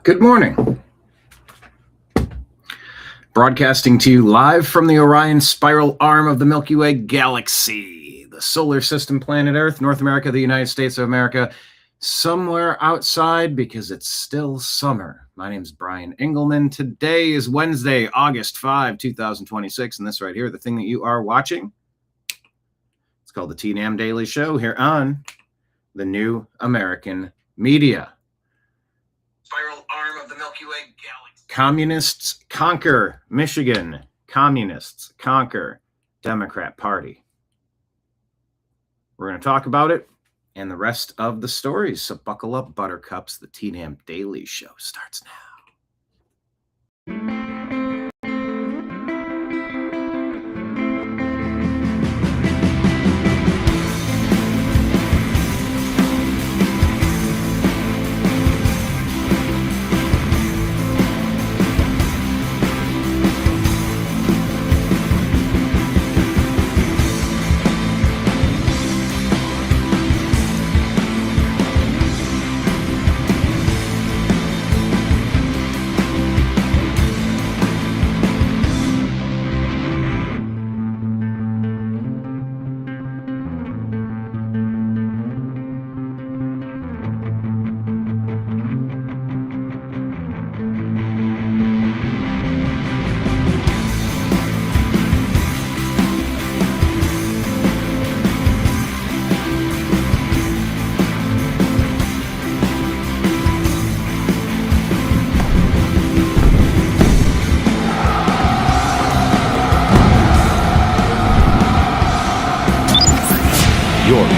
Good morning. Broadcasting to you live from the Orion spiral arm of the Milky Way galaxy, the solar system, planet Earth, North America, the United States of America, somewhere outside because it's still summer. My name's Brian Engelman. Today is Wednesday, August 5, 2026, and this right here, the thing that you are watching, it's called the TNAM Daily Show here on the New American Media. Spiral arm of the Milky Way galaxy. Communists conquer Michigan. Communists conquer Democrat Party. We're going to talk about it and the rest of the stories. So buckle up, buttercups. The TNAM Daily Show starts now.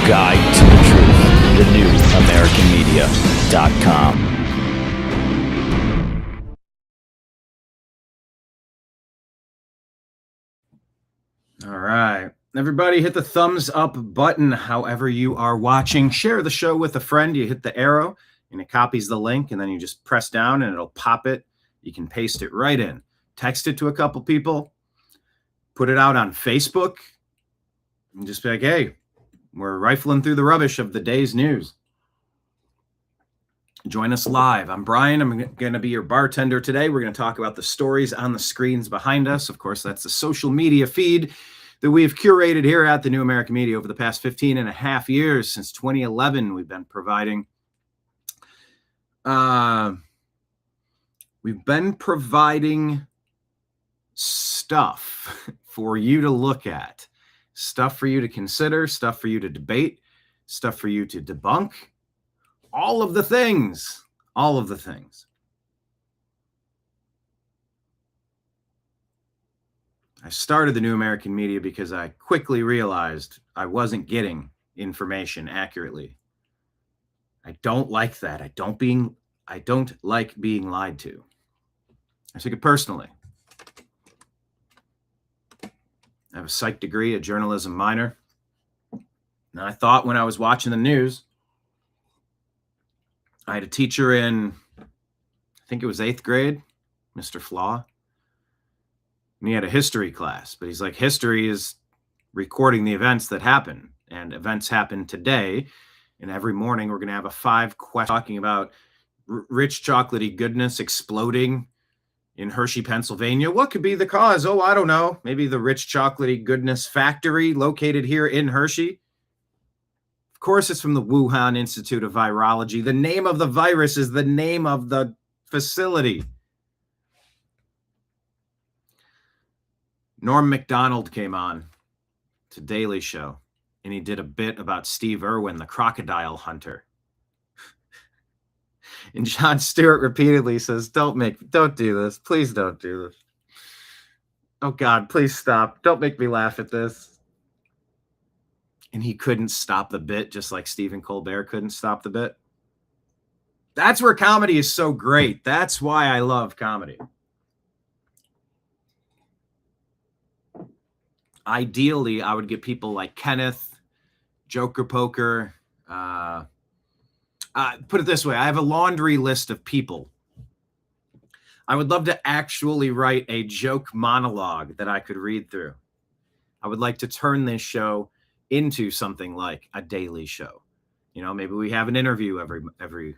Guide to the Truth, thenewamericanmedia.com. All right. Everybody hit the thumbs up button however you are watching. Share the show with a friend. You hit the arrow and it copies the link, and then you just press down and it'll pop it. You can paste it right in. Text it to a couple people. Put it out on Facebook. And just be like, hey, we're rifling through the rubbish of the day's news. Join us live. I'm Brian. I'm going to be your bartender today. We're going to talk about the stories on the screens behind us. Of course, that's the social media feed that we've curated here at the New American Media over the past 15 and a half years. Since 2011, we've been providing stuff for you to look at. Stuff for you to consider, stuff for you to debate, stuff for you to debunk, all of the things. I started the New American Media because I quickly realized I wasn't getting information accurately. I don't like that. I don't like being lied to. I took it personally. I have a psych degree, a journalism minor. And I thought when I was watching the news, I had a teacher in, I think it was 8th grade, Mr. Flaw. And he had a history class, but he's like, history is recording the events that happen, and events happen today. And every morning we're going to have a 5 question talking about rich chocolatey goodness exploding in Hershey, Pennsylvania. What could be the cause? Oh, I don't know. Maybe the rich chocolatey goodness factory located here in Hershey. Of course, it's from the Wuhan Institute of Virology. The name of the virus is the name of the facility. Norm Macdonald came on to Daily Show, and he did a bit about Steve Irwin, the crocodile hunter. And Jon Stewart repeatedly says, don't do this. Please don't do this. Oh, God, please stop. Don't make me laugh at this. And he couldn't stop the bit, just like Stephen Colbert couldn't stop the bit. That's where comedy is so great. That's why I love comedy. Ideally, I would get people like Kenneth, Joker Poker, put it this way. I have a laundry list of people. I would love to actually write a joke monologue that I could read through. I would like to turn this show into something like a daily show. You know, maybe we have an interview every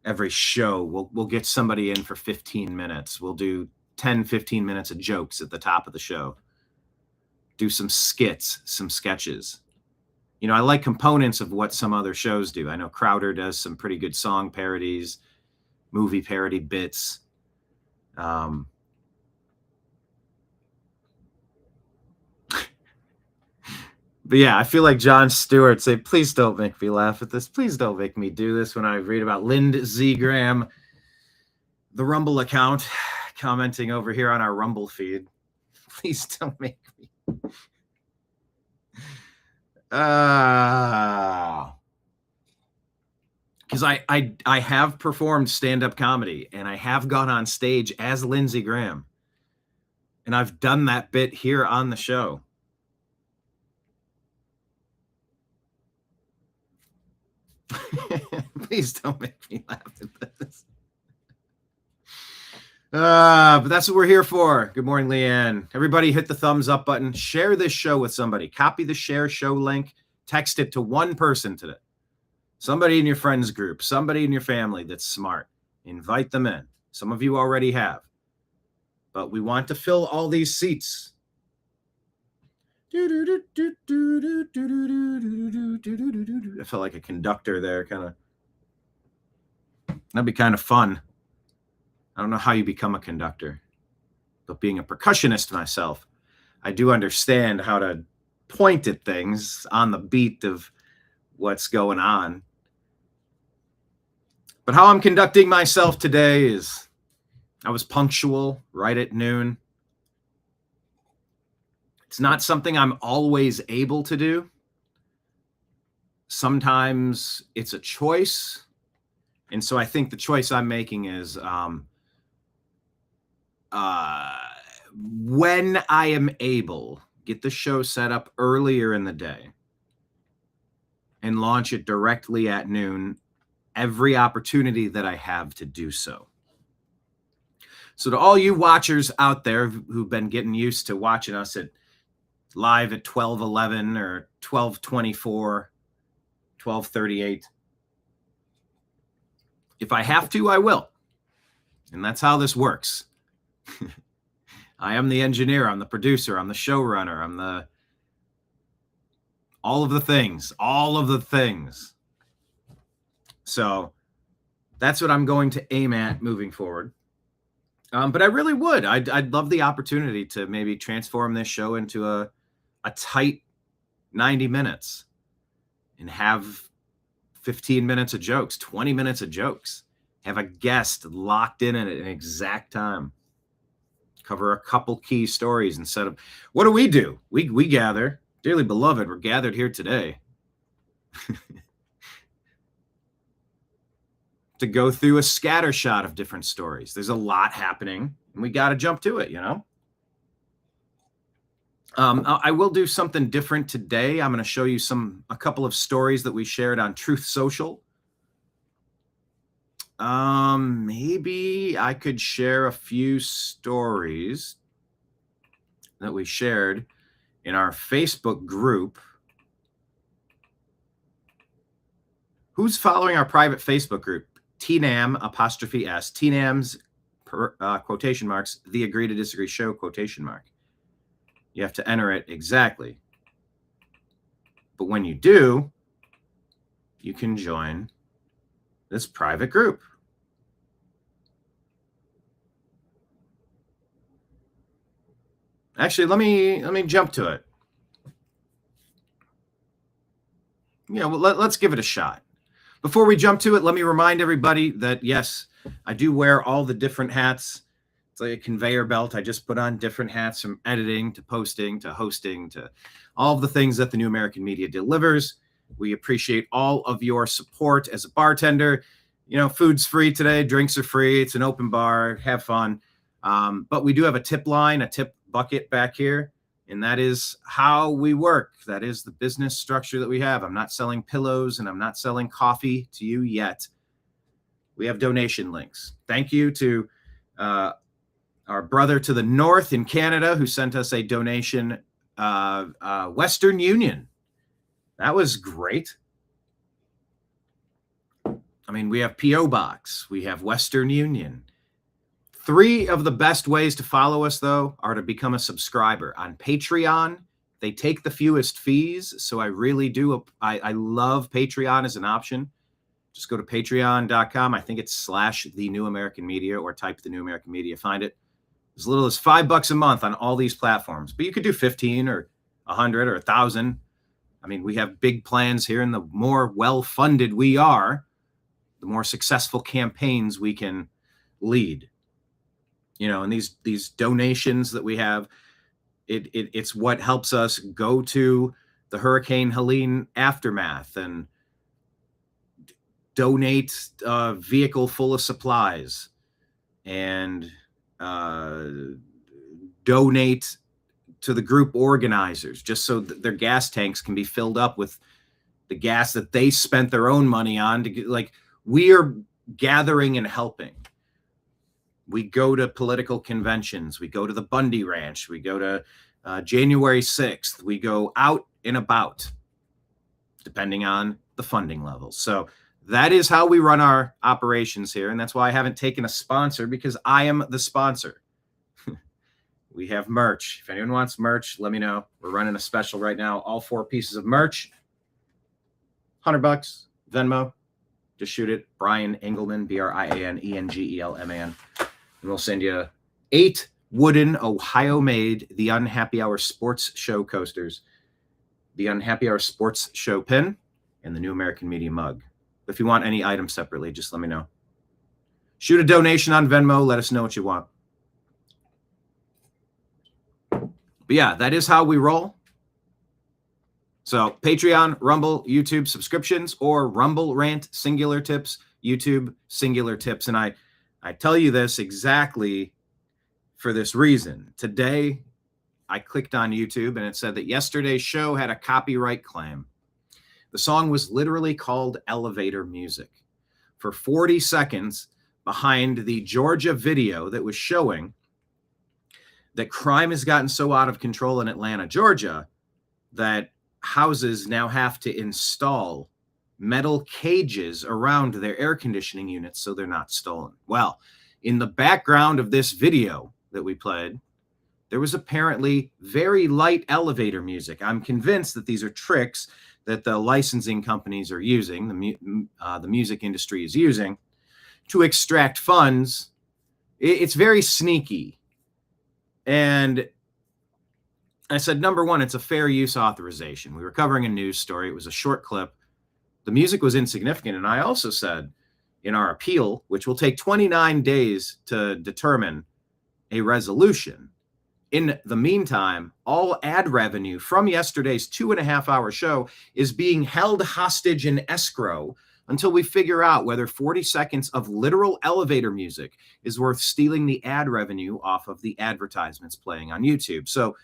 every show, we'll get somebody in for 15 minutes. We'll do 10, 15 minutes of jokes at the top of the show. Do some skits, some sketches. You know, I like components of what some other shows do. I know Crowder does some pretty good song parodies, movie parody bits. But yeah, I feel like Jon Stewart say, please don't make me laugh at this. Please don't make me do this when I read about Lindsey Graham, the Rumble account, commenting over here on our Rumble feed. Please don't make me. Because I have performed stand-up comedy, and I have gone on stage as Lindsey Graham. And I've done that bit here on the show. Please don't make me laugh at this. But that's what we're here for. Good morning, Leanne. Everybody hit the thumbs up button. Share this show with somebody. Copy the share show link. Text it to one person today. Somebody in your friends group. Somebody in your family that's smart. Invite them in. Some of you already have. But we want to fill all these seats. I felt like a conductor there, kind of. That'd be kind of fun. I don't know how you become a conductor, but being a percussionist myself, I do understand how to point at things on the beat of what's going on. But how I'm conducting myself today is I was punctual right at noon. It's not something I'm always able to do. Sometimes it's a choice. And so I think the choice I'm making is when I am able, get the show set up earlier in the day and launch it directly at noon, every opportunity that I have to do so. So to all you watchers out there who've been getting used to watching us at live at 12:11 or 12:24, 12:38. If I have to, I will. And that's how this works. I am the engineer, I'm the producer, I'm the showrunner, I'm the all of the things. So that's what I'm going to aim at moving forward. But I really would. I'd love the opportunity to maybe transform this show into a tight 90 minutes and have 15 minutes of jokes, 20 minutes of jokes, have a guest locked in at an exact time, cover a couple key stories instead of, what do? We gather, dearly beloved, we're gathered here today to go through a scatter shot of different stories. There's a lot happening and we got to jump to it, you know? I will do something different today. I'm going to show you a couple of stories that we shared on Truth Social. Maybe I could share a few stories that we shared in our Facebook group. Who's following our private Facebook group? TNAM ''S. TNAM's quotation marks, the Agree to Disagree Show quotation mark. You have to enter it exactly. But when you do, you can join this private group. Actually, let me jump to it. Well, let's give it a shot. Before we jump to it, let me remind everybody that, yes, I do wear all the different hats. It's like a conveyor belt. I just put on different hats from editing to posting to hosting to all of the things that the New American Media delivers. We appreciate all of your support as a bartender. You know, food's free today. Drinks are free. It's an open bar. Have fun. But we do have a tip line, a tip bucket back here. And that is how we work. That is the business structure that we have. I'm not selling pillows and I'm not selling coffee to you yet. We have donation links. Thank you to our brother to the north in Canada who sent us a donation, Western Union. That was great. I'm mean, we have P.O. Box. We have Western Union. 3 of the best ways to follow us, though, are to become a subscriber. On Patreon, they take the fewest fees, so I really do. I love Patreon as an option. Just go to patreon.com. I think it's /The New American Media, or type The New American Media. Find it. As little as $5 a month on all these platforms. But you could do 15 or 100 or 1,000. I mean, we have big plans here, and the more well-funded we are, the more successful campaigns we can lead. You know, and these donations that we have, it's what helps us go to the Hurricane Helene aftermath and donate a vehicle full of supplies and donate to the group organizers just so that their gas tanks can be filled up with the gas that they spent their own money on to get, like, we are gathering and helping. We go to political conventions. We go to the Bundy Ranch. We go to January 6th. We go out and about, depending on the funding levels. So that is how we run our operations here. And that's why I haven't taken a sponsor, because I am the sponsor. We have merch. If anyone wants merch, let me know. We're running a special right now. All 4 pieces of merch, $100, Venmo. Just shoot it. Brian Engelman, BrianEngelman. And we'll send you 8 wooden, Ohio-made The Unhappy Hour Sports Show coasters, The Unhappy Hour Sports Show pin, and the New American Media mug. If you want any items separately, just let me know. Shoot a donation on Venmo. Let us know what you want. But yeah, that is how we roll. So Patreon, Rumble, YouTube subscriptions, or Rumble Rant singular tips, YouTube singular tips. And I tell you this exactly for this reason. Today, I clicked on YouTube and it said that yesterday's show had a copyright claim. The song was literally called Elevator Music. For 40 seconds behind the Georgia video that was showing that crime has gotten so out of control in Atlanta, Georgia, that houses now have to install metal cages around their air conditioning units so they're not stolen. Well, in the background of this video that we played, there was apparently very light elevator music. I'm convinced that these are tricks that the licensing companies are using, the music industry is using, to extract funds. It's very sneaky. And I said, number one, it's a fair use authorization. We were covering a news story. It was a short clip. The music was insignificant. And I also said in our appeal, which will take 29 days to determine a resolution, in the meantime, all ad revenue from yesterday's 2.5-hour show is being held hostage in escrow until we figure out whether 40 seconds of literal elevator music is worth stealing the ad revenue off of the advertisements playing on YouTube. So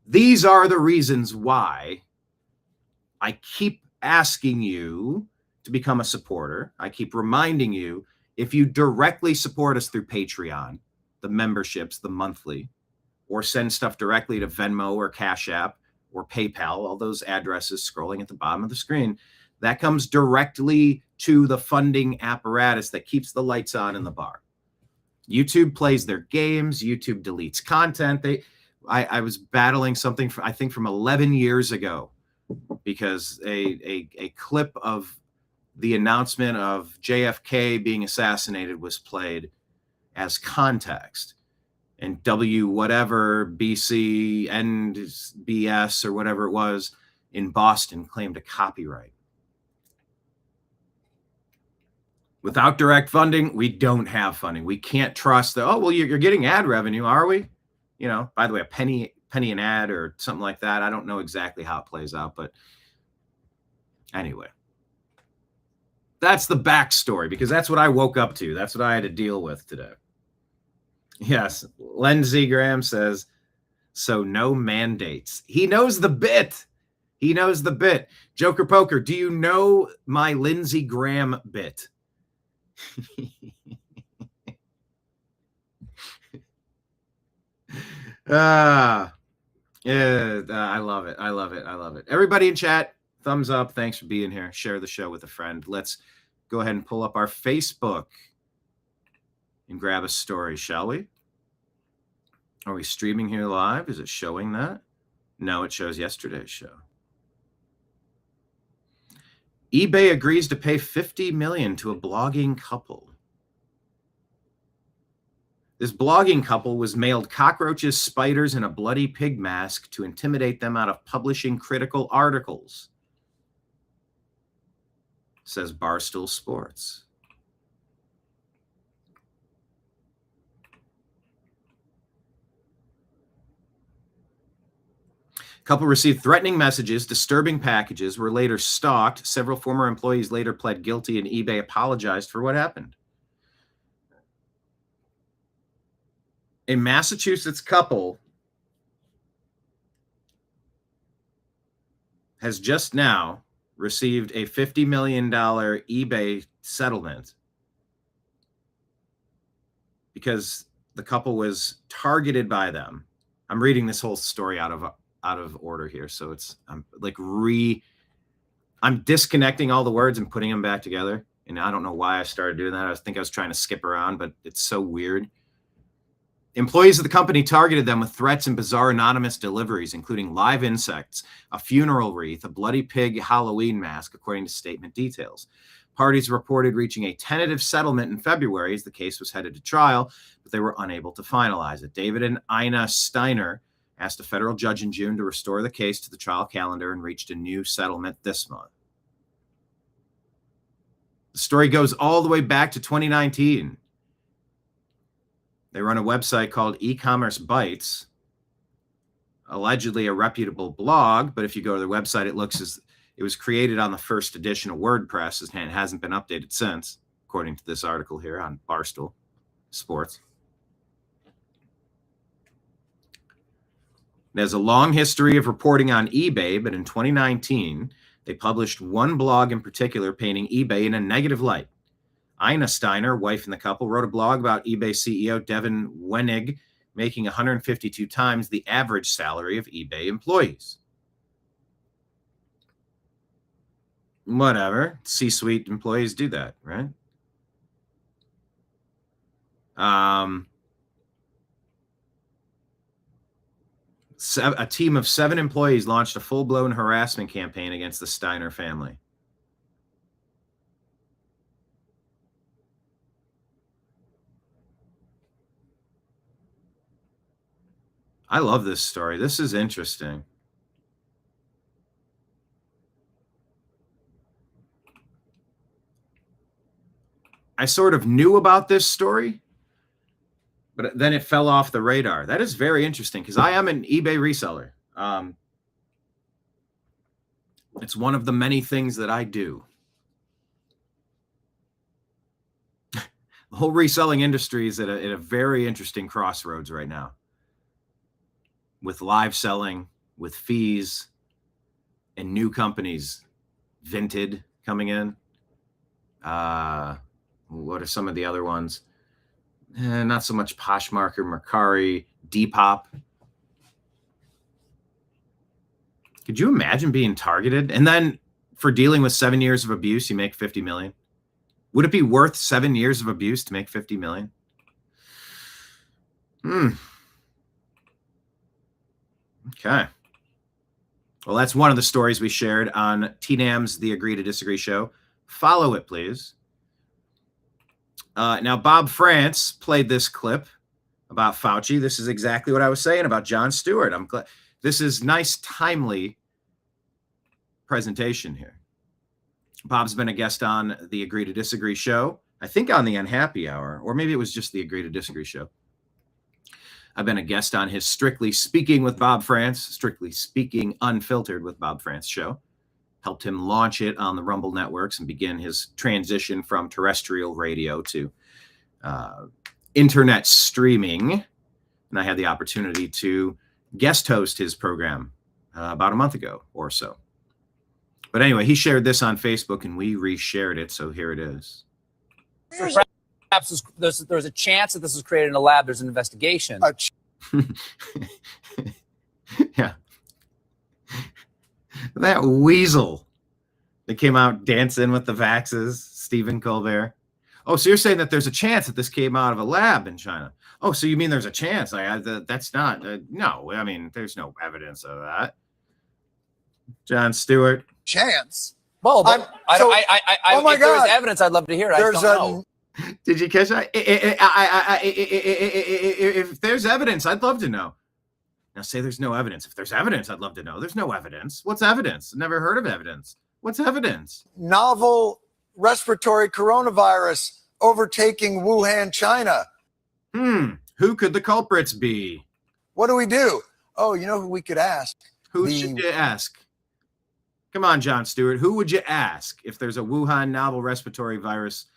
these are the reasons why I keep asking you to become a supporter. I keep reminding you, if you directly support us through Patreon, the memberships, the monthly, or send stuff directly to Venmo or Cash App or PayPal, all those addresses scrolling at the bottom of the screen, that comes directly to the funding apparatus that keeps the lights on in the bar. YouTube plays their games. YouTube deletes content. I was battling something I think from 11 years ago, because a clip of the announcement of JFK being assassinated was played as context. And W whatever BC NBS or whatever it was in Boston claimed a copyright. Without direct funding, we don't have funding. We can't trust that, oh, well, you're getting ad revenue, are we? You know, by the way, a penny an ad or something like that. I don't know exactly how it plays out, but anyway. That's the backstory, because that's what I woke up to. That's what I had to deal with today. Yes, Lindsey Graham says, so no mandates. He knows the bit. He knows the bit. Joker Poker, do you know my Lindsey Graham bit? I love it. I love it. I love it. Everybody in chat, thumbs up. Thanks for being here. Share the show with a friend. Let's go ahead and pull up our Facebook and grab a story, shall we? Are we streaming here live? Is it showing that? No, it shows yesterday's show. eBay agrees to pay $50 million to a blogging couple. This blogging couple was mailed cockroaches, spiders, and a bloody pig mask to intimidate them out of publishing critical articles, says Barstool Sports. Couple received threatening messages, disturbing packages, were later stalked. Several former employees later pled guilty, and eBay apologized for what happened. A Massachusetts couple has just now received a $50 million eBay settlement because the couple was targeted by them. I'm reading this whole story out of order here, so it's I'm disconnecting all the words and putting them back together, and I don't know why I started doing that. I think I was trying to skip around, but it's so weird. Employees of the company targeted them with threats and bizarre anonymous deliveries, including live insects, a funeral wreath, a bloody pig Halloween mask, according to statement details. Parties reported reaching a tentative settlement in February as the case was headed to trial, but they were unable to finalize it. David and Ina Steiner asked a federal judge in June to restore the case to the trial calendar and reached a new settlement this month. The story goes all the way back to 2019. They run a website called E-Commerce Bytes, allegedly a reputable blog, but if you go to their website, it looks as it was created on the first edition of WordPress and it hasn't been updated since, according to this article here on Barstool Sports. It has a long history of reporting on eBay, but in 2019, they published one blog in particular painting eBay in a negative light. Ina Steiner, wife in the couple, wrote a blog about eBay CEO Devin Wenig making 152 times the average salary of eBay employees. Whatever. C-suite employees do that, right? A team of 7 employees launched a full-blown harassment campaign against the Steiner family. I love this story. This is interesting. I sort of knew about this story, but then it fell off the radar. That is very interesting because I am an eBay reseller. It's one of the many things that I do. The whole reselling industry is at a very interesting crossroads right now. With live selling, with fees, and new companies, Vinted coming in. What are some of the other ones? Not so much Poshmark or Mercari, Depop. Could you imagine being targeted? And then for dealing with 7 years of abuse, you make $50 million. Would it be worth 7 years of abuse to make $50 million? Okay. Well, that's one of the stories we shared on TNAM's The Agree to Disagree show. Follow it, please. Now, Bob France played this clip about Fauci. This is exactly what I was saying about Jon Stewart. I'm glad this is nice, timely presentation here. Bob's been a guest on the Agree to Disagree show, I think on the Unhappy Hour, or maybe it was just the Agree to Disagree show. I've been a guest on his Strictly Speaking with Bob France, Strictly Speaking Unfiltered with Bob France show. Helped him launch it on the Rumble networks and begin his transition from terrestrial radio to internet streaming. And I had the opportunity to guest host his program about a month ago or so. But anyway, he shared this on Facebook and we reshared it. So here it is. Perhaps there's a chance that this was created in a lab. There's an investigation. Yeah. That weasel They came out dancing with the vaxes, Stephen Colbert. Oh, so you're saying that there's a chance that this came out of a lab in China? Oh, so you mean there's a chance? That's not, no, I mean, there's no evidence of that. Jon Stewart. Chance. Well, but oh my if there was God. evidence, I'd love to hear it. I just don't know. Did you catch that? If there's evidence, I'd love to know. Now say there's no evidence. If there's evidence, I'd love to know. There's no evidence. What's evidence? Never heard of evidence. What's evidence? Novel respiratory coronavirus overtaking Wuhan, China. Who could the culprits be? What do we do? Oh, you know who we could ask? Who should you ask? Come on, Jon Stewart. Who would you ask if there's a Wuhan novel respiratory virus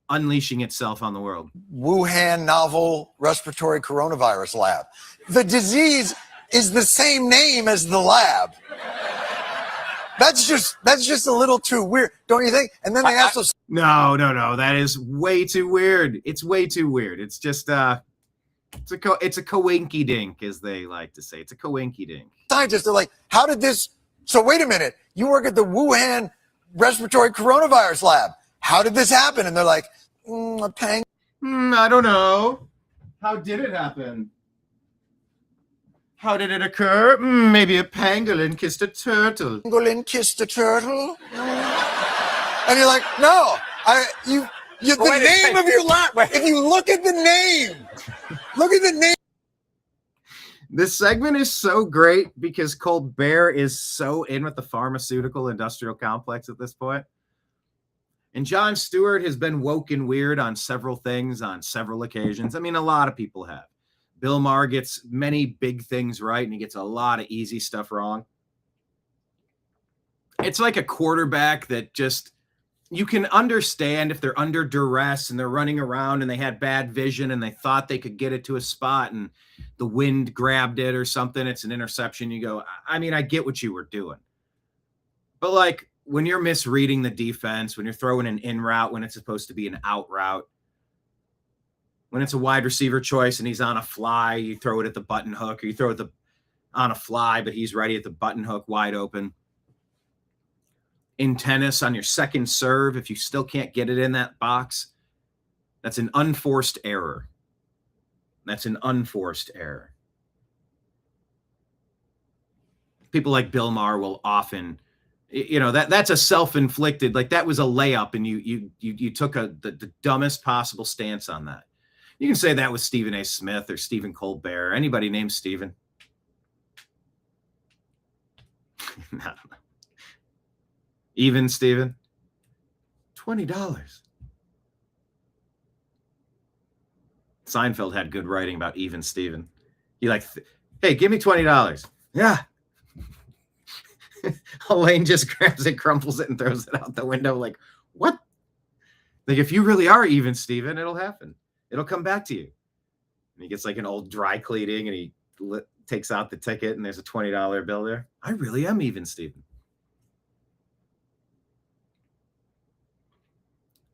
unleashing itself on the world? Wuhan novel respiratory coronavirus lab. The disease is the same name as the lab. That's just a little too weird, don't you think? And then they asked us. No. That is way too weird. It's way too weird. It's just it's a coinky dink, as they like to say. It's a coinky dink. Scientists are like, how did this? So wait a minute. You work at the Wuhan respiratory coronavirus lab. How did this happen? And they're like, a pang. I don't know. How did it happen? How did it occur? Maybe a pangolin kissed a turtle. Pangolin kissed a turtle? And you're like, no, the name of your lab. If you look at the name, This segment is so great because Colbert is so in with the pharmaceutical industrial complex at this point. And Jon Stewart has been woke and weird on several things on several occasions. I mean, a lot of people have. Bill Maher gets many big things right, and he gets a lot of easy stuff wrong. It's like a quarterback that just, you can understand if they're under duress and they're running around and they had bad vision and they thought they could get it to a spot and the wind grabbed it or something. It's an interception. You go, I mean, I get what you were doing. But like when you're misreading the defense, when you're throwing an in route when it's supposed to be an out route, when it's a wide receiver choice and he's on a fly, you throw it at the button hook, or you throw it on a fly, but he's ready at the button hook wide open. In tennis, on your second serve, if you still can't get it in that box, that's an unforced error. That's an unforced error. People like Bill Maher will often, that's a self-inflicted, like that was a layup, and you took the dumbest possible stance on that. You can say that with Stephen A. Smith or Stephen Colbert, anybody named Stephen. No. Even Stephen, $20. Seinfeld had good writing about even Stephen. He hey, give me $20. Yeah. Elaine just grabs it, crumples it, and throws it out the window. Like, what? Like, if you really are even Stephen, it'll happen. It'll come back to you. And he gets like an old dry cleaning, and he takes out the ticket, and there's a $20 bill there. I really am even Stephen.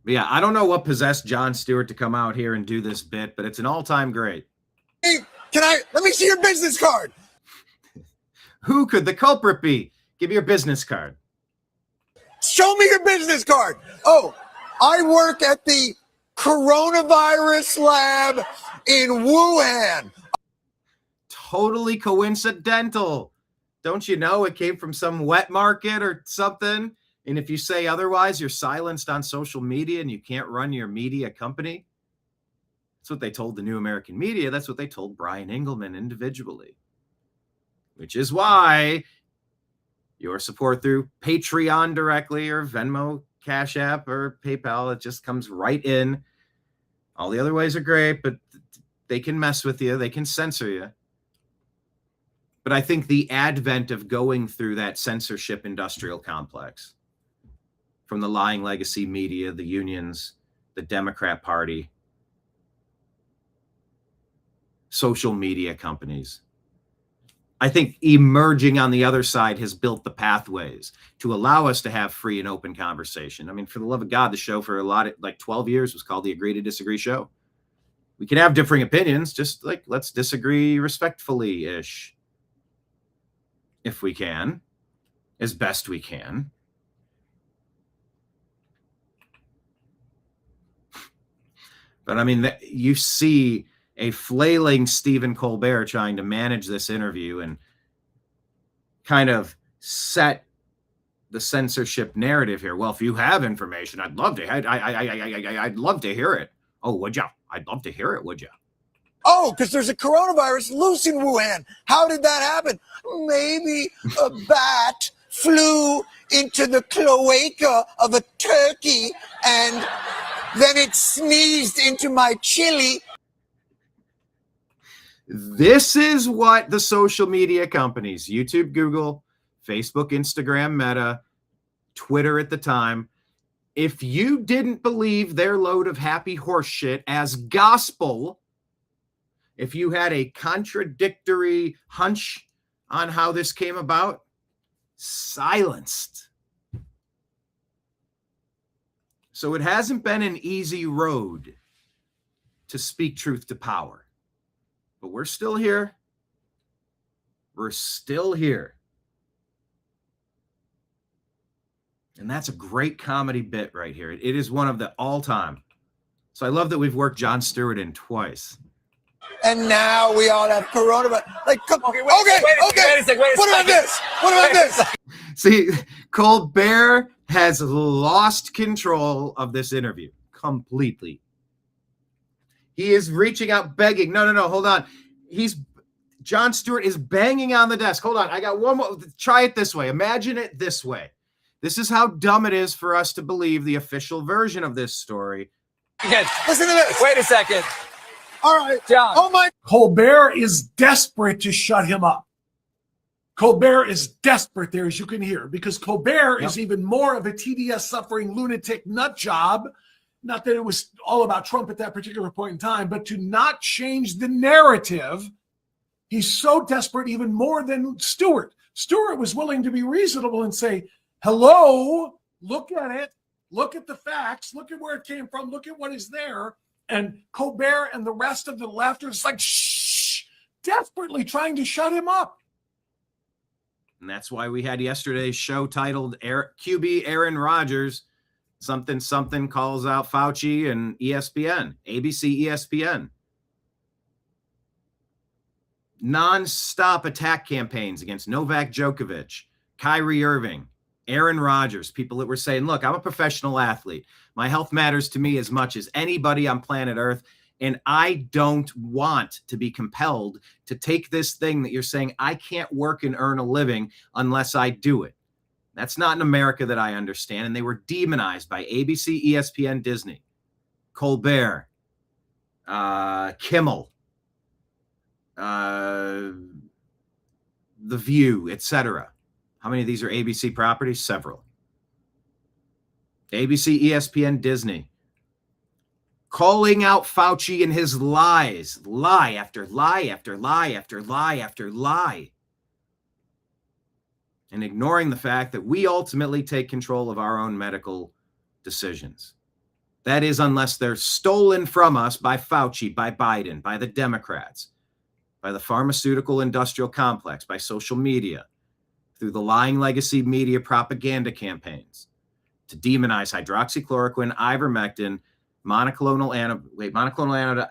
But yeah, I don't know what possessed Jon Stewart to come out here and do this bit, but it's an all-time great. Hey, let me see your business card. Who could the culprit be? Give me your business card. Show me your business card. Oh, I work at the coronavirus lab in Wuhan. Totally coincidental. Don't you know it came from some wet market or something? And if you say otherwise, you're silenced on social media and you can't run your media company. That's what they told the New American Media. That's what they told Brian Engelman individually. Which is why your support through Patreon directly or Venmo, Cash App, or PayPal, it just comes right in. All the other ways are great, but they can mess with you. They can censor you. But I think the advent of going through that censorship industrial complex from the lying legacy media, the unions, the Democrat Party, social media companies, I think emerging on the other side has built the pathways to allow us to have free and open conversation. I mean, for the love of God, the show for like 12 years was called the Agree to Disagree Show. We can have differing opinions, just like let's disagree respectfully-ish. If we can, as best we can. But I mean, you see a flailing Stephen Colbert trying to manage this interview and kind of set the censorship narrative here. Well, if you have information, I'd love to. I'd love to hear it. Oh, would you? I'd love to hear it. Would you? Oh, because there's a coronavirus loose in Wuhan. How did that happen? Maybe a bat flew into the cloaca of a turkey and then it sneezed into my chili. This is what the social media companies, YouTube, Google, Facebook, Instagram, Meta, Twitter at the time, if you didn't believe their load of happy horse shit as gospel, if you had a contradictory hunch on how this came about, silenced. So it hasn't been an easy road to speak truth to power. But we're still here. We're still here. And that's a great comedy bit right here. It is one of the all-time. So I love that we've worked Jon Stewart in twice. And now we all have coronavirus. Like, come on. Okay. Wait a second. What about this? What about this? See, Colbert has lost control of this interview completely. He is reaching out, begging. No, hold on. Jon Stewart is banging on the desk. Hold on. I got one more. Try it this way. Imagine it this way. This is how dumb it is for us to believe the official version of this story. Listen to this. Wait a second. All right. John. Oh, my. Colbert is desperate to shut him up. Colbert is desperate there, as you can hear, because Colbert is even more of a TDS-suffering lunatic nut job. Not that it was all about Trump at that particular point in time, but to not change the narrative, he's so desperate even more than Stewart. Stewart was willing to be reasonable and say, hello, look at it, look at the facts, look at where it came from, look at what is there. And Colbert and the rest of the left are just like, shh, desperately trying to shut him up. And that's why we had yesterday's show titled QB Aaron Rodgers, something calls out Fauci and ESPN, ABC, ESPN. Non-stop attack campaigns against Novak Djokovic, Kyrie Irving, Aaron Rodgers, people that were saying, look, I'm a professional athlete. My health matters to me as much as anybody on planet Earth, and I don't want to be compelled to take this thing that you're saying I can't work and earn a living unless I do it. That's not an America that I understand. And they were demonized by ABC, ESPN, Disney, Colbert, Kimmel, The View, etc. How many of these are ABC properties? Several. ABC, ESPN, Disney. Calling out Fauci and his lies. Lie after lie after lie after lie after lie. And ignoring the fact that we ultimately take control of our own medical decisions. That is, unless they're stolen from us by Fauci, by Biden, by the Democrats, by the pharmaceutical industrial complex, by social media, through the lying legacy media propaganda campaigns to demonize hydroxychloroquine, ivermectin, monoclonal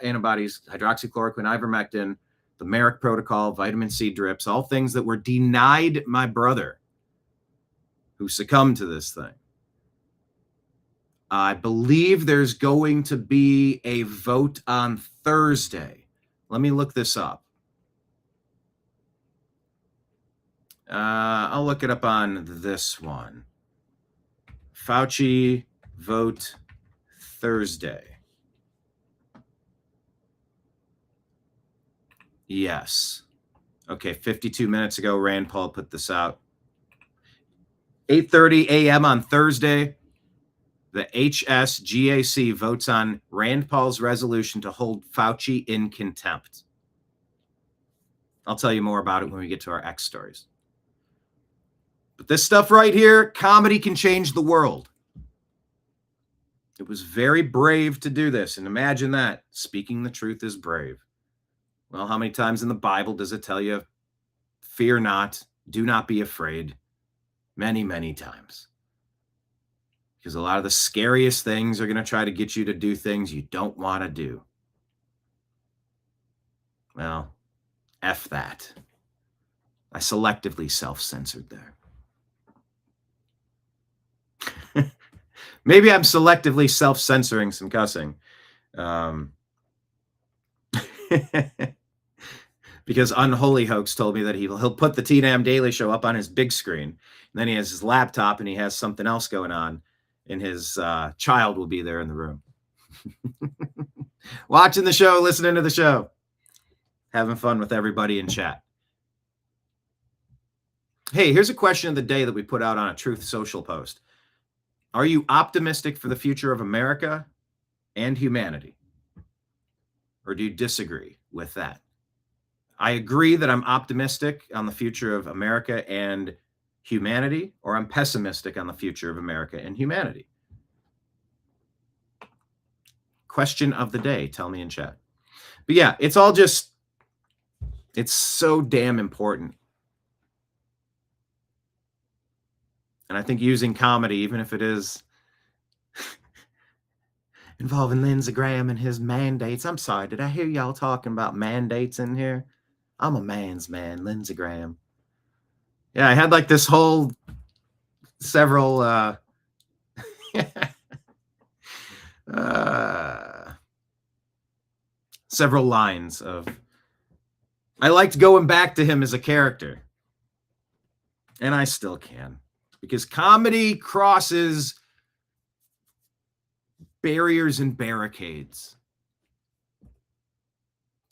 antibodies, hydroxychloroquine, ivermectin, the Merrick protocol, vitamin C drips, all things that were denied my brother who succumbed to this thing. I believe there's going to be a vote on Thursday. Let me look this up. I'll look it up on this one. Fauci vote Thursday. Yes. Okay, 52 minutes ago, Rand Paul put this out. 8:30 a.m. on Thursday, the HSGAC votes on Rand Paul's resolution to hold Fauci in contempt. I'll tell you more about it when we get to our X stories. But this stuff right here, comedy can change the world. It was very brave to do this. And imagine that. Speaking the truth is brave. Well, how many times in the Bible does it tell you, fear not, do not be afraid? Many, many times. Because a lot of the scariest things are going to try to get you to do things you don't want to do. Well, F that. I selectively self-censored there. Maybe I'm selectively self-censoring some cussing. Because Unholy Hoax told me that he'll put the TNAM Daily Show up on his big screen. And then he has his laptop and he has something else going on. And his child will be there in the room. Watching the show, listening to the show. Having fun with everybody in chat. Hey, here's a question of the day that we put out on a Truth Social post. Are you optimistic for the future of America and humanity? Or do you disagree with that? I agree that I'm optimistic on the future of America and humanity, or I'm pessimistic on the future of America and humanity. Question of the day. Tell me in chat. But yeah, it's all just, it's so damn important. And I think using comedy, even if it is involving Lindsey Graham and his mandates. I'm sorry, did I hear y'all talking about mandates in here? I'm a man's man, Lindsey Graham. Yeah, I had like this whole several several lines of, I liked going back to him as a character. And I still can. Because comedy crosses barriers and barricades.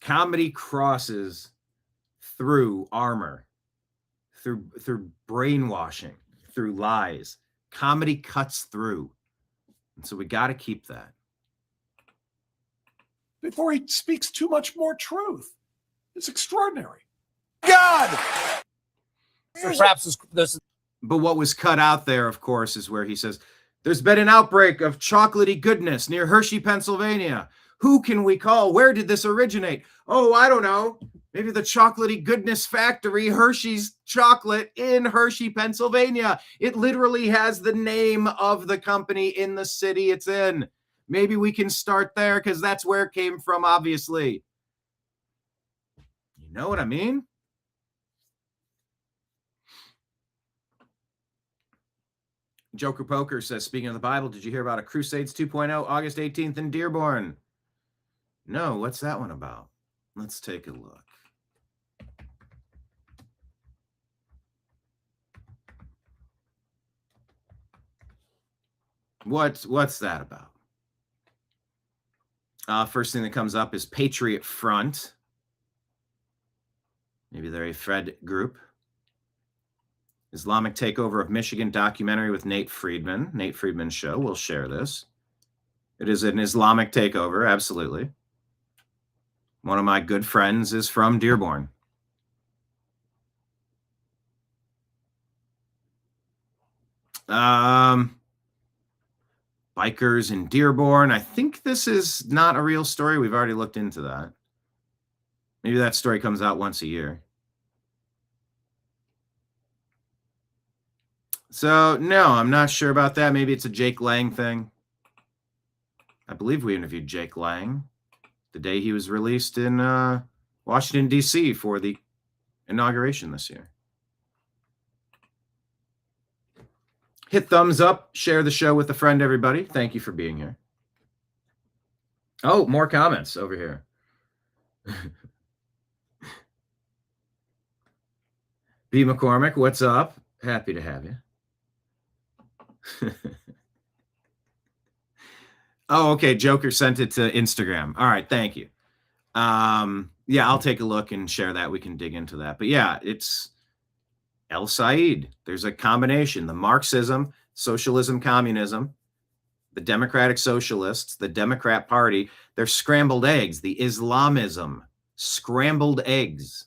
Comedy crosses through armor, through brainwashing, through lies. Comedy cuts through. And so we got to keep that. Before he speaks too much more truth. It's extraordinary. God! Perhaps there's But what was cut out there, of course, is where he says, there's been an outbreak of chocolatey goodness near Hershey, Pennsylvania. Who can we call? Where did this originate? Oh, I don't know. Maybe the chocolatey goodness factory, Hershey's chocolate in Hershey, Pennsylvania. It literally has the name of the company in the city it's in. Maybe we can start there because that's where it came from, obviously. You know what I mean? Joker Poker says, speaking of the Bible, did you hear about a Crusades 2.0 August 18th in Dearborn? No, what's that one about? Let's take a look. What's that about? First thing that comes up is Patriot Front. Maybe they're a Fred group. Islamic Takeover of Michigan documentary with Nate Friedman. Nate Friedman's show. We'll share this. It is an Islamic takeover, absolutely. One of my good friends is from Dearborn. Bikers in Dearborn. I think this is not a real story. We've already looked into that. Maybe that story comes out once a year. So, no, I'm not sure about that. Maybe it's a Jake Lang thing. I believe we interviewed Jake Lang the day he was released in Washington, D.C. for the inauguration this year. Hit thumbs up. Share the show with a friend, everybody. Thank you for being here. Oh, more comments over here. B. McCormick, what's up? Happy to have you. Oh, okay. Joker sent it to Instagram. All right. Thank you. Yeah, I'll take a look and share that. We can dig into that. But yeah, it's El Said. There's a combination. The Marxism, socialism, communism, the Democratic Socialists, the Democrat Party, they're scrambled eggs. The Islamism, scrambled eggs.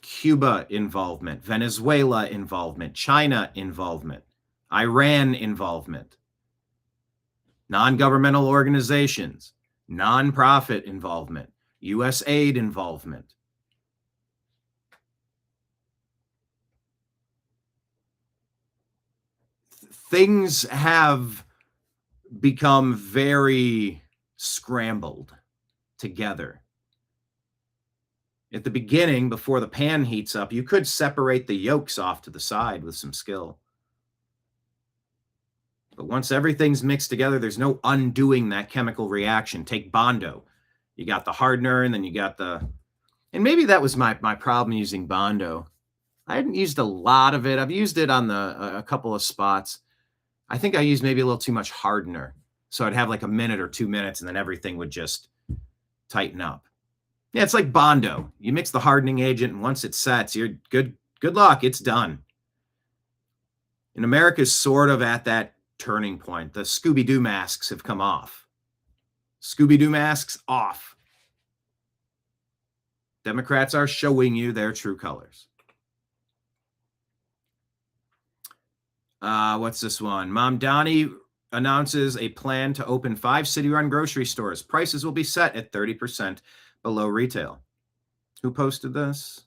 Cuba involvement, Venezuela involvement, China involvement, Iran involvement, non-governmental organizations, non-profit involvement, U.S. aid involvement. things have become very scrambled together. At the beginning, before the pan heats up, you could separate the yolks off to the side with some skill. But once everything's mixed together, there's no undoing that chemical reaction. Take Bondo. You got the hardener, and then you got the... And maybe that was my problem using Bondo. I hadn't used a lot of it. I've used it on a couple of spots. I think I used maybe a little too much hardener. So I'd have like a minute or 2 minutes, and then everything would just tighten up. Yeah, it's like Bondo. You mix the hardening agent, and once it sets, you're good. Good luck. It's done. And America's sort of at that turning point. The Scooby-Doo masks have come off. Scooby-Doo masks off. Democrats are showing you their true colors. What's this one? Mom Donnie announces a plan to open 5 city-run grocery stores. Prices will be set at 30% below retail. Who posted this?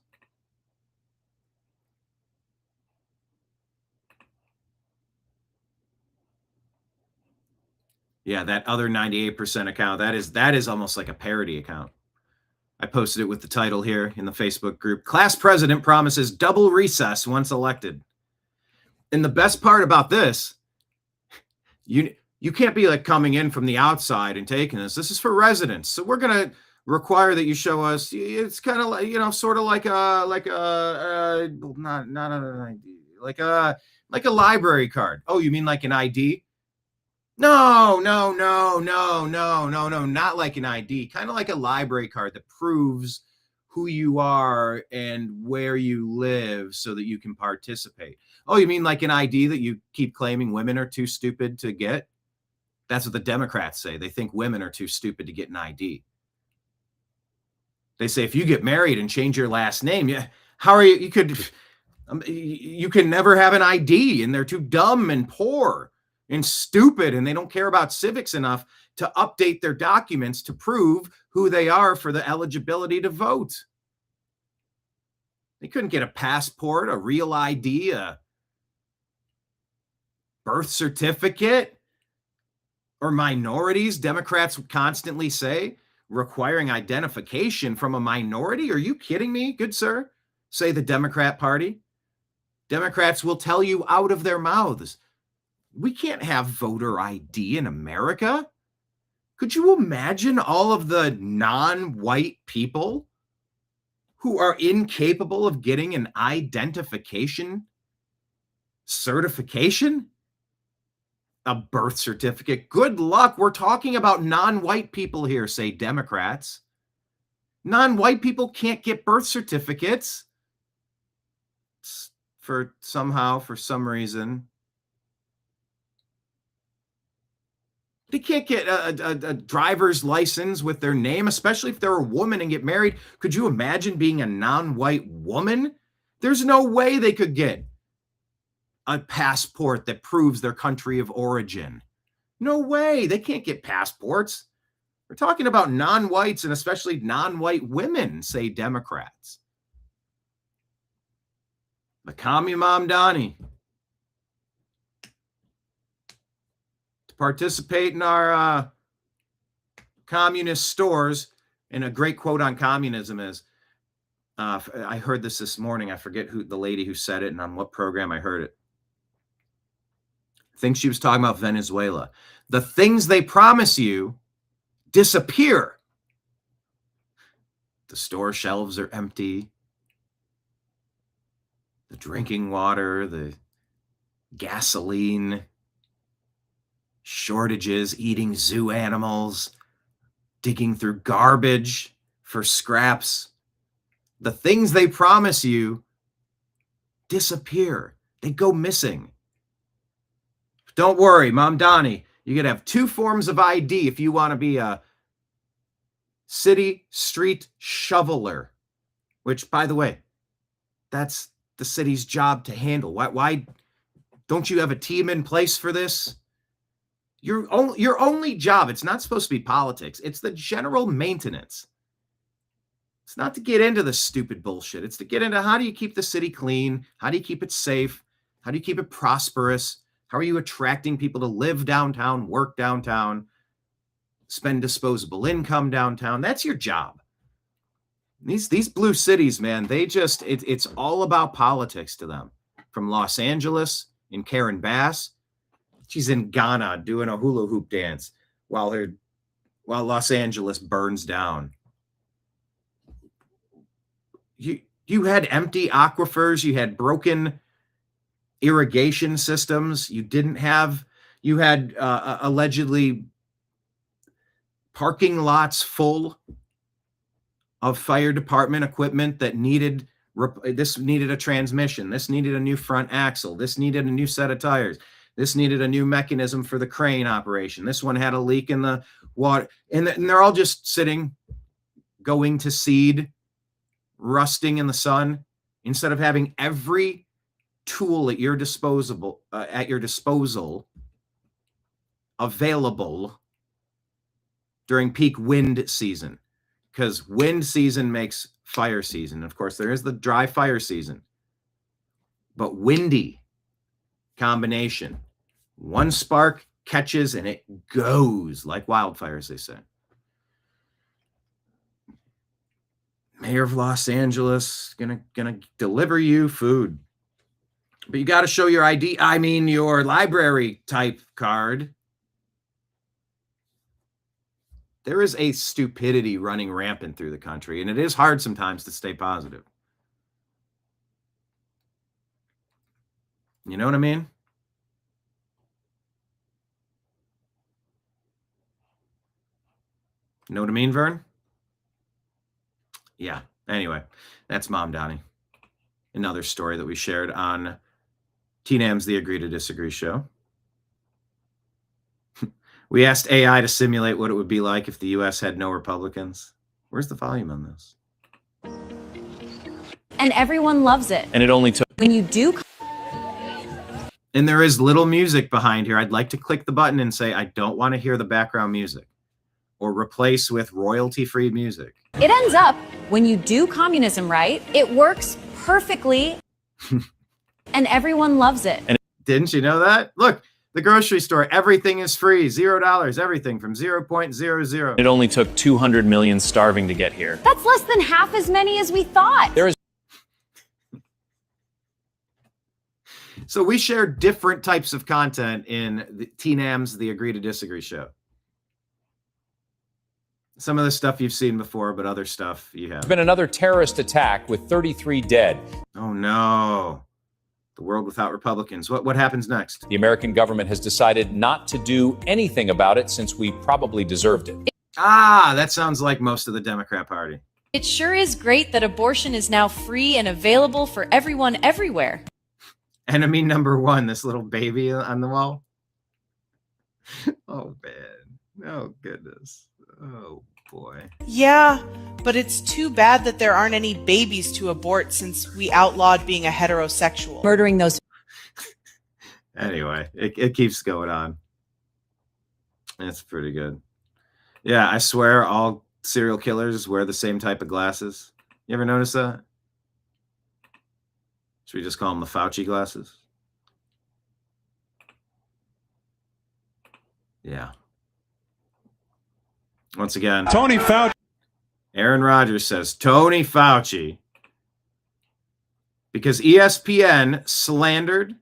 Yeah, that other 98% account, that is almost like a parody account. I posted it with the title here in the Facebook group. Class president promises double recess once elected. And the best part about this, you can't be like coming in from the outside and taking this. This is for residents. So we're going to require that you show us. It's kind of like, sort of like a library card. Oh, you mean like an ID? No, not like an ID. Kind of like a library card that proves who you are and where you live so that you can participate. Oh, you mean like an ID that you keep claiming women are too stupid to get? That's what the Democrats say. They think women are too stupid to get an ID. They say if you get married and change your last name, how are you? You can never have an ID, and they're too dumb and poor and stupid, and they don't care about civics enough to update their documents to prove who they are for the eligibility to vote. They couldn't get a passport, a real ID, a birth certificate, or minorities. Democrats constantly say requiring identification from a minority. Are you kidding me, good sir? Say the Democrat Party. Democrats will tell you out of their mouths, we can't have voter ID in America. Could you imagine all of the non-white people who are incapable of getting an identification certification? A birth certificate? Good luck. We're talking about non-white people here, say Democrats. Non-white people can't get birth certificates for some reason. They can't get a driver's license with their name, especially if they're a woman and get married. Could you imagine being a non-white woman? There's no way they could get a passport that proves their country of origin. No way. They can't get passports. We're talking about non-whites and especially non-white women, say Democrats. The commie Mom Donnie. To participate in our communist stores, and a great quote on communism is, I heard this morning. I forget who the lady who said it and on what program I heard it. I think she was talking about Venezuela. The things they promise you disappear. The store shelves are empty. The drinking water, the gasoline, shortages, eating zoo animals, digging through garbage for scraps. The things they promise you disappear. They go missing. Don't worry, Mom Donnie. You could have 2 forms of ID if you want to be a city street shoveler, which, by the way, that's the city's job to handle. Why don't you have a team in place for this? Your only job, it's not supposed to be politics. It's the general maintenance. It's not to get into the stupid bullshit. It's to get into how do you keep the city clean? How do you keep it safe? How do you keep it prosperous? How are you attracting people to live downtown, work downtown, spend disposable income downtown? That's your job. These blue cities, man, it's all about politics to them. From Los Angeles in Karen Bass, she's in Ghana doing a hula hoop dance while Los Angeles burns down. You had empty aquifers, you had broken irrigation systems, you had allegedly parking lots full of fire department equipment that needed a transmission, this needed a new front axle, this needed a new set of tires, this needed a new mechanism for the crane operation, this one had a leak in the water, and they're all just sitting, going to seed, rusting in the sun, instead of having every tool at your disposal available during peak wind season, because wind season makes fire season. Of course, there is the dry fire season, but windy combination, one spark catches and it goes like wildfires, they say. Mayor of Los Angeles gonna deliver you food, but you got to show your ID. I mean, your library type card. There is a stupidity running rampant through the country, and it is hard sometimes to stay positive. You know what I mean? You know what I mean, Vern? Yeah. Anyway, that's Mom Donnie. Another story that we shared on TNAM's The Agree to Disagree show. We asked AI to simulate what it would be like if the U.S. had no Republicans. Where's the volume on this? And everyone loves it. And it only took... When you do... And there is little music behind here. I'd like to click the button and say, I don't want to hear the background music, or replace with royalty-free music. It ends up, when you do communism right, it works perfectly. And everyone loves it. And didn't you know that? Look, the grocery store, everything is free, $0, everything from 0.00. It only took 200 million starving to get here. That's less than half as many as we thought. There is... So we share different types of content in the TNAM's The Agree to Disagree show. Some of the stuff you've seen before, but other stuff you have. There's been another terrorist attack with 33 dead. Oh, no. The world without Republicans. What happens next? The American government has decided not to do anything about it since we probably deserved it. That sounds like most of the Democrat Party. It sure is great that abortion is now free and available for everyone everywhere. Enemy number one, this little baby on the wall. Oh, man. Oh, goodness. Oh, boy. Yeah, but it's too bad that there aren't any babies to abort since we outlawed being a heterosexual. Murdering those. Anyway, it keeps going on. It's pretty good. Yeah, I swear all serial killers wear the same type of glasses. You ever notice that? Should we just call them the Fauci glasses? Yeah. Once again, Tony Fauci. Aaron Rodgers says Tony Fauci, because ESPN slandered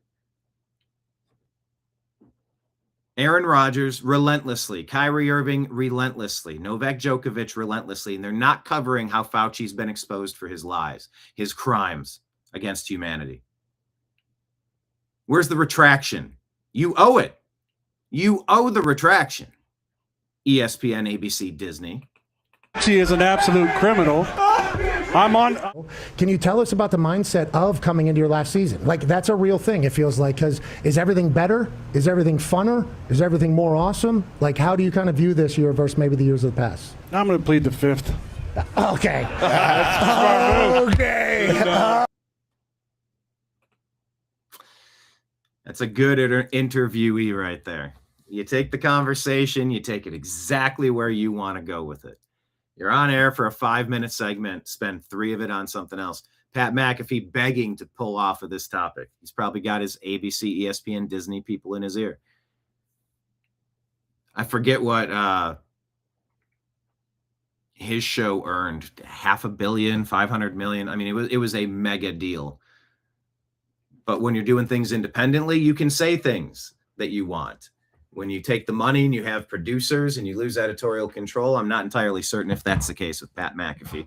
Aaron Rodgers relentlessly, Kyrie Irving relentlessly, Novak Djokovic relentlessly, and they're not covering how Fauci's been exposed for his lies, his crimes against humanity. Where's the retraction? You owe it. You owe the retraction. ESPN, ABC, Disney. She is an absolute criminal. I'm on. Can you tell us about the mindset of coming into your last season? Like, that's a real thing, it feels like, because is everything better? Is everything funner? Is everything more awesome? Like, how do you kind of view this year versus maybe the years of the past? I'm going to plead the fifth. Okay. Okay. That's a good interviewee right there. You take the conversation, you take it exactly where you want to go with it. You're on air for a 5-minute segment, spend 3 of it on something else. Pat McAfee begging to pull off of this topic. He's probably got his ABC, ESPN, Disney people in his ear. I forget what his show earned, $500 million, 500 million. I mean, it was a mega deal. But when you're doing things independently, you can say things that you want. When you take the money and you have producers and you lose editorial control, I'm not entirely certain if that's the case with Pat McAfee.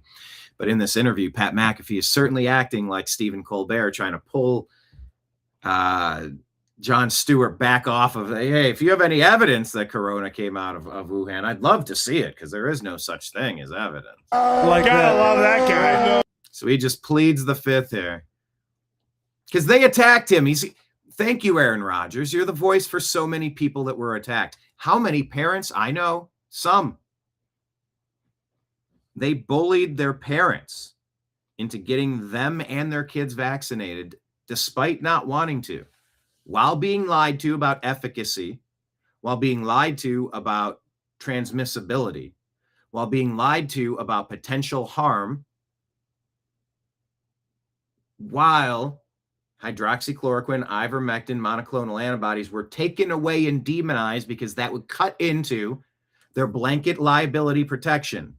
But in this interview, Pat McAfee is certainly acting like Stephen Colbert, trying to pull Jon Stewart back off of, hey, if you have any evidence that Corona came out of Wuhan, I'd love to see it, because there is no such thing as evidence. Gotta love that guy. So he just pleads the fifth here. Because they attacked him. Thank you, Aaron Rodgers. You're the voice for so many people that were attacked. How many parents? I know. Some. They bullied their parents into getting them and their kids vaccinated despite not wanting to, while being lied to about efficacy, while being lied to about transmissibility, while being lied to about potential harm, while hydroxychloroquine, ivermectin, monoclonal antibodies were taken away and demonized because that would cut into their blanket liability protection.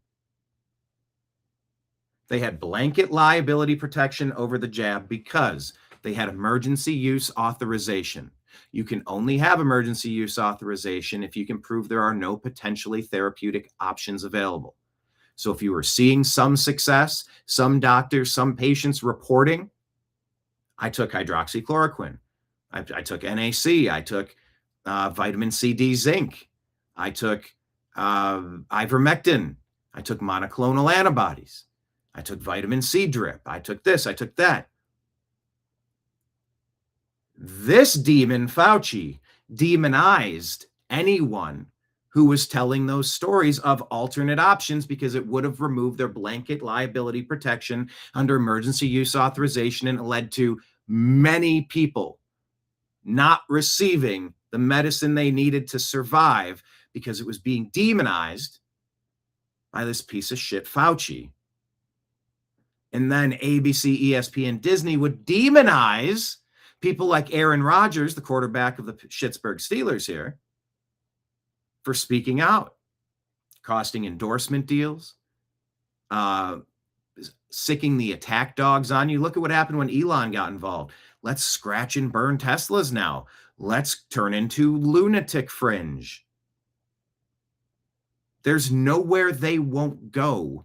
They had blanket liability protection over the jab because they had emergency use authorization. You can only have emergency use authorization if you can prove there are no potentially therapeutic options available. So if you were seeing some success, some doctors, some patients reporting, I took hydroxychloroquine, I took NAC, I took vitamin C, D, zinc, I took ivermectin, I took monoclonal antibodies, I took vitamin C drip, I took this, I took that. This demon, Fauci, demonized anyone who was telling those stories of alternate options because it would have removed their blanket liability protection under emergency use authorization, and it led to many people not receiving the medicine they needed to survive because it was being demonized by this piece of shit Fauci. And then ABC, ESPN, Disney would demonize people like Aaron Rodgers, the quarterback of the Pittsburgh Steelers here, for speaking out, costing endorsement deals, sicking the attack dogs on you. Look at what happened when Elon got involved. Let's scratch and burn Teslas now. Let's turn into lunatic fringe. There's nowhere they won't go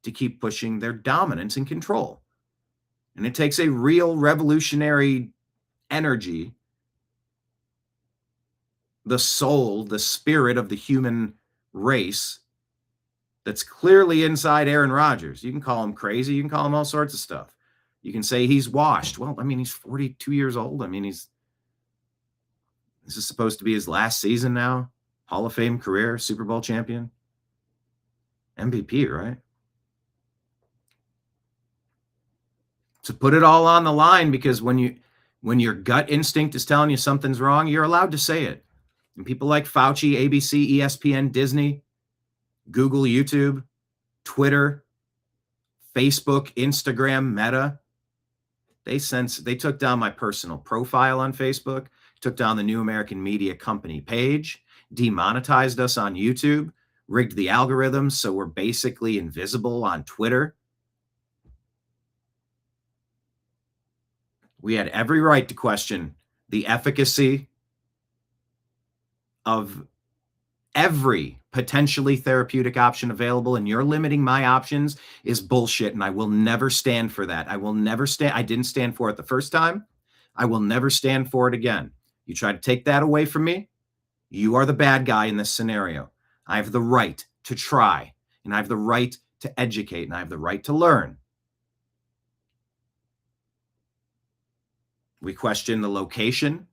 to keep pushing their dominance and control. And it takes a real revolutionary energy, the soul, the spirit of the human race that's clearly inside Aaron Rodgers. You can call him crazy. You can call him all sorts of stuff. You can say he's washed. Well, I mean, he's 42 years old. I mean, this is supposed to be his last season now. Hall of Fame career, Super Bowl champion, MVP, right? To put it all on the line, because when your gut instinct is telling you something's wrong, you're allowed to say it. And people like Fauci, ABC, ESPN, Disney, Google, YouTube, Twitter, Facebook, Instagram, Meta, they took down my personal profile on Facebook, took down the New American Media Company page, demonetized us on YouTube, rigged the algorithms so we're basically invisible on Twitter. We had every right to question the efficacy of every potentially therapeutic option available, and you're limiting my options is bullshit, and I will never stand for that. I will never stand. I didn't stand for it the first time. I will never stand for it again. You try to take that away from me, you are the bad guy in this scenario. I have the right to try, and I have the right to educate, and I have the right to learn. We questioned the location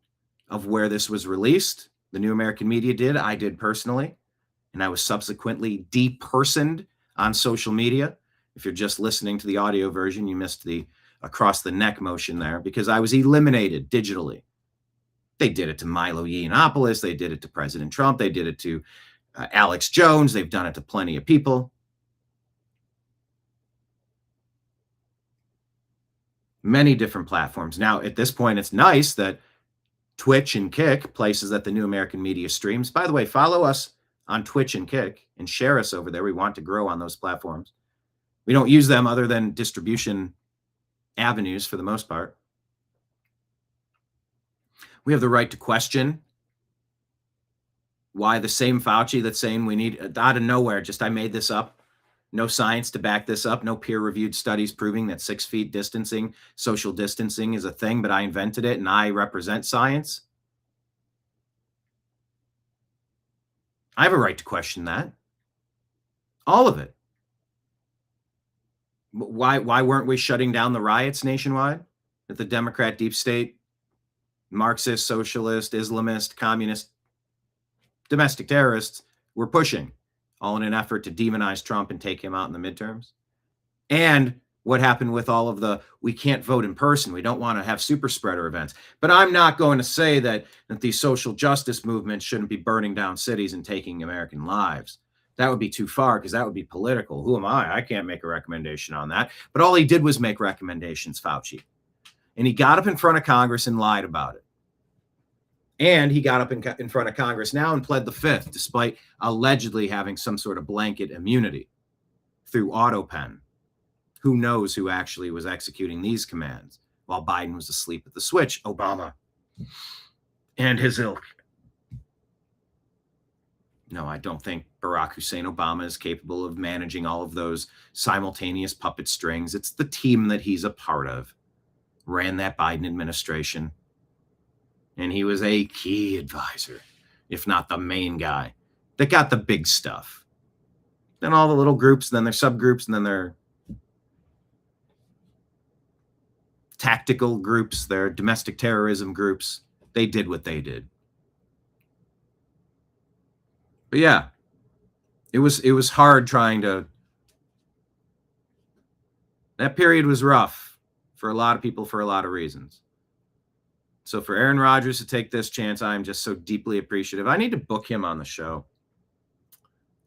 of where this was released. The New American Media did. I did personally. And I was subsequently depersoned on social media. If you're just listening to the audio version, you missed the across the neck motion there, because I was eliminated digitally. They did it to Milo Yiannopoulos. They did it to President Trump. They did it to Alex Jones. They've done it to plenty of people. Many different platforms. Now, at this point, it's nice that Twitch and Kick, places that the New American Media streams. By the way, follow us on Twitch and Kick and share us over there. We want to grow on those platforms. We don't use them other than distribution avenues for the most part. We have the right to question why the same Fauci that's saying we need, out of nowhere, just I made this up, no science to back this up, no peer-reviewed studies proving that 6 feet distancing, social distancing is a thing, but I invented it and I represent science. I have a right to question that. All of it. Why weren't we shutting down the riots nationwide that the Democrat deep state, Marxist, socialist, Islamist, communist, domestic terrorists were pushing, all in an effort to demonize Trump and take him out in the midterms? And what happened with all of the, we can't vote in person, we don't want to have super spreader events. But I'm not going to say that these social justice movements shouldn't be burning down cities and taking American lives. That would be too far because that would be political. Who am I? I can't make a recommendation on that. But all he did was make recommendations, Fauci. And he got up in front of Congress and lied about it. And he got up in front of Congress now and pled the fifth, despite allegedly having some sort of blanket immunity through AutoPen. Who knows who actually was executing these commands while Biden was asleep at the switch? Obama and his ilk. No, I don't think Barack Hussein Obama is capable of managing all of those simultaneous puppet strings. It's the team that he's a part of. Ran that Biden administration. And he was a key advisor, if not the main guy, that got the big stuff. Then all the little groups, then their subgroups, and then their tactical groups, their domestic terrorism groups, they did what they did. But yeah, it was hard trying to, that period was rough for a lot of people for a lot of reasons. So for Aaron Rodgers to take this chance, I am just so deeply appreciative. I need to book him on the show.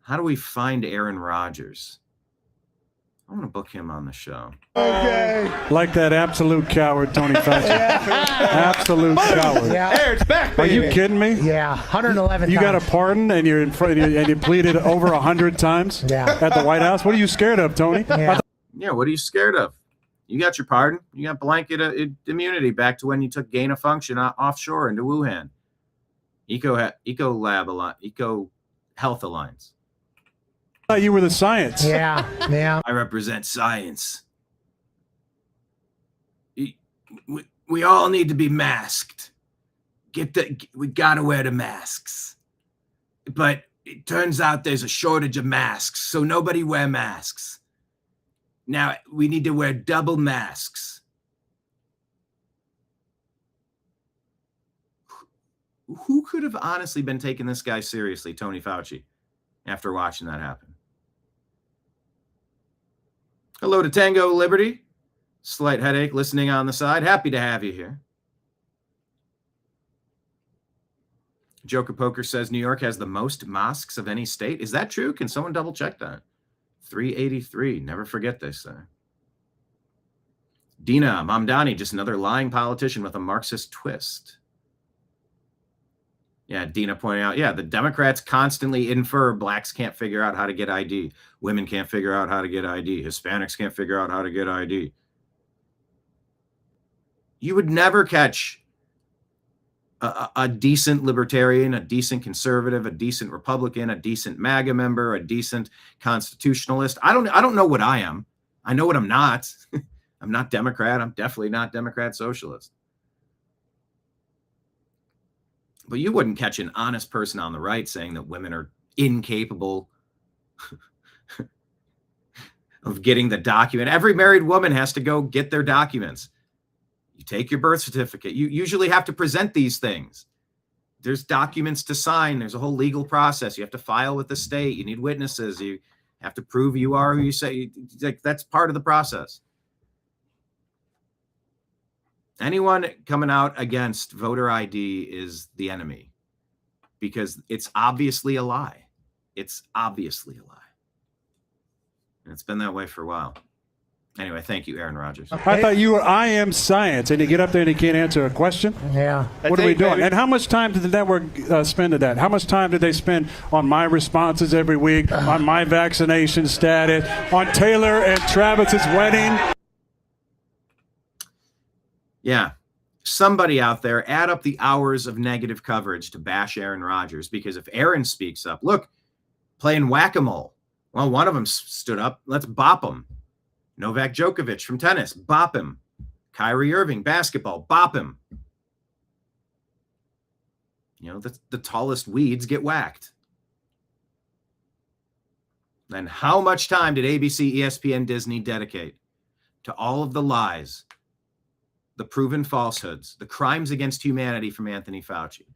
How do we find Aaron Rodgers? I want to book him on the show. Okay. Like that absolute coward, Tony Fauci. Absolute coward. Yeah. Aaron's back, baby. Are you kidding me? Yeah, 111 You times. got a pardon and you're in front and you pleaded over 100 times at the White House? What are you scared of, Tony? Yeah, what are you scared of? You got your pardon. You got blanket immunity back to when you took gain of function offshore into Wuhan. Eco Health Alliance. I thought you were the science. Yeah. I represent science. We all need to be masked. We gotta wear the masks. But it turns out there's a shortage of masks, so nobody wear masks. Now we need to wear double masks. Who could have honestly been taking this guy seriously, Tony Fauci, after watching that happen? Hello to Tango Liberty. Slight headache, listening on the side. Happy to have you here. Joker Poker says New York has the most mosques of any state. Is that true? Can someone double check that? 383. Never forget this. Dina Mamdani, just another lying politician with a Marxist twist. Yeah, Dina pointing out, the Democrats constantly infer blacks can't figure out how to get ID. Women can't figure out how to get ID. Hispanics can't figure out how to get ID. You would never catch a decent libertarian, a decent conservative, a decent Republican, a decent MAGA member, a decent constitutionalist. I don't know what I am. I know what I'm not. I'm not Democrat. I'm definitely not Democrat socialist. But you wouldn't catch an honest person on the right saying that women are incapable of getting the document. Every married woman has to go get their documents. You take your birth certificate. You usually have to present these things. There's documents to sign. There's a whole legal process. You have to file with the state. You need witnesses. You have to prove you are who you say. That's part of the process. Anyone coming out against voter ID is the enemy because it's obviously a lie. It's obviously a lie. And it's been that way for a while. Anyway, thank you, Aaron Rodgers. I thought you were I am science, and you get up there and you can't answer a question? Yeah. What are we doing? And how much time did the network spend on that? How much time did they spend on my responses every week, on my vaccination status, on Taylor and Travis's wedding? Yeah. Somebody out there, add up the hours of negative coverage to bash Aaron Rodgers, because if Aaron speaks up, look, playing whack-a-mole. Well, one of them stood up. Let's bop him. Novak Djokovic from tennis, bop him. Kyrie Irving, basketball, bop him. You know, the tallest weeds get whacked. And how much time did ABC, ESPN, Disney dedicate to all of the lies, the proven falsehoods, the crimes against humanity from Anthony Fauci?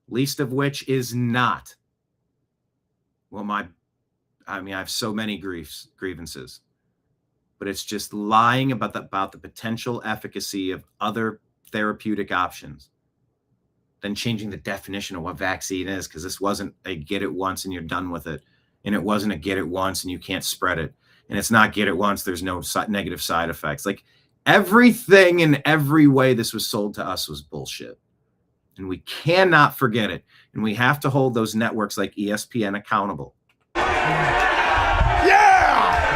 Least of which is not, well, I have so many grievances, but it's just lying about the potential efficacy of other therapeutic options, then changing the definition of what vaccine is, because this wasn't a get it once and you're done with it, and it wasn't a get it once and you can't spread it, and it's not get it once, there's no negative side effects. Like, everything in every way this was sold to us was bullshit, and we cannot forget it, and we have to hold those networks like ESPN accountable.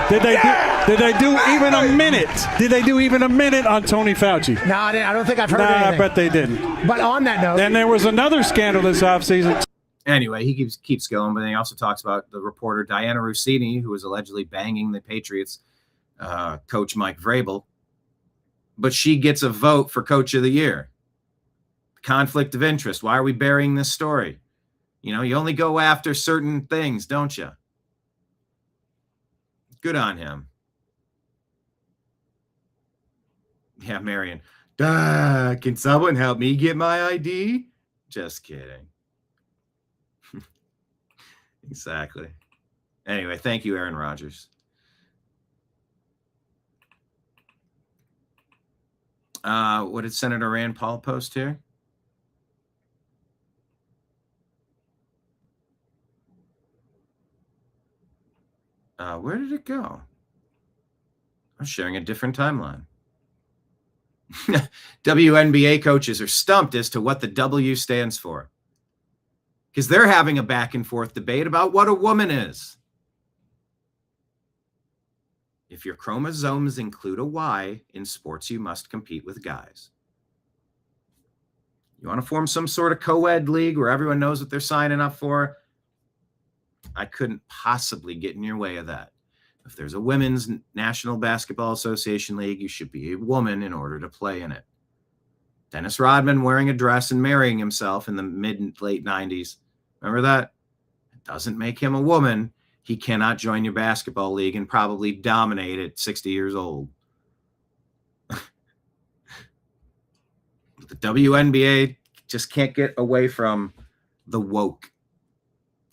Did they do even a minute? Did they do even a minute on Tony Fauci? No, I don't think I've heard anything. I bet they didn't. But on that note, then there was another scandal this offseason. Anyway, he keeps going, but then he also talks about the reporter Diana Rossini, who was allegedly banging the Patriots coach Mike Vrabel, but she gets a vote for Coach of the Year. Conflict of interest. Why are we burying this story? You know, you only go after certain things, don't you? Good on him. Yeah, Marion. Can someone help me get my ID? Just kidding. Exactly. Anyway, thank you, Aaron Rodgers. What did Senator Rand Paul post here? Where did it go? I'm sharing a different timeline. WNBA coaches are stumped as to what the W stands for, because they're having a back and forth debate about what a woman is. If your chromosomes include a Y in sports, you must compete with guys. You want to form some sort of co-ed league where everyone knows what they're signing up for? I couldn't possibly get in your way of that. If there's a women's National Basketball Association league, you should be a woman in order to play in it. Dennis Rodman wearing a dress and marrying himself in the mid and late 90s. Remember that? It doesn't make him a woman. He cannot join your basketball league and probably dominate at 60 years old. The WNBA just can't get away from the woke.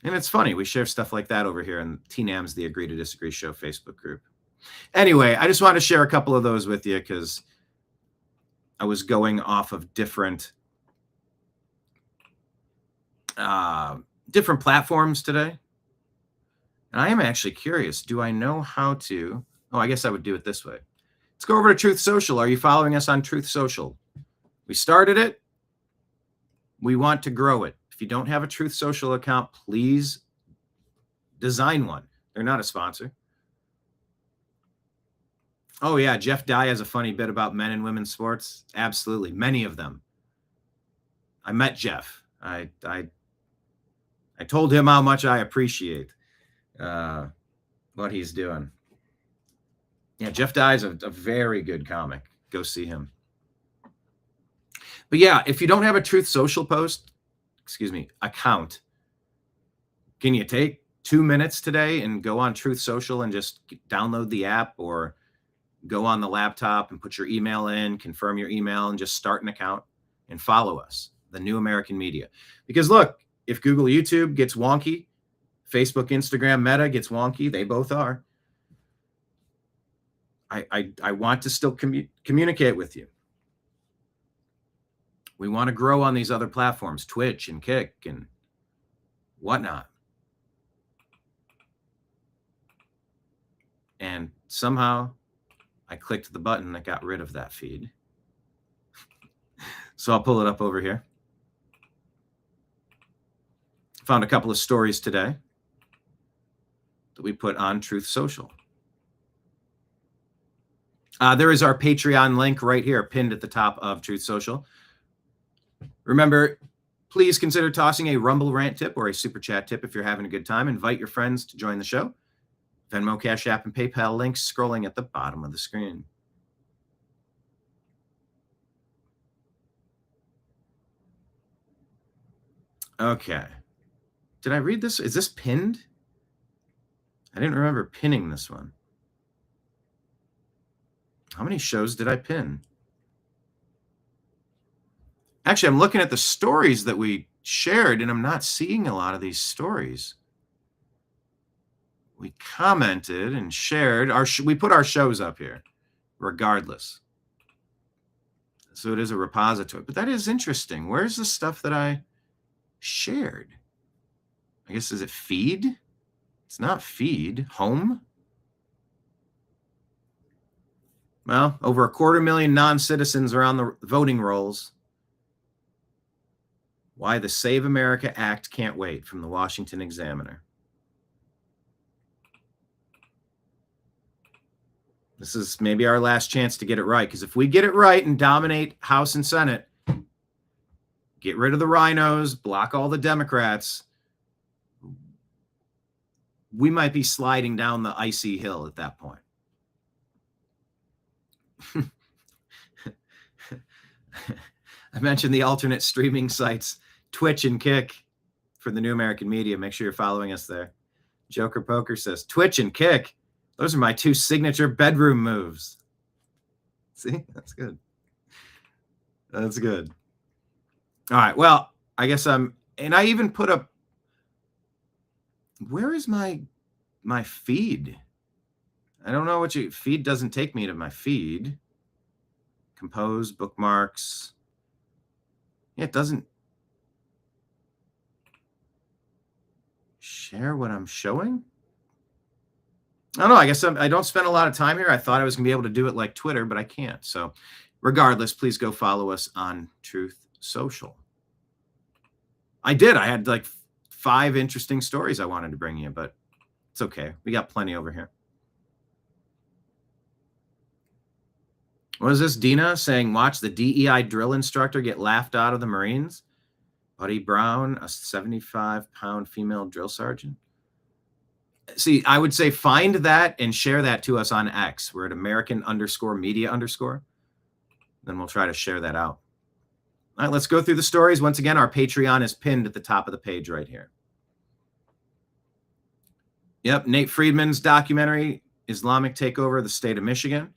And it's funny, we share stuff like that over here in TNAM's The Agree to Disagree Show Facebook group. Anyway, I just wanted to share a couple of those with you because I was going off of different platforms today. And I am actually curious, do I know how to... Oh, I guess I would do it this way. Let's go over to Truth Social. Are you following us on Truth Social? We started it. We want to grow it. If you don't have a Truth Social account, please design one. They're not a sponsor. Oh, yeah, Jeff Dye has a funny bit about men and women's sports. Absolutely, many of them. I met Jeff. I told him how much I appreciate what he's doing. Yeah, Jeff Dye is a very good comic. Go see him. But yeah, if you don't have a Truth Social account, can you take 2 minutes today and go on Truth Social and just download the app, or go on the laptop and put your email in, confirm your email, and just start an account and follow us, the New American Media? Because look, if Google, YouTube gets wonky, Facebook, Instagram, Meta gets wonky, they both are. I want to still communicate with you. We want to grow on these other platforms, Twitch and Kick and whatnot. And somehow I clicked the button that got rid of that feed. So I'll pull it up over here. Found a couple of stories today that we put on Truth Social. There is our Patreon link right here, pinned at the top of Truth Social. Remember, please consider tossing a Rumble rant tip or a Super Chat tip if you're having a good time. Invite your friends to join the show. Venmo, Cash App, and PayPal links scrolling at the bottom of the screen. Okay. Did I read this? Is this pinned? I didn't remember pinning this one. How many shows did I pin? Actually, I'm looking at the stories that we shared, and I'm not seeing a lot of these stories. We commented and shared. We put our shows up here, regardless. So it is a repository. But that is interesting. Where's the stuff that I shared? I guess, is it feed? It's not feed. Home? Well, over 250,000 non-citizens are on the voting rolls. Why the Save America Act can't wait, from the Washington Examiner. This is maybe our last chance to get it right, because if we get it right and dominate House and Senate, get rid of the rhinos, block all the Democrats, we might be sliding down the icy hill at that point. I mentioned the alternate streaming sites, Twitch and Kick, for the New American Media. Make sure you're following us there. Joker Poker says, Twitch and Kick, those are my two signature bedroom moves. See, that's good. That's good. All right, well, I guess and I even put up, where is my feed? I don't know feed doesn't take me to my feed. Compose, bookmarks. Yeah, it doesn't share what I'm showing. I don't know. I guess I don't spend a lot of time here. I thought I was going to be able to do it like Twitter, but I can't. So regardless, please go follow us on Truth Social. I did. I had like 5 interesting stories I wanted to bring you, but it's okay. We got plenty over here. What is this? Dina saying, watch the DEI drill instructor get laughed out of the Marines. Buddy Brown, a 75-pound female drill sergeant. See, I would say find that and share that to us on X. We're at American_media_. Then we'll try to share that out. All right, let's go through the stories. Once again, our Patreon is pinned at the top of the page right here. Yep, Nate Friedman's documentary, Islamic Takeover of the State of Michigan.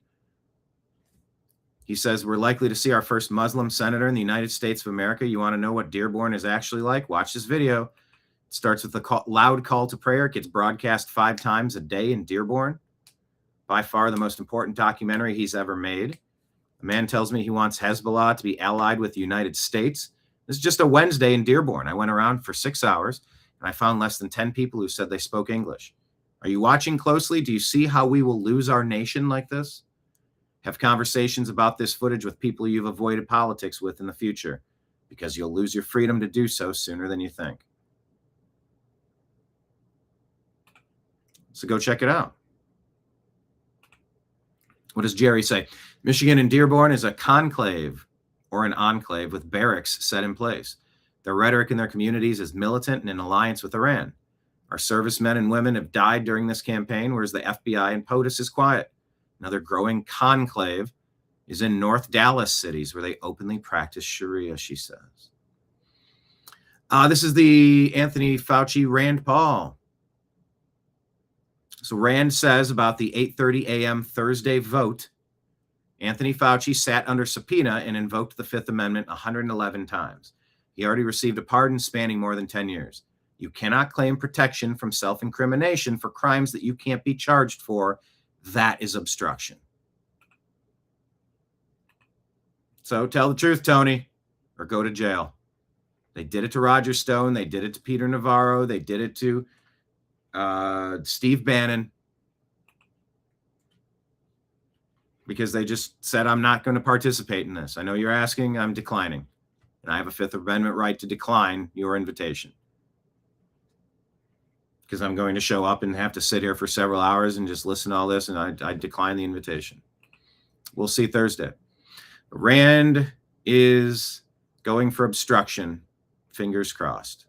He says, we're likely to see our first Muslim senator in the United States of America. You want to know what Dearborn is actually like? Watch this video. It starts with a loud call to prayer. It gets broadcast 5 times a day in Dearborn. By far the most important documentary he's ever made. A man tells me he wants Hezbollah to be allied with the United States. This is just a Wednesday in Dearborn. I went around for 6 hours, and I found less than 10 people who said they spoke English. Are you watching closely? Do you see how we will lose our nation like this? Have conversations about this footage with people you've avoided politics with in the future, because you'll lose your freedom to do so sooner than you think. So go check it out. What does Jerry say? Michigan and Dearborn is a conclave or an enclave with barracks set in place. Their rhetoric in their communities is militant and in alliance with Iran. Our servicemen and women have died during this campaign, whereas the FBI and POTUS is quiet. Another growing conclave is in North Dallas cities where they openly practice Sharia, she says. This is the Anthony Fauci Rand Paul. So Rand says about the 8:30 a.m. Thursday vote, Anthony Fauci sat under subpoena and invoked the Fifth Amendment 111 times. He already received a pardon spanning more than 10 years. You cannot claim protection from self-incrimination for crimes that you can't be charged for. That is obstruction. So tell the truth, Tony, or go to jail. They did it to Roger Stone. They did it to Peter Navarro. They did it to Steve Bannon. because they just said, I'm not going to participate in this. I know you're asking, I'm declining. And I have a Fifth Amendment right to decline your invitation. Because I'm going to show up and have to sit here for several hours and just listen to all this, and I decline the invitation. We'll see Thursday. Rand is going for obstruction. Fingers crossed.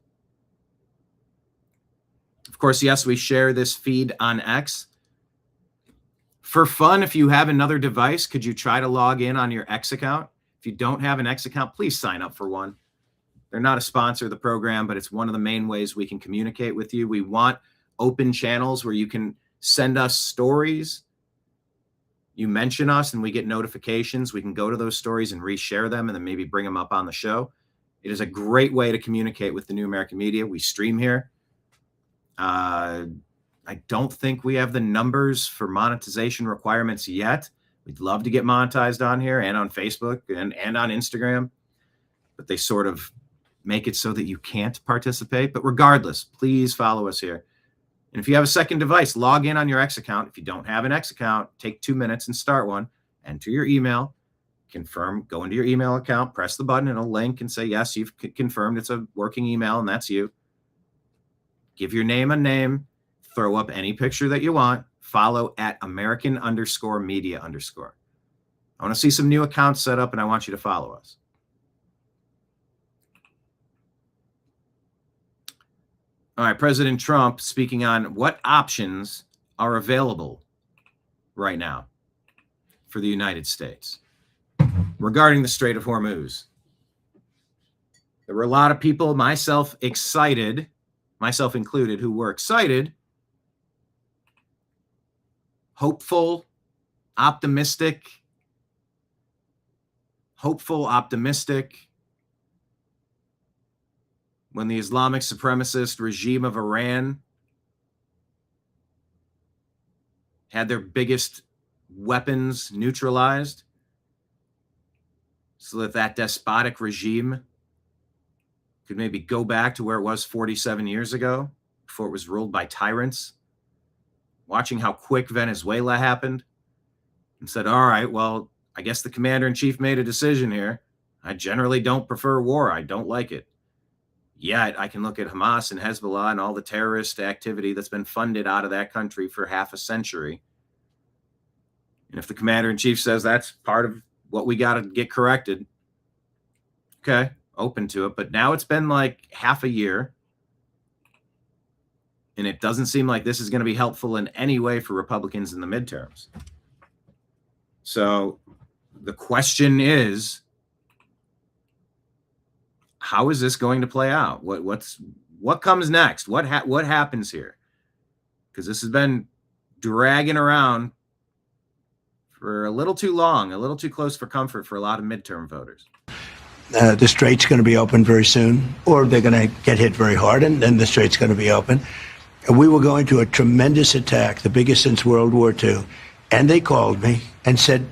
Of course, yes, we share this feed on X. For fun, if you have another device, could you try to log in on your X account? If you don't have an X account, please sign up for one. They're not a sponsor of the program, but it's one of the main ways we can communicate with you. We want open channels where you can send us stories. You mention us and we get notifications. We can go to those stories and reshare them and then maybe bring them up on the show. It is a great way to communicate with the New American Media. We stream here. I don't think we have the numbers for monetization requirements yet. We'd love to get monetized on here and on Facebook and on Instagram, but they sort of make it so that you can't participate. But regardless, please follow us here. And if you have a second device, log in on your X account. If you don't have an X account, take 2 minutes and start one. Enter your email, confirm, go into your email account, press the button, and it'll link and say, yes, you've confirmed it's a working email, and that's you. Give your name a name, throw up any picture that you want, follow at American_media_. I want to see some new accounts set up, and I want you to follow us. All right, President Trump speaking on what options are available right now for the United States regarding the Strait of Hormuz. There were a lot of people, myself included, who were excited, hopeful, optimistic, when the Islamic supremacist regime of Iran had their biggest weapons neutralized so that despotic regime could maybe go back to where it was 47 years ago before it was ruled by tyrants, watching how quick Venezuela happened and said, all right, well, I guess the commander-in-chief made a decision here. I generally don't prefer war. I don't like it. Yet I can look at Hamas and Hezbollah and all the terrorist activity that's been funded out of that country for half a century. And if the commander-in-chief says that's part of what we got to get corrected, okay, open to it. But now it's been like half a year, and it doesn't seem like this is going to be helpful in any way for Republicans in the midterms. So the question is, how is this going to play out? What comes next? What happens here? Because this has been dragging around for a little too long, a little too close for comfort for a lot of midterm voters. The strait's going to be open very soon, or they're going to get hit very hard, and then the strait's going to be open. And we were going to a tremendous attack, the biggest since World War II. And they called me and said,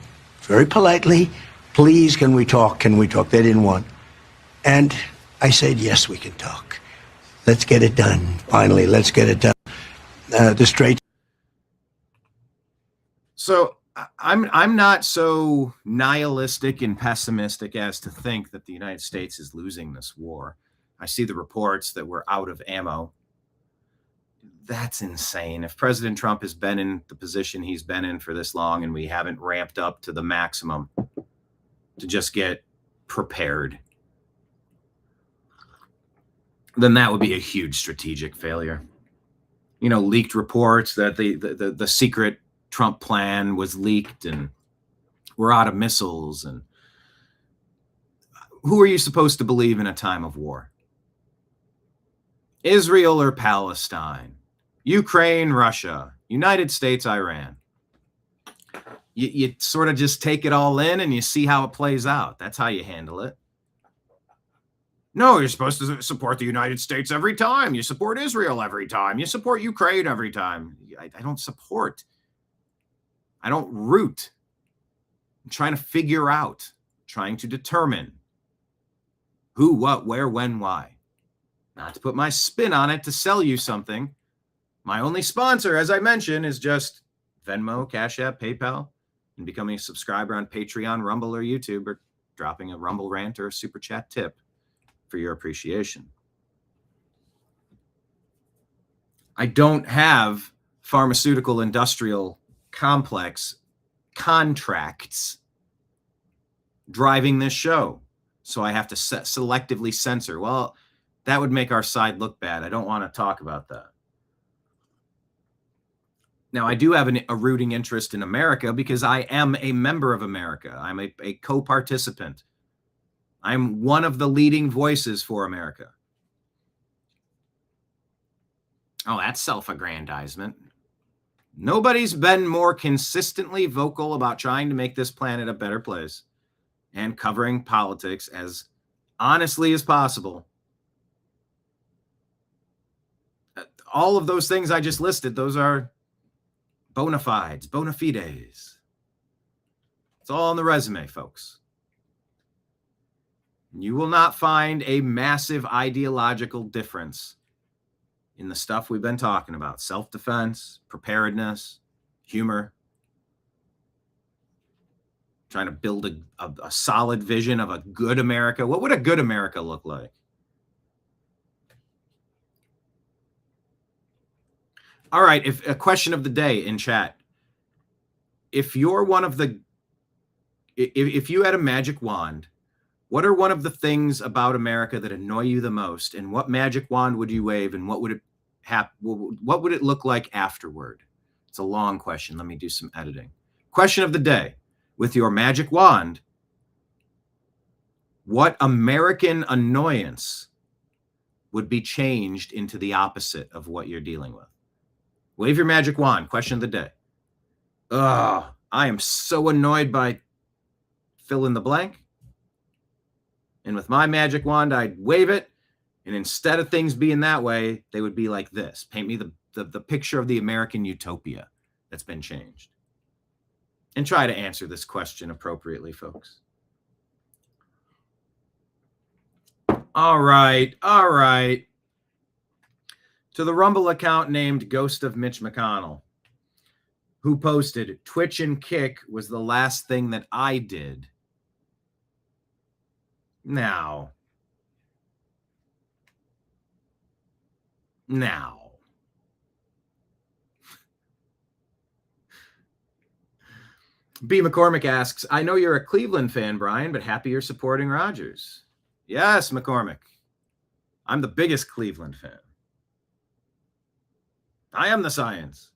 very politely, please, can we talk? Can we talk? They didn't want. And I said, yes, we can talk. Let's get it done. Finally, let's get it done. The straight. So I'm not so nihilistic and pessimistic as to think that the United States is losing this war. I see the reports that we're out of ammo. That's insane. If President Trump has been in the position he's been in for this long and we haven't ramped up to the maximum to just get prepared, then that would be a huge strategic failure. You know, leaked reports that the secret Trump plan was leaked and we're out of missiles. And who are you supposed to believe in a time of war? Israel or Palestine? Ukraine, Russia, United States, Iran. You sort of just take it all in and you see how it plays out. That's how you handle it. No, you're supposed to support the United States every time. You support Israel every time. You support Ukraine every time. I don't support. I don't root. I'm trying to figure out, trying to determine who, what, where, when, why. Not to put my spin on it to sell you something. My only sponsor, as I mentioned, is just Venmo, Cash App, PayPal. and becoming a subscriber on Patreon, Rumble, or YouTube, or dropping a Rumble rant or a super chat tip for your appreciation. I don't have pharmaceutical industrial complex contracts driving this show, so I have to selectively censor. Well, that would make our side look bad. I don't want to talk about that. Now, I do have a rooting interest in America because I am a member of America. I'm a co-participant. I'm one of the leading voices for America. Oh, that's self-aggrandizement. Nobody's been more consistently vocal about trying to make this planet a better place and covering politics as honestly as possible. All of those things I just listed, those are bona fides, bona fides. It's all on the resume, folks. You will not find a massive ideological difference in the stuff we've been talking about: self-defense, preparedness, humor, trying to build a solid vision of a good America. What would a good America look like? All right, if a question of the day in chat. If you're one of the, if you had a magic wand, what are one of the things about America that annoy you the most? And what magic wand would you wave? And what would it what would it look like afterward? It's a long question. Let me do some editing. Question of the day. With your magic wand, what American annoyance would be changed into the opposite of what you're dealing with? Wave your magic wand. Question of the day. I am so annoyed by fill in the blank. And with my magic wand, I'd wave it. And instead of things being that way, they would be like this. Paint me the picture of the American utopia that's been changed. And try to answer this question appropriately, folks. All right. All right. To the Rumble account named Ghost of Mitch McConnell, who posted, Twitch and Kick was the last thing that I did. Now. B. McCormick asks, I know you're a Cleveland fan, Brian, but happy you're supporting Rodgers. Yes, McCormick. I'm the biggest Cleveland fan. I am the science.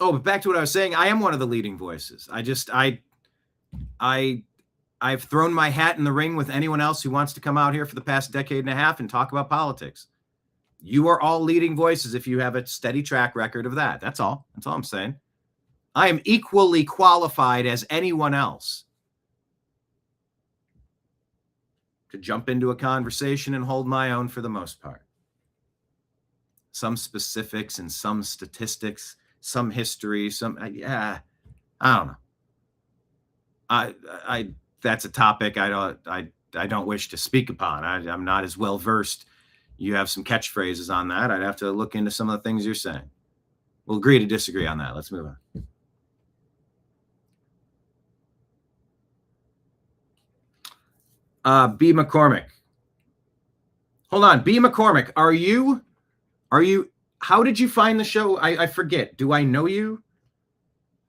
Oh, but back to what I was saying, I am one of the leading voices. I've thrown my hat in the ring with anyone else who wants to come out here for the past decade and a half and talk about politics. You are all leading voices if you have a steady track record of that. That's all. That's all I'm saying. I am equally qualified as anyone else to jump into a conversation and hold my own for the most part. Some specifics and some statistics, some history, I don't know. I that's a topic I don't wish to speak upon. I'm not as well versed. You have some catchphrases on that. I'd have to look into some of the things you're saying. We'll agree to disagree on that. Let's move on. B. McCormick. Hold on. B. McCormick, are you, how did you find the show? I forget. Do I know you?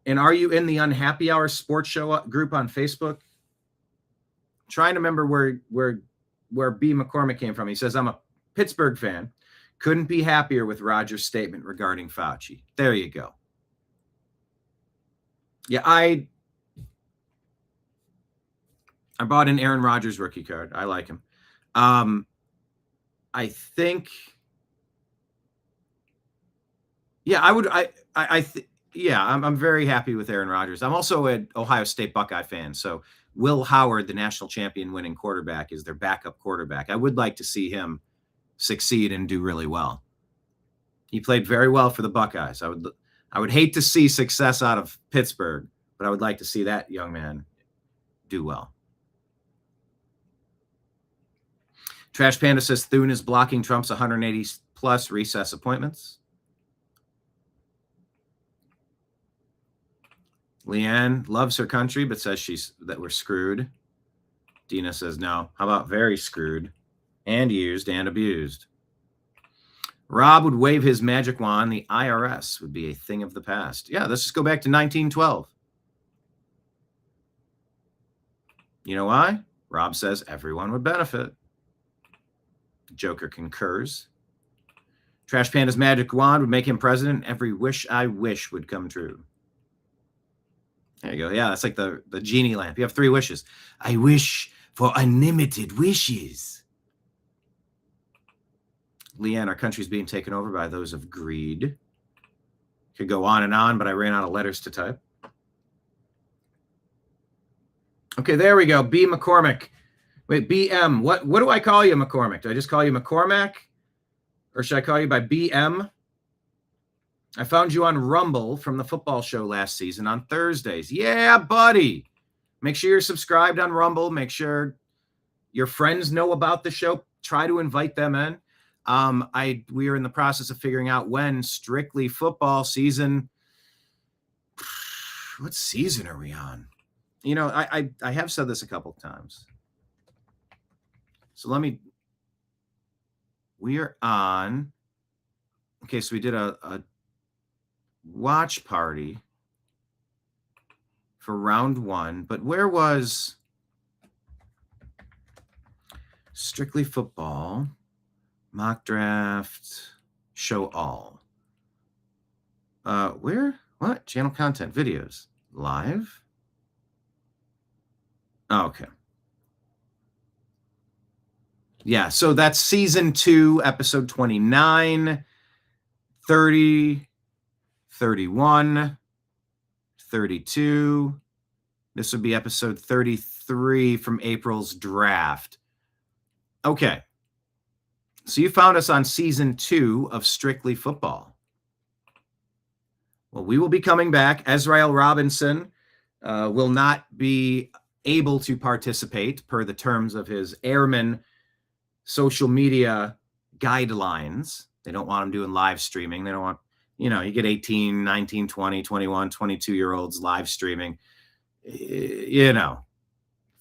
And are you in the Unhappy Hour sports show group on Facebook? I'm trying to remember where B. McCormick came from. He says, I'm a Pittsburgh fan. Couldn't be happier with Rodgers' statement regarding Fauci. There you go. Yeah, I bought an Aaron Rodgers rookie card. I like him. I think, yeah, I'm very happy with Aaron Rodgers. I'm also an Ohio State Buckeye fan. So Will Howard, the national champion winning quarterback, is their backup quarterback. I would like to see him succeed and do really well. He played very well for the Buckeyes. I would hate to see success out of Pittsburgh, but I would like to see that young man do well. Trash Panda says Thune is blocking Trump's 180 plus recess appointments. Leanne loves her country, but says that we're screwed. Dina says no. How about very screwed and used and abused? Rob would wave his magic wand. The IRS would be a thing of the past. Yeah, let's just go back to 1912. You know why? Rob says everyone would benefit. Joker concurs. Trash Panda's magic wand would make him president. Every wish I wish would come true. There you go. Yeah, that's like the genie lamp. You have 3 wishes. I wish for unlimited wishes. Leanne, our country's being taken over by those of greed. Could go on and on, but I ran out of letters to type. Okay, there we go. B. McCormick. Wait, BM. What do I call you, McCormick? Do I just call you McCormack? Or should I call you by BM? I found you on Rumble from the football show last season on Thursdays. Yeah, buddy. Make sure you're subscribed on Rumble. Make sure your friends know about the show. Try to invite them in. We are in the process of figuring out when Strictly Football season. What season are we on? You know, I have said this a couple of times. So we are on. Okay, so we did a watch party for round 1, but where was Strictly Football mock draft show all? Where? What? Channel content videos live? Oh, okay. Yeah, so that's season 2, episode 29, 30, 31, 32. This would be episode 33 from April's draft. Okay. So you found us on season 2 of Strictly Football. Well, we will be coming back. Ezrael Robinson will not be able to participate per the terms of his airman social media guidelines. They don't want him doing live streaming. They don't want, you get 18, 19, 20, 21, 22-year-olds live streaming.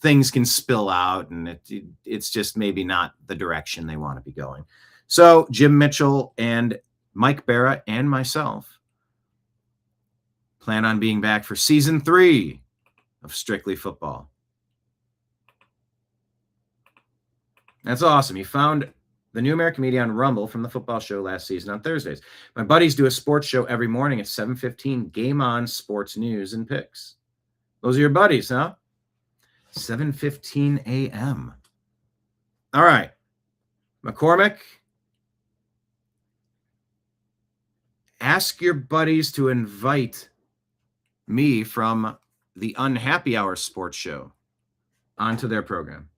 Things can spill out, and it's just maybe not the direction they want to be going. So Jim Mitchell and Mike Barra and myself plan on being back for season 3 of Strictly Football. That's awesome. You found the New American Media on Rumble from the football show last season on Thursdays. My buddies do a sports show every morning at 7:15. Game On, sports news and picks. Those are your buddies, huh? 7:15 a.m. All right. McCormick, ask your buddies to invite me from the Unhappy Hour sports show onto their program.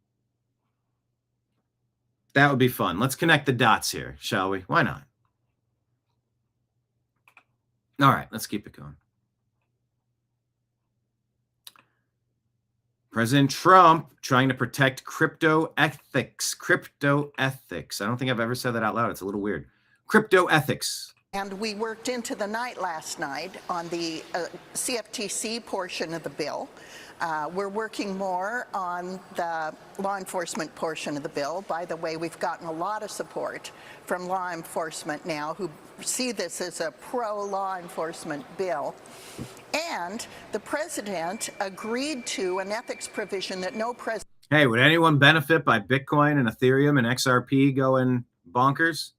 That would be fun. Let's connect the dots here, shall we? Why not? All right, let's keep it going. President Trump trying to protect crypto ethics. Crypto ethics. I don't think I've ever said that out loud. It's a little weird. Crypto ethics. And we worked into the night last night on the CFTC portion of the bill. We're working more on the law enforcement portion of the bill. By the way, we've gotten a lot of support from law enforcement now who see this as a pro-law enforcement bill. And the president agreed to an ethics provision that no president... Hey, would anyone benefit by Bitcoin and Ethereum and XRP going bonkers?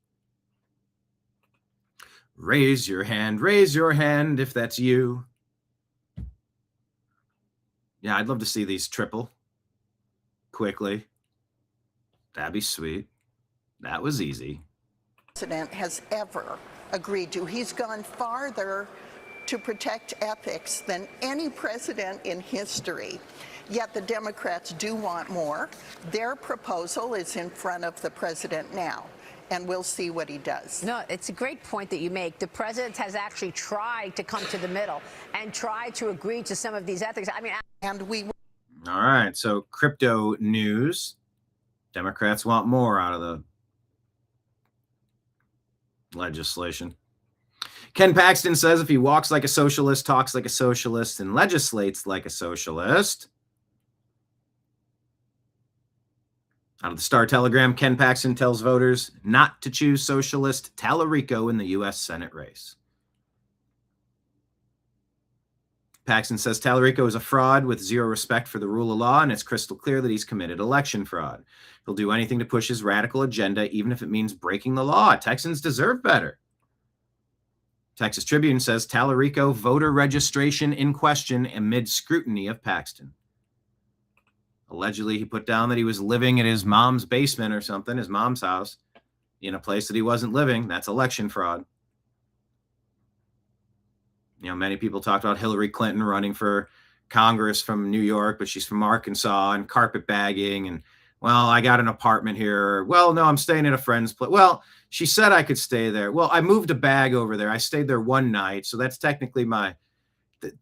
Raise your hand if that's you. Yeah, I'd love to see these triple quickly. That'd be sweet. That was easy. President has ever agreed to. He's gone farther to protect ethics than any president in history. Yet the Democrats do want more. Their proposal is in front of the president now, and we'll see what he does. No, it's a great point that you make. The president has actually tried to come to the middle and try to agree to some of these ethics. I mean, and we... All right, so crypto news. Democrats want more out of the legislation. Ken Paxton says if he walks like a socialist, talks like a socialist, and legislates like a socialist. Out of the Star Telegram, Ken Paxton tells voters not to choose socialist Tallarico in the U.S. Senate race. Paxton says Tallarico is a fraud with zero respect for the rule of law, and it's crystal clear that he's committed election fraud. He'll do anything to push his radical agenda, even if it means breaking the law. Texans deserve better. Texas Tribune says Tallarico voter registration in question amid scrutiny of Paxton. Allegedly, he put down that he was living in his mom's basement or something, his mom's house, in a place that he wasn't living. That's election fraud. You know, many people talked about Hillary Clinton running for Congress from New York, but she's from Arkansas, and carpetbagging. And, well, I got an apartment here. Well, no, I'm staying at a friend's place. Well, she said I could stay there. Well, I moved a bag over there. I stayed there one night. So that's technically my,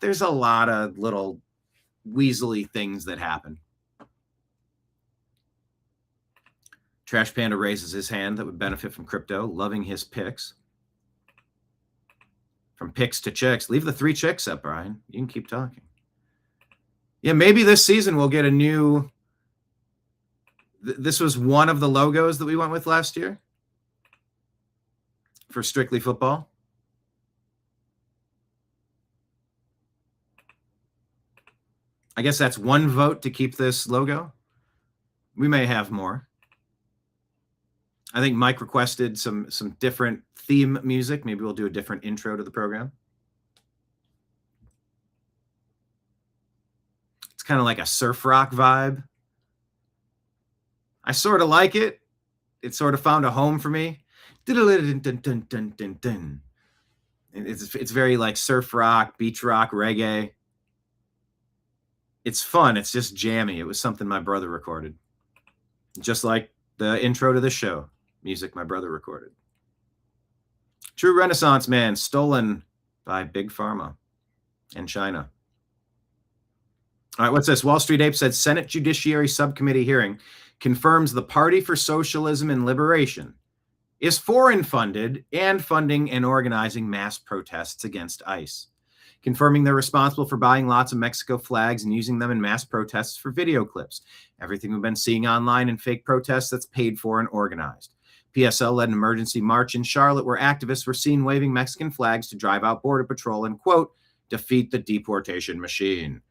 there's a lot of little weaselly things that happen. Trash Panda raises his hand that would benefit from crypto, loving his picks. From picks to chicks. Leave the 3 chicks up, Brian. You can keep talking. Yeah, maybe this season we'll get a new... This was one of the logos that we went with last year for Strictly Football. I guess that's 1 vote to keep this logo. We may have more. I think Mike requested some different theme music. Maybe we'll do a different intro to the program. It's kind of like a surf rock vibe. I sort of like it. It sort of found a home for me. It's very like surf rock, beach rock, reggae. It's fun. It's just jammy. It was something my brother recorded. Just like the intro to the show. Music my brother recorded. True Renaissance man stolen by Big Pharma and China. All right, what's this? Wall Street Ape said Senate Judiciary Subcommittee hearing confirms the Party for Socialism and Liberation is foreign funded and funding and organizing mass protests against ICE, confirming they're responsible for buying lots of Mexico flags and using them in mass protests for video clips. Everything we've been seeing online in fake protests that's paid for and organized. PSL led an emergency march in Charlotte where activists were seen waving Mexican flags to drive out Border Patrol and, quote, defeat the deportation machine.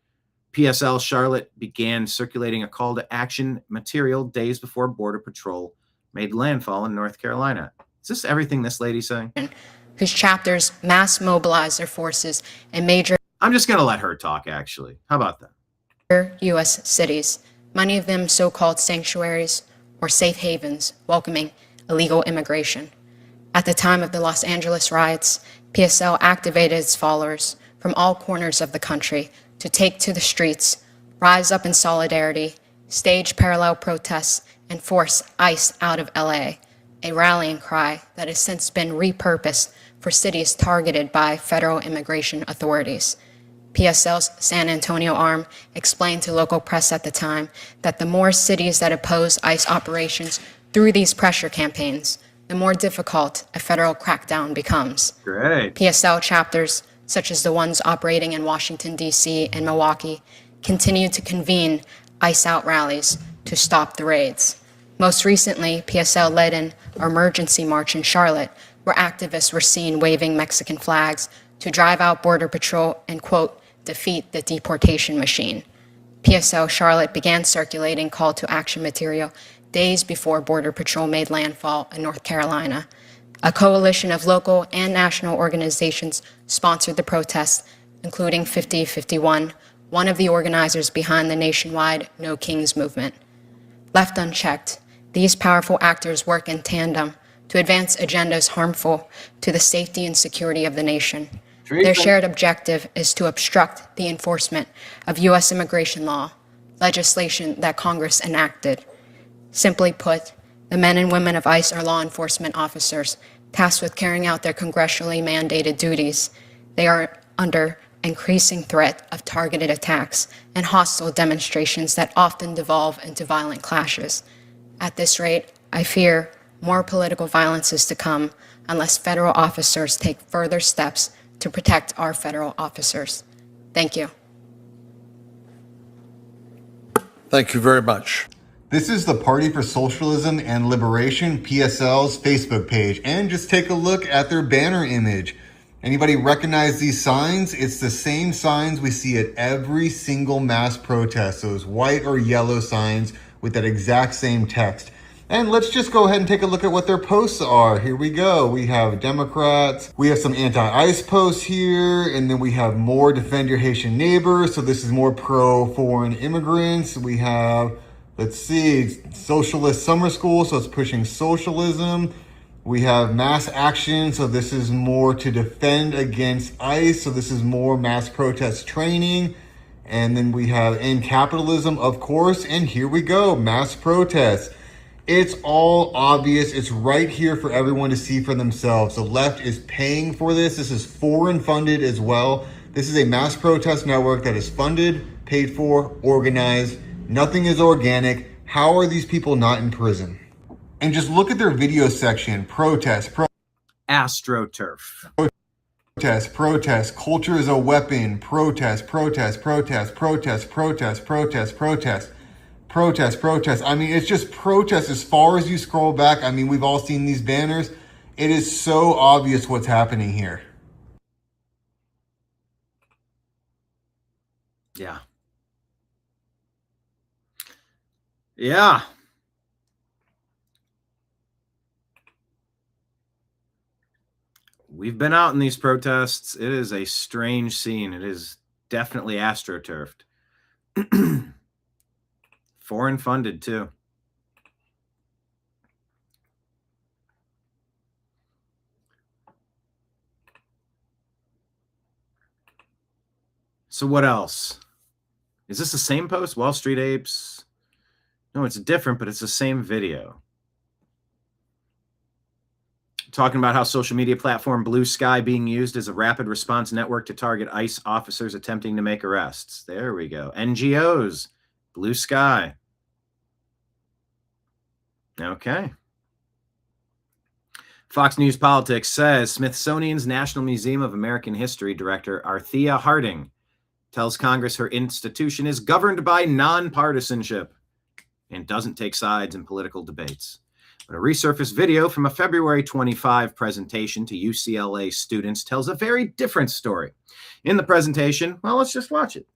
PSL Charlotte began circulating a call to action material days before Border Patrol made landfall in North Carolina. Is this everything this lady's saying? Whose chapters mass mobilize their forces in major... I'm just going to let her talk, actually. How about that? U.S. cities, many of them so-called sanctuaries or safe havens, welcoming illegal immigration. At the time of the Los Angeles riots, PSL activated its followers from all corners of the country to take to the streets, rise up in solidarity, stage parallel protests, and force ICE out of LA, a rallying cry that has since been repurposed for cities targeted by federal immigration authorities. PSL's San Antonio arm explained to local press at the time that the more cities that oppose ICE operations through these pressure campaigns, the more difficult a federal crackdown becomes. Great. PSL chapters, such as the ones operating in Washington, D.C. and Milwaukee, continue to convene ICE out rallies to stop the raids. Most recently, PSL led an emergency march in Charlotte, where activists were seen waving Mexican flags to drive out Border Patrol and, quote, defeat the deportation machine. PSL Charlotte began circulating call to action material days before Border Patrol made landfall in North Carolina. A coalition of local and national organizations sponsored the protests, including 5051, one of the organizers behind the nationwide No Kings movement. Left unchecked, these powerful actors work in tandem to advance agendas harmful to the safety and security of the nation. Their shared objective is to obstruct the enforcement of U.S. immigration law, legislation that Congress enacted. Simply put, the men and women of ICE are law enforcement officers tasked with carrying out their congressionally mandated duties. They are under increasing threat of targeted attacks and hostile demonstrations that often devolve into violent clashes. At this rate, I fear more political violence is to come unless federal officers take further steps to protect our federal officers. Thank you. Thank you very much. This is the Party for Socialism and Liberation, PSL's Facebook page. And just take a look at their banner image. Anybody recognize these signs? It's the same signs we see at every single mass protest, those white or yellow signs with that exact same text. And let's just go ahead and take a look at what their posts are. Here we go. We have Democrats. We have some anti-ICE posts here. And then we have more defend your Haitian neighbors. So this is more pro-foreign immigrants. We have, let's see, socialist summer school. So it's pushing socialism. We have mass action. So this is more to defend against ICE. So this is more mass protest training. And then we have end capitalism, of course. And here we go, mass protests. It's all obvious. It's right here for everyone to see for themselves. The left is paying for this. This is foreign funded as well. This is a mass protest network that is funded, paid for, organized. Nothing is organic. How are these people not in prison? And just look at their video section. Protest. AstroTurf. Protest. Culture is a weapon. Protest. I mean, it's just protest as far as you scroll back. I mean, we've all seen these banners. It is so obvious what's happening here. Yeah. Yeah. We've been out in these protests. It is a strange scene. It is definitely AstroTurfed. Foreign funded too. So what else? Is this the same post? Wall Street Apes? No, it's different, but it's the same video. Talking about how social media platform Blue Sky being used as a rapid response network to target ICE officers attempting to make arrests. There we go. NGOs. Blue Sky. Okay. Fox News Politics says Smithsonian's National Museum of American History director Arthea Harding tells Congress her institution is governed by nonpartisanship and doesn't take sides in political debates. But a resurfaced video from a February 25 presentation to UCLA students tells a very different story. In the presentation, well, let's just watch it.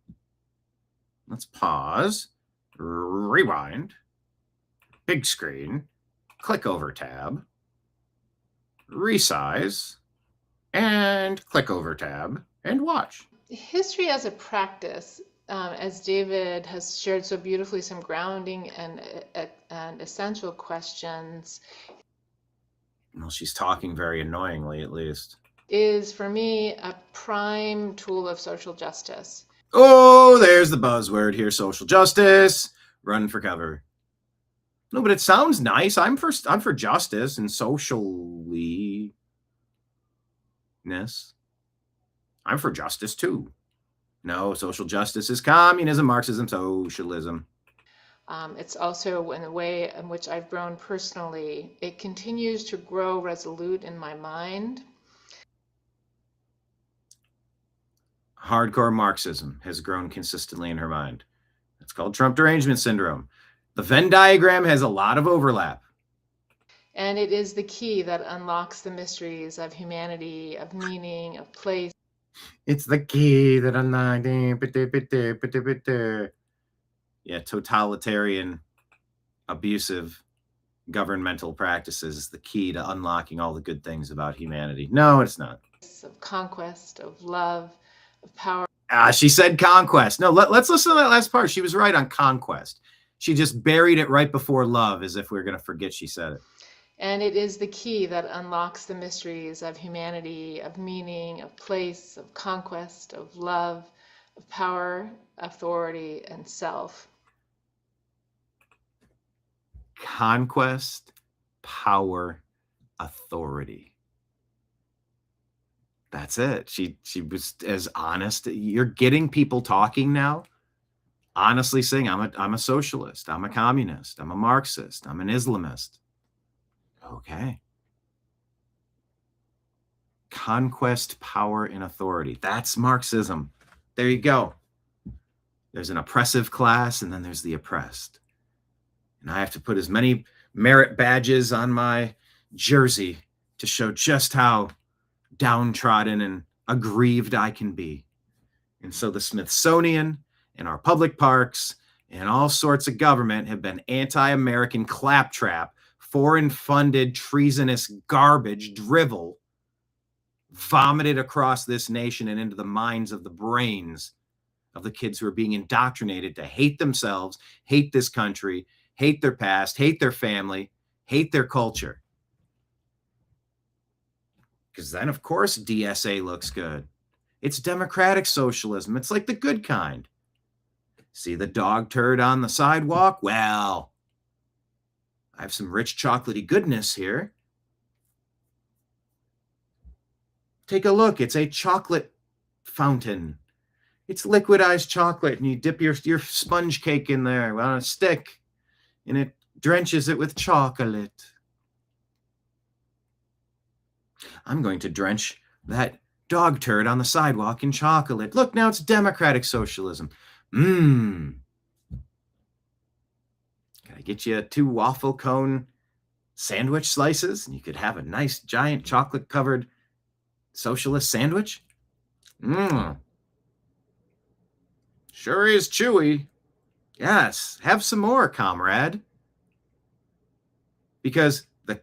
Let's pause, rewind, big screen, click over tab, resize, and click over tab, and watch. History as a practice, as David has shared so beautifully, some grounding and essential questions. Well, she's talking very annoyingly, at least. Is, for me, a prime tool of social justice. Oh, there's the buzzword here, social justice. Run for cover. No, but it sounds nice. I'm for justice and socially-ness. I'm for justice too. No, social justice is communism, Marxism, socialism. It's also in the way in which I've grown personally. It continues to grow resolute in my mind. Hardcore Marxism has grown consistently in her mind. It's called Trump derangement syndrome. The Venn diagram has a lot of overlap. And it is the key that unlocks the mysteries of humanity, of meaning, of place. It's the key that unlocks. Yeah, totalitarian, abusive governmental practices is the key to unlocking all the good things about humanity. No, it's not. Of conquest, of love, of power. She said conquest. No, let's listen to that last part. She was right on conquest. She just buried it right before love, as if we were going to forget she said it. And it is the key that unlocks the mysteries of humanity, of meaning, of place, of conquest, of love, of power, authority, and self. Conquest, power, authority. That's it. She was as honest. You're getting people talking now, honestly saying, I'm a socialist, I'm a communist, I'm a Marxist, I'm an Islamist. Okay. Conquest, power, and authority. That's Marxism. There you go. There's an oppressive class, and then there's the oppressed. And I have to put as many merit badges on my jersey to show just how downtrodden and aggrieved I can be. And so the Smithsonian and our public parks and all sorts of government have been anti-American claptrap, foreign-funded, treasonous garbage drivel vomited across this nation and into the minds of the brains of the kids who are being indoctrinated to hate themselves, hate this country, hate their past, hate their family, hate their culture. Because then, of course, DSA looks good. It's democratic socialism. It's like the good kind. See the dog turd on the sidewalk? Well, I have some rich chocolatey goodness here. Take a look. It's a chocolate fountain. It's liquidized chocolate, and you dip your sponge cake in there on a stick, and it drenches it with chocolate. I'm going to drench that dog turd on the sidewalk in chocolate. Look, now it's democratic socialism. Can I get you 2 waffle cone sandwich slices? And you could have a nice giant chocolate covered socialist sandwich. Sure is chewy. Yes, have some more, comrade. Because the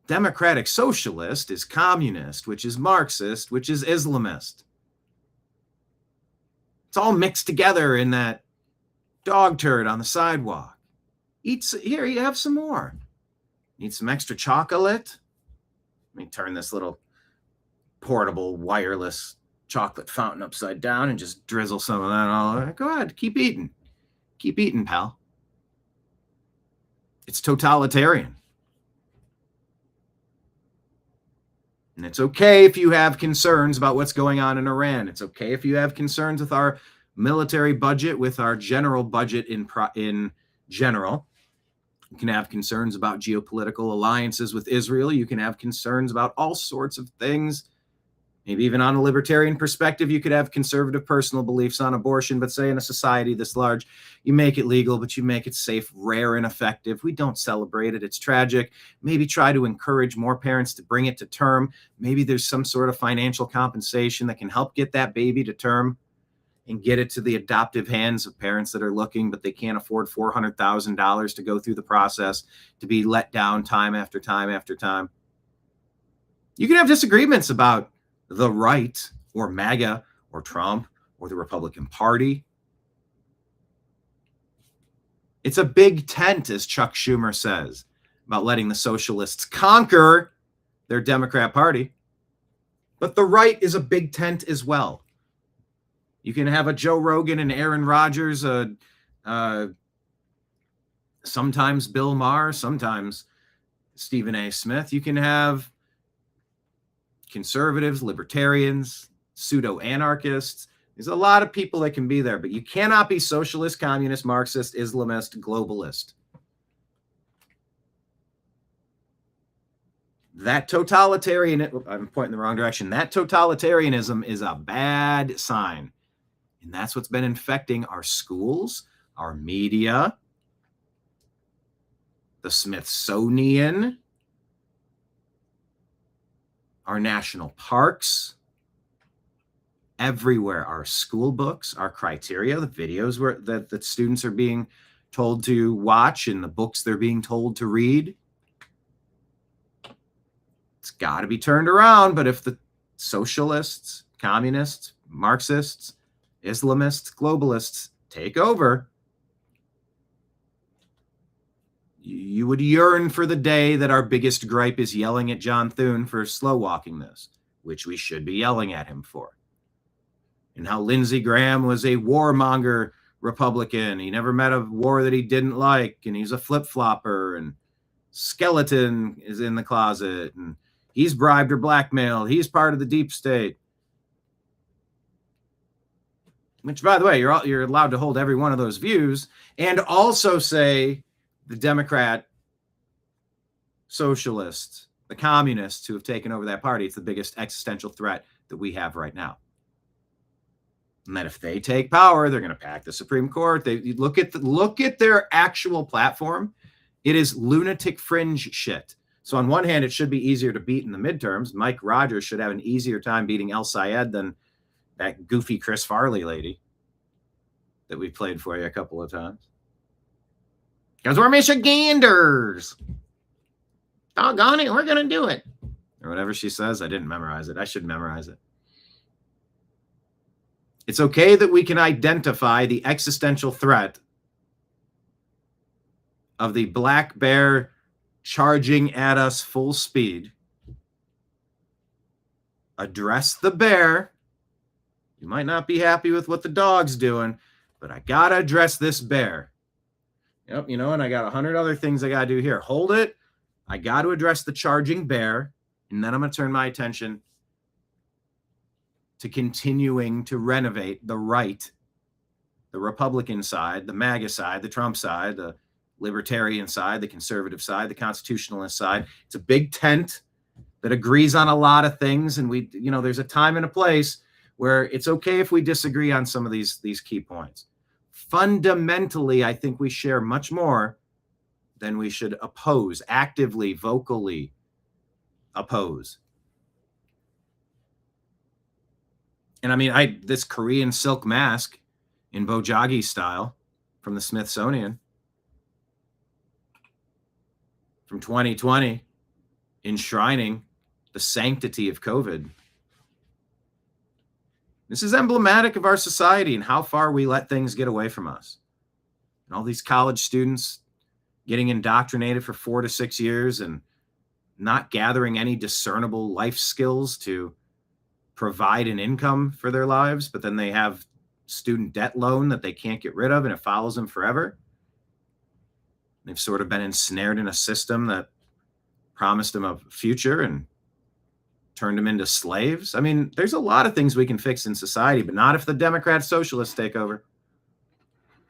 democratic socialist is communist, which is Marxist, which is Islamist. It's all mixed together in that dog turd on the sidewalk. Here, you have some more. Need some extra chocolate? Let me turn this little portable wireless chocolate fountain upside down and just drizzle some of that all over. Go ahead, keep eating. Keep eating, pal. It's totalitarian. And it's okay if you have concerns about what's going on in Iran. It's okay if you have concerns with our military budget, with our general budget in general. You can have concerns about geopolitical alliances with Israel. You can have concerns about all sorts of things. Maybe even on a libertarian perspective, you could have conservative personal beliefs on abortion, but say in a society this large, you make it legal, but you make it safe, rare, and effective. We don't celebrate it. It's tragic. Maybe try to encourage more parents to bring it to term. Maybe there's some sort of financial compensation that can help get that baby to term and get it to the adoptive hands of parents that are looking, but they can't afford $400,000 to go through the process, to be let down time after time after time. You can have disagreements about the right or MAGA or Trump or the Republican Party. It's a big tent, as Chuck Schumer says, about letting the socialists conquer their Democrat Party. But the right is a big tent as well. You can have a Joe Rogan and Aaron Rodgers, sometimes Bill Maher, sometimes Stephen A. Smith. You can have conservatives, libertarians, pseudo-anarchists. There's a lot of people that can be there, but you cannot be socialist, communist, Marxist, Islamist, globalist. That totalitarian, I'm pointing the wrong direction. That totalitarianism is a bad sign. And that's what's been infecting our schools, our media, the Smithsonian, our national parks, everywhere, our school books, our criteria, the videos that students are being told to watch and the books they're being told to read. It's got to be turned around. But if the socialists, communists, Marxists, Islamists, globalists take over, you would yearn for the day that our biggest gripe is yelling at John Thune for slow walking this, which we should be yelling at him for. And how Lindsey Graham was a warmonger Republican. He never met a war that he didn't like, and he's a flip-flopper, and skeleton is in the closet, and he's bribed or blackmailed. He's part of the deep state. Which, by the way, you're allowed to hold every one of those views and also say the Democrat socialists, the communists who have taken over that party. It's the biggest existential threat that we have right now. And that if they take power, they're going to pack the Supreme Court. They look at their actual platform. It is lunatic fringe shit. So on one hand, it should be easier to beat in the midterms. Mike Rogers should have an easier time beating El Sayed than that goofy Chris Farley lady that we played for you a couple of times. Because we're Michiganders. Doggone it, we're going to do it. Or whatever she says. I didn't memorize it. I should memorize it. It's okay that we can identify the existential threat of the black bear charging at us full speed. Address the bear. You might not be happy with what the dog's doing, but I got to address this bear. Yep, you know, and I got 100 other things I got to do here. Hold it. I got to address the charging bear, and then I'm going to turn my attention to continuing to renovate the right, the Republican side, the MAGA side, the Trump side, the libertarian side, the conservative side, the constitutionalist side. It's a big tent that agrees on a lot of things. And we, you know, there's a time and a place where it's okay if we disagree on some of these key points. Fundamentally, I think we share much more than we should oppose, actively, vocally oppose. And I mean, this Korean silk mask in Bojagi style from the Smithsonian from 2020, enshrining the sanctity of COVID. This is emblematic of our society and how far we let things get away from us. And all these college students getting indoctrinated for 4 to 6 years and not gathering any discernible life skills to provide an income for their lives, but then they have student debt loan that they can't get rid of, and it follows them forever. They've sort of been ensnared in a system that promised them a future and turned them into slaves. I mean, there's a lot of things we can fix in society, but not if the Democrat socialists take over.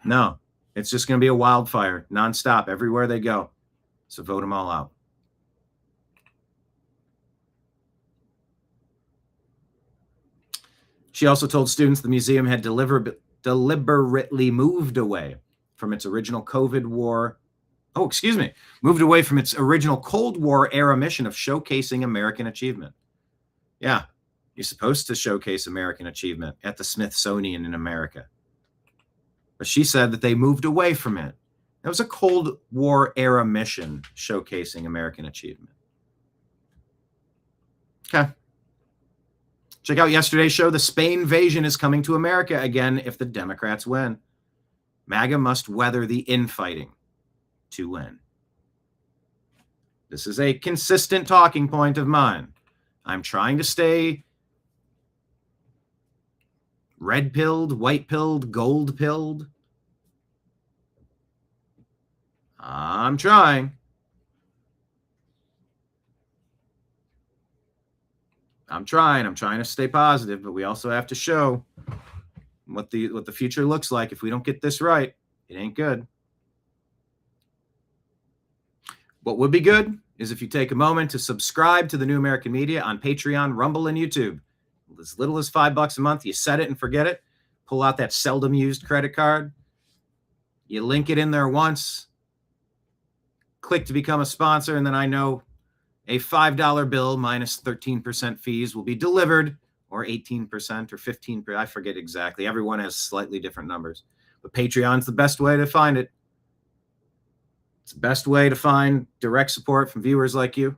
No, it's just going to be a wildfire nonstop everywhere they go. So vote them all out. She also told students the museum had deliberately moved away from its original moved away from its original Cold War era mission of showcasing American achievement. Yeah, you're supposed to showcase American achievement at the Smithsonian in America. But she said that they moved away from it. That was a Cold War era mission showcasing American achievement. Okay. Check out yesterday's show. The Spain invasion is coming to America again if the Democrats win. MAGA must weather the infighting to win. This is a consistent talking point of mine. I'm trying to stay red-pilled, white-pilled, gold-pilled. I'm trying. I'm trying to stay positive, but we also have to show what the future looks like. If we don't get this right, it ain't good. What would be good is if you take a moment to subscribe to the New American Media on Patreon, Rumble, and YouTube. As little as $5 a month, you set it and forget it. Pull out that seldom used credit card. You link it in there once. Click to become a sponsor, and then I know a $5 bill minus 13% fees will be delivered, or 18% or 15%. I forget exactly. Everyone has slightly different numbers. But Patreon's the best way to find it. It's the best way to find direct support from viewers like you.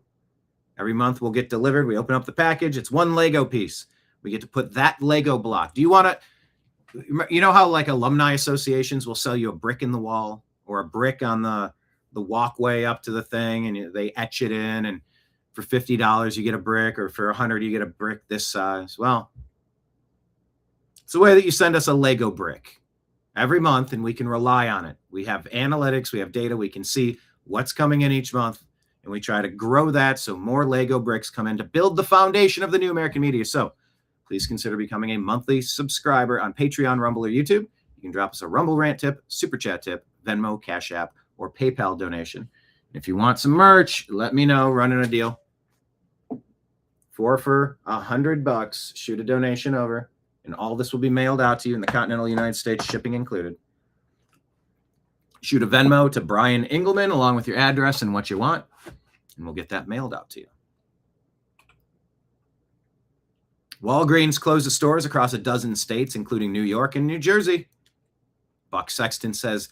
Every month we'll get delivered. We open up the package. It's one Lego piece. We get to put that Lego block. Do you want to, you know how like alumni associations will sell you a brick in the wall or a brick on the walkway up to the thing, and they etch it in, and for $50 you get a brick, or for $100 you get a brick this size. Well, it's the way that you send us a Lego brick every month, and we can rely on it. We have analytics, we have data, we can see what's coming in each month, and we try to grow that so more Lego bricks come in to build the foundation of the New American Media. So please consider becoming a monthly subscriber on Patreon, Rumble, or YouTube. You can drop us a Rumble rant tip, Super Chat tip, Venmo, Cash App, or PayPal donation. If you want some merch, let me know. Running a deal. 4 for $100. Shoot a donation over, and all this will be mailed out to you in the continental United States, shipping included. Shoot a Venmo to Brian Engelman along with your address and what you want, and we'll get that mailed out to you. Walgreens closed the stores across a dozen states, including New York and New Jersey. Buck Sexton says,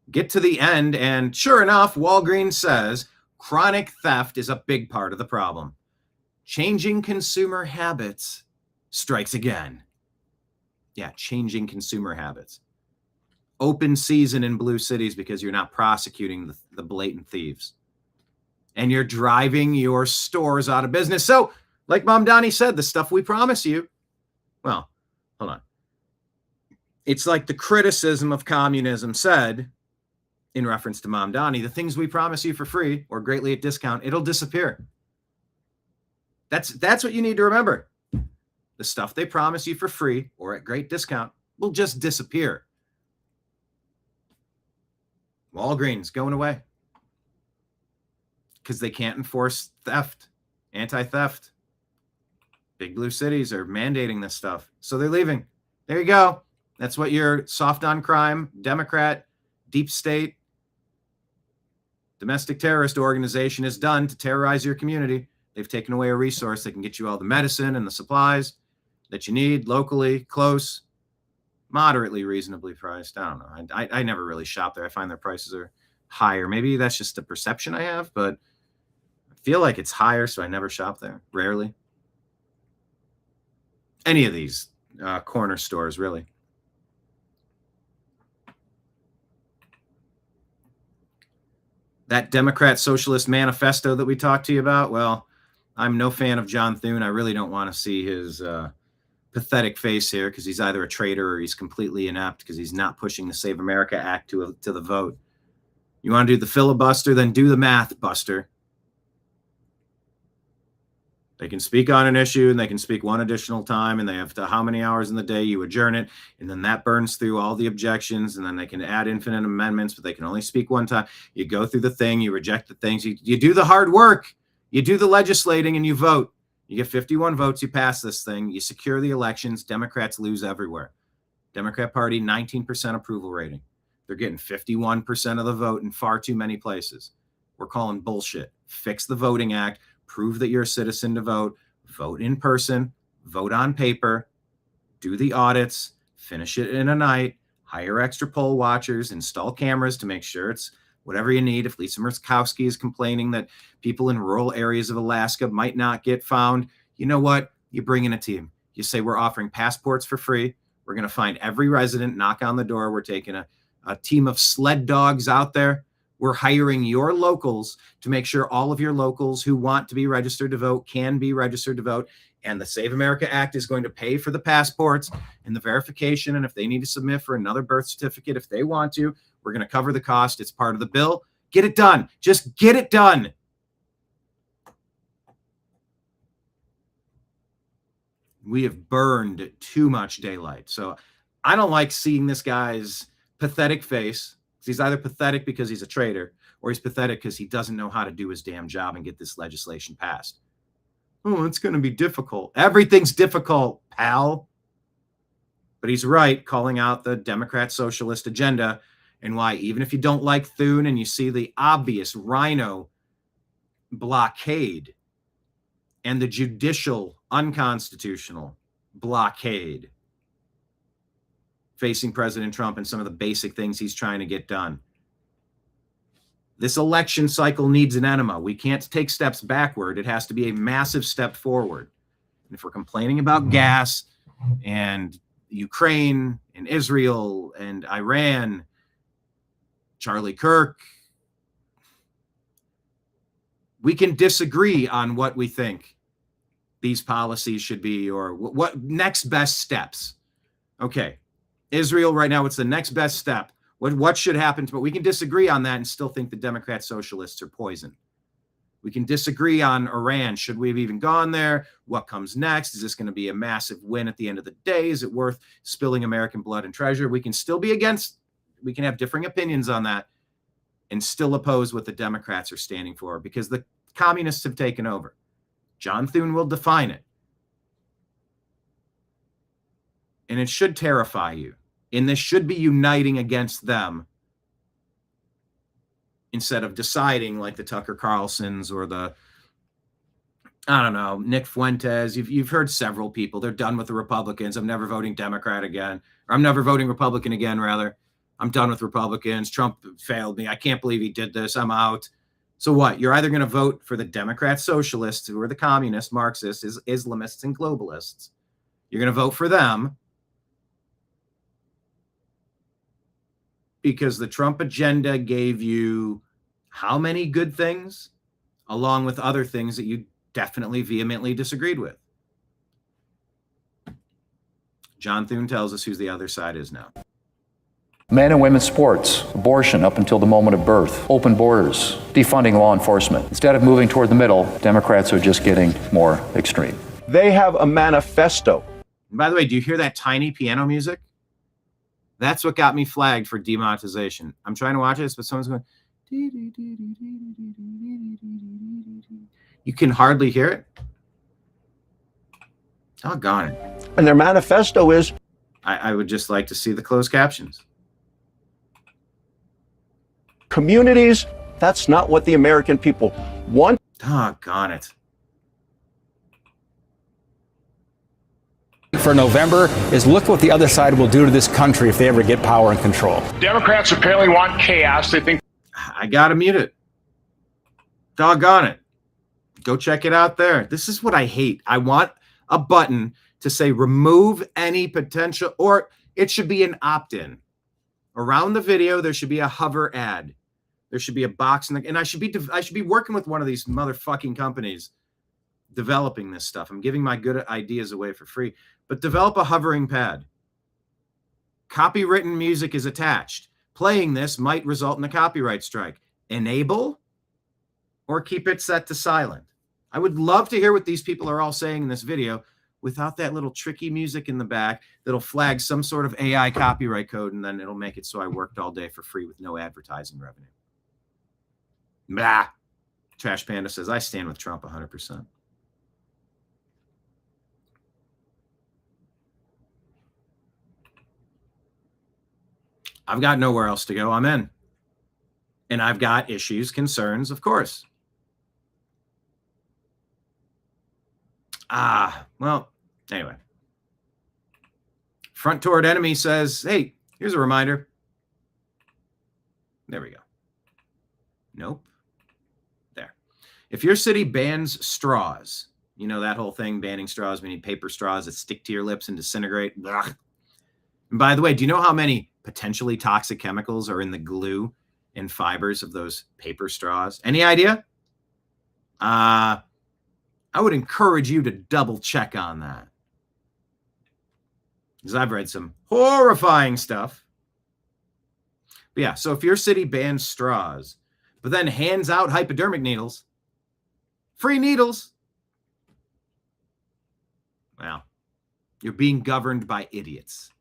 get to the end, and sure enough, Walgreens says chronic theft is a big part of the problem. Changing consumer habits strikes again. Yeah, changing consumer habits. Open season in blue cities because you're not prosecuting the blatant thieves. And you're driving your stores out of business. So, like Mom Donnie said, the stuff we promise you, well, hold on. It's like the criticism of communism said, in reference to Mom Donnie, the things we promise you for free or greatly at discount, it'll disappear. That's what you need to remember. The stuff they promise you for free or at great discount will just disappear. Walgreens going away because they can't enforce theft, anti-theft. Big blue cities are mandating this stuff, so they're leaving. There you go. That's what your soft on crime, Democrat, deep state, domestic terrorist organization has done to terrorize your community. They've taken away a resource that can get you all the medicine and the supplies that you need locally, close, moderately reasonably priced. I don't know. I never really shop there. I find their prices are higher. Maybe that's just the perception I have, but I feel like it's higher, so I never shop there. Rarely. Any of these corner stores, really. That Democrat Socialist manifesto that we talked to you about, well, I'm no fan of John Thune. I really don't want to see his pathetic face here because he's either a traitor or he's completely inept because he's not pushing the Save America Act to the vote. You want to do the filibuster, then do the math, Buster. They can speak on an issue and they can speak one additional time, and they have to how many hours in the day you adjourn it, and then that burns through all the objections, and then they can add infinite amendments, but they can only speak one time. You go through the thing, you reject the things, you do the hard work, you do the legislating, and you vote. You get 51 votes, you pass this thing, you secure the elections. Democrats lose everywhere. Democrat Party, 19% approval rating. They're getting 51% of the vote in far too many places. We're calling bullshit. Fix the Voting Act. Prove that you're a citizen to vote. Vote in person. Vote on paper. Do the audits. Finish it in a night. Hire extra poll watchers. Install cameras to make sure it's whatever you need. If Lisa Murkowski is complaining that people in rural areas of Alaska might not get found, you know what? You bring in a team. You say we're offering passports for free. We're going to find every resident, knock on the door. We're taking a team of sled dogs out there. We're hiring your locals to make sure all of your locals who want to be registered to vote can be registered to vote. And the Save America Act is going to pay for the passports and the verification. And if they need to submit for another birth certificate, if they want to, we're going to cover the cost. It's part of the bill. Get it done. Just get it done. We have burned too much daylight. So I don't like seeing this guy's pathetic face. He's either pathetic because he's a traitor, or he's pathetic because he doesn't know how to do his damn job and get this legislation passed. Oh, it's going to be difficult. Everything's difficult, pal. But he's right, calling out the Democrat socialist agenda and why, even if you don't like Thune and you see the obvious rhino blockade and the judicial unconstitutional blockade facing President Trump and some of the basic things he's trying to get done. This election cycle needs an enema. We can't take steps backward. It has to be a massive step forward. And if we're complaining about gas and Ukraine and Israel and Iran, Charlie Kirk, we can disagree on what we think these policies should be or what next best steps. Okay. Israel right now, what's the next best step? What should happen to, but we can disagree on that and still think the Democrat socialists are poison. We can disagree on Iran. Should we have even gone there? What comes next? Is this going to be a massive win at the end of the day? Is it worth spilling American blood and treasure? We can still be against, we can have differing opinions on that and still oppose what the Democrats are standing for because the communists have taken over. John Thune will define it. And it should terrify you. And this should be uniting against them instead of deciding like the Tucker Carlsons or the, I don't know, Nick Fuentes. You've heard several people. They're done with the Republicans. I'm never voting Democrat again. Or I'm never voting Republican again, rather. I'm done with Republicans. Trump failed me. I can't believe he did this. I'm out. So what? You're either going to vote for the Democrat socialists, who are the communists, Marxists, Islamists, and globalists. You're going to vote for them because the Trump agenda gave you how many good things, along with other things that you definitely vehemently disagreed with. John Thune tells us who the other side is now. Men and women's sports, abortion up until the moment of birth, open borders, defunding law enforcement. Instead of moving toward the middle, Democrats are just getting more extreme. They have a manifesto. And by the way, do you hear that tiny piano music? That's what got me flagged for demonetization. I'm trying to watch this, but someone's going. You can hardly hear it. Doggone it. And their manifesto is. I would just like to see the closed captions. Communities, that's not what the American people want. Doggone it. For November is look what the other side will do to this country if they ever get power and control. Democrats apparently want chaos. They think. I gotta mute it. Doggone it. Go check it out there. This is what I hate. I want a button to say remove any potential, or it should be an opt-in. Around the video, there should be a hover ad. There should be a box and I should be working with one of these motherfucking companies developing this stuff. I'm giving my good ideas away for free, but develop a hovering pad. Copywritten music is attached. Playing this might result in a copyright strike. Enable or keep it set to silent. I would love to hear what these people are all saying in this video without that little tricky music in the back that'll flag some sort of AI copyright code, and then it'll make it so I worked all day for free with no advertising revenue. Blah. Trash Panda says, I stand with Trump 100%. I've got nowhere else to go. I'm in. And I've got issues, concerns, of course. Well, anyway. Front Toward Enemy says, hey, here's a reminder. There we go. Nope. There. If your city bans straws, you know that whole thing, banning straws, we need paper straws that stick to your lips and disintegrate. Ugh. And by the way, do you know how many potentially toxic chemicals are in the glue and fibers of those paper straws? Any idea? I would encourage you to double check on that, because I've read some horrifying stuff. But yeah, so if your city bans straws, but then hands out hypodermic needles, free needles, well, you're being governed by idiots.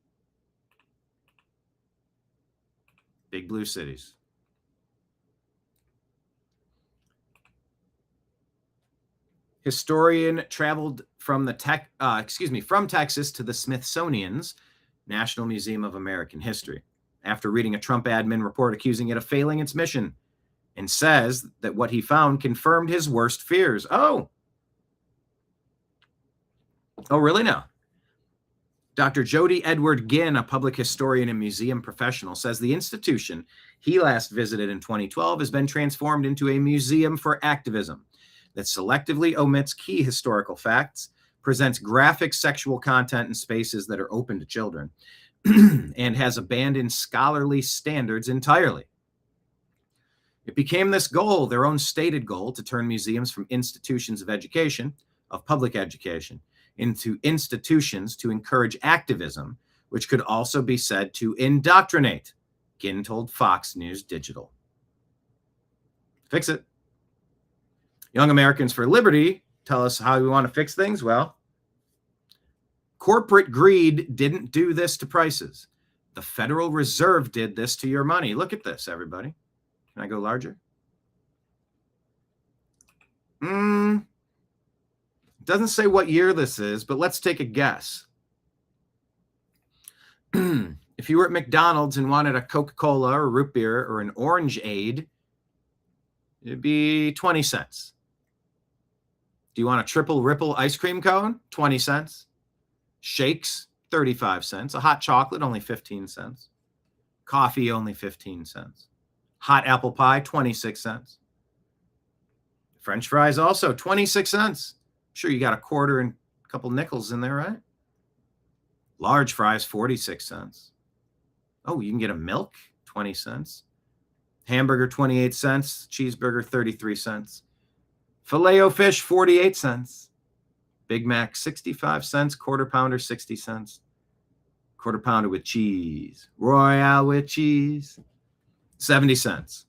Big blue cities. Historian traveled from from Texas to the Smithsonian's National Museum of American History after reading a Trump admin report accusing it of failing its mission, and says that what he found confirmed his worst fears. Oh, really now? Dr. Jody Edward Ginn, a public historian and museum professional, says the institution he last visited in 2012 has been transformed into a museum for activism that selectively omits key historical facts, presents graphic sexual content in spaces that are open to children, and has abandoned scholarly standards entirely. It became this goal, their own stated goal, to turn museums from institutions of education, of public education, into institutions to encourage activism, which could also be said to indoctrinate, Ginn told Fox News Digital. Fix it. Young Americans for Liberty tell us how we want to fix things. Well, corporate greed didn't do this to prices. The Federal Reserve did this to your money. Look at this, everybody. Can I go larger? Doesn't say what year this is, but let's take a guess. If you were at McDonald's and wanted a Coca-Cola or root beer or an Orangeade, it'd be 20 cents. Do you want a triple ripple ice cream cone? 20 cents. Shakes, 35 cents. A hot chocolate, only 15 cents. Coffee, only 15 cents. Hot apple pie, 26 cents. French fries also 26 cents. Sure, you got a quarter and a couple nickels in there, right? Large fries, 46 cents. Oh, you can get a milk, 20 cents. Hamburger, 28 cents. Cheeseburger, 33 cents. Filet-O-Fish, 48 cents. Big Mac, 65 cents. Quarter pounder, 60 cents. Quarter pounder with cheese. Royale with cheese, 70 cents.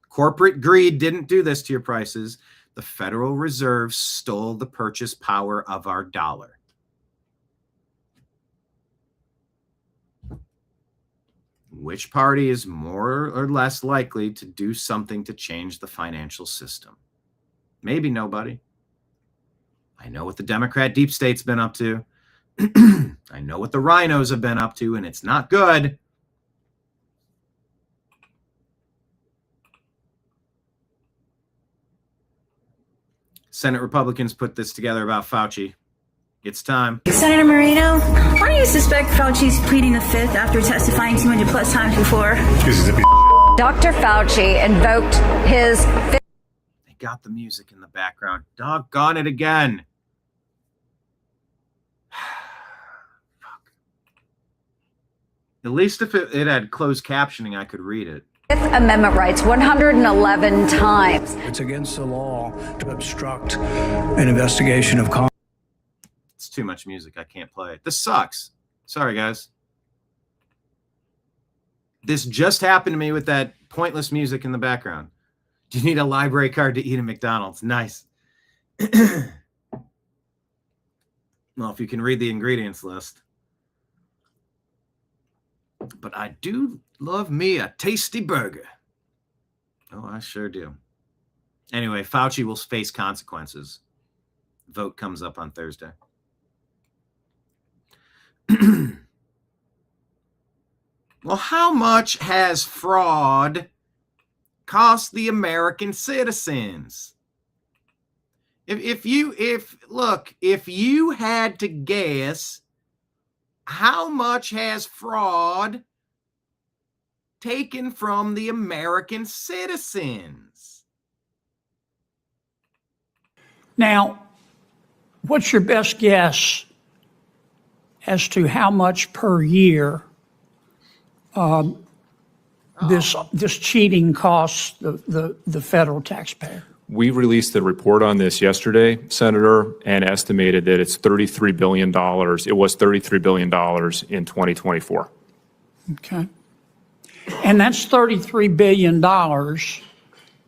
Corporate greed didn't do this to your prices. The Federal Reserve stole the purchase power of our dollar. Which party is more or less likely to do something to change the financial system? Maybe nobody. I know what the Democrat deep state's been up to. I know what the rhinos have been up to, and it's not good. Senate Republicans put this together about Fauci. It's time. Senator Moreno, why do you suspect Fauci's pleading the fifth after testifying 200 plus times before? Dr. Fauci invoked his... They got the music in the background. Doggone it again. Fuck. At least if it had closed captioning, I could read it. Fifth Amendment rights 111 times. It's against the law to obstruct an investigation of Congress. It's too much music. I can't play it. This sucks. Sorry, guys. This just happened to me with that pointless music in the background. Do you need a library card to eat at McDonald's? Nice. Well, if you can read the ingredients list. But I do love me a tasty burger. Oh, I sure do. Anyway, Fauci will face consequences. Vote comes up on Thursday. Well, how much has fraud cost the American citizens? If you had to guess, how much has fraud taken from the American citizens? Now, what's your best guess as to how much per year this cheating costs the federal taxpayer? We released the report on this yesterday, Senator, and estimated that it's $33 billion. It was $33 billion in 2024. Okay. And that's $33 billion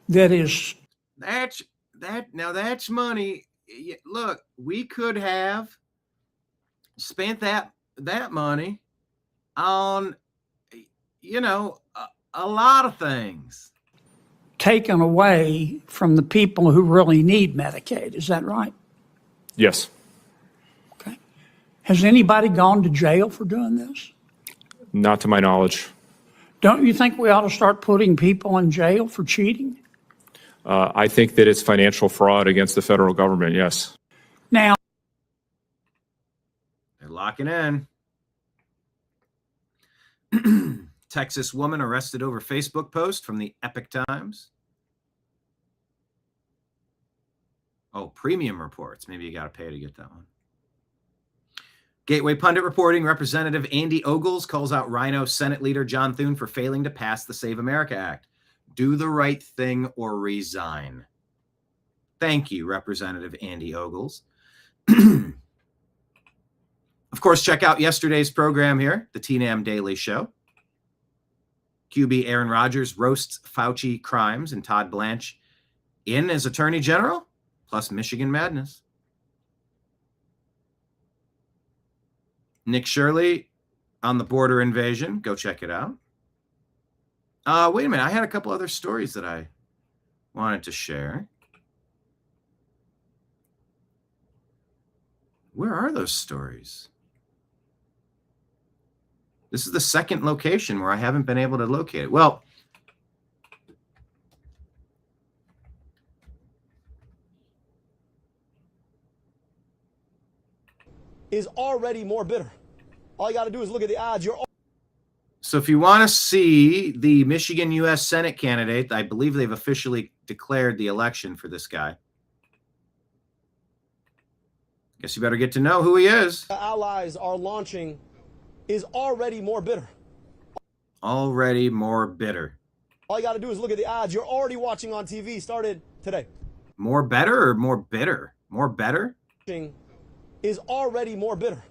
that is... That's money. Look, we could have spent that money on, a lot of things. Taken away from the people who really need Medicaid. Is that right? Yes. Okay. Has anybody gone to jail for doing this? Not to my knowledge. Don't you think we ought to start putting people in jail for cheating? I think that it's financial fraud against the federal government, yes. Now, they're locking in. Texas woman arrested over Facebook post from the Epic Times. Oh, premium reports. Maybe you got to pay to get that one. Gateway Pundit reporting, Representative Andy Ogles calls out Rhino Senate Leader John Thune for failing to pass the Save America Act. Do the right thing or resign. Thank you, Representative Andy Ogles. Of course, check out yesterday's program here, the TNAM Daily Show. QB Aaron Rodgers roasts Fauci crimes and Todd Blanche in as Attorney General, plus Michigan madness. Nick Shirley on the border invasion. Go check it out. Wait a minute. I had a couple other stories that I wanted to share. Where are those stories? This is the second location where I haven't been able to locate it. Well, is already more bitter. All you got to do is look at the odds. So if you want to see the Michigan U.S. Senate candidate, I believe they've officially declared the election for this guy. Guess you better get to know who he is. The allies are launching is already more bitter. Already more bitter. All you got to do is look at the odds. You're already watching on TV. Started today. More better or more bitter? More better? Is already more bitter.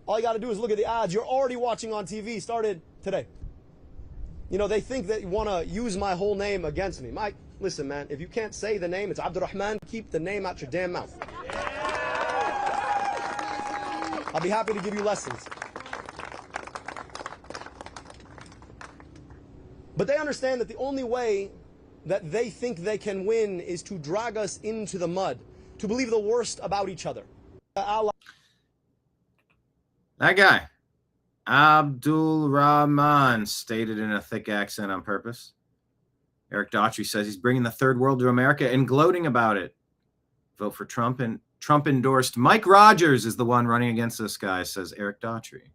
All you got to do is look at the odds. You're already watching on TV. Started today. You know, they think that you want to use my whole name against me. Mike, listen, man, if you can't say the name, it's Abdurrahman. Keep the name out your damn mouth. I'll be happy to give you lessons. But they understand that the only way that they think they can win is to drag us into the mud, to believe the worst about each other. That guy, Abdul Rahman, stated in a thick accent on purpose. Eric Daughtry says he's bringing the third world to America and gloating about it. Vote for Trump, and Trump endorsed Mike Rodgers is the one running against this guy, says Eric Daughtry.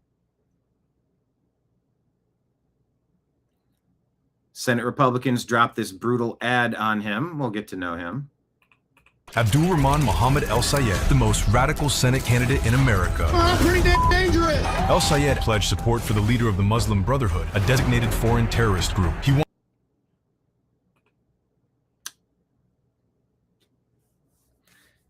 Senate Republicans dropped this brutal ad on him. We'll get to know him. Abdul Rahman Mohammed El Sayed, the most radical Senate candidate in America. Pretty dangerous. El Sayed pledged support for the leader of the Muslim Brotherhood, a designated foreign terrorist group.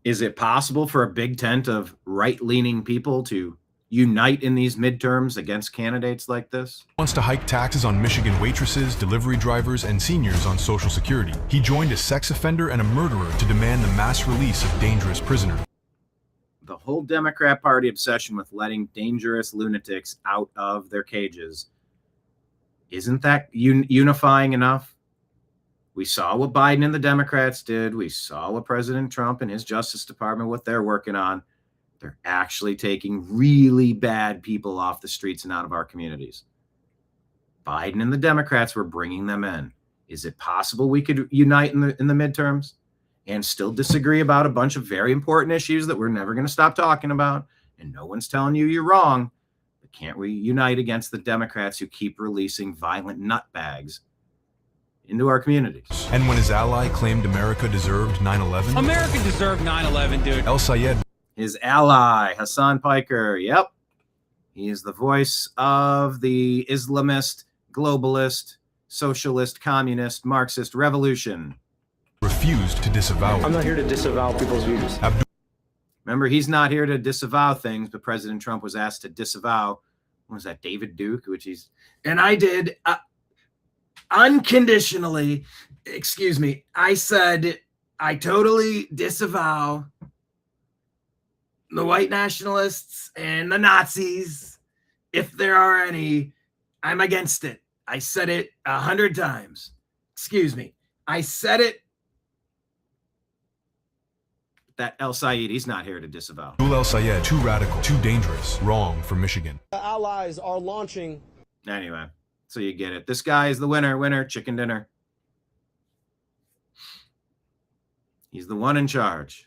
Is it possible for a big tent of right-leaning people to unite in these midterms against candidates like this? Wants to hike taxes on Michigan waitresses, delivery drivers, and seniors on Social Security. He joined a sex offender and a murderer to demand the mass release of dangerous prisoners. The whole Democrat Party obsession with letting dangerous lunatics out of their cages, isn't that unifying enough? We saw what Biden and the Democrats did. We saw what President Trump and his Justice Department, what they're working on. They're actually taking really bad people off the streets and out of our communities. Biden and the Democrats were bringing them in. Is it possible we could unite in the midterms and still disagree about a bunch of very important issues that we're never going to stop talking about? And no one's telling you you're wrong. But can't we unite against the Democrats who keep releasing violent nutbags into our communities? And when his ally claimed America deserved 9/11? America deserved 9/11, dude. El Sayed. His ally, Hassan Piker. Yep. He is the voice of the Islamist, globalist, socialist, communist, Marxist revolution. Refused to disavow it. I'm not here to disavow people's views. Remember, he's not here to disavow things, but President Trump was asked to disavow, what was that, David Duke, and I did unconditionally, I said, I totally disavow the white nationalists and the Nazis. If there are any, I'm against it. I said it 100 times. I said it. That El Sayed, he's not here to disavow. El Sayed, too radical, too dangerous, wrong for Michigan. The allies are launching. Anyway, so you get it. This guy is the winner, chicken dinner. He's the one in charge.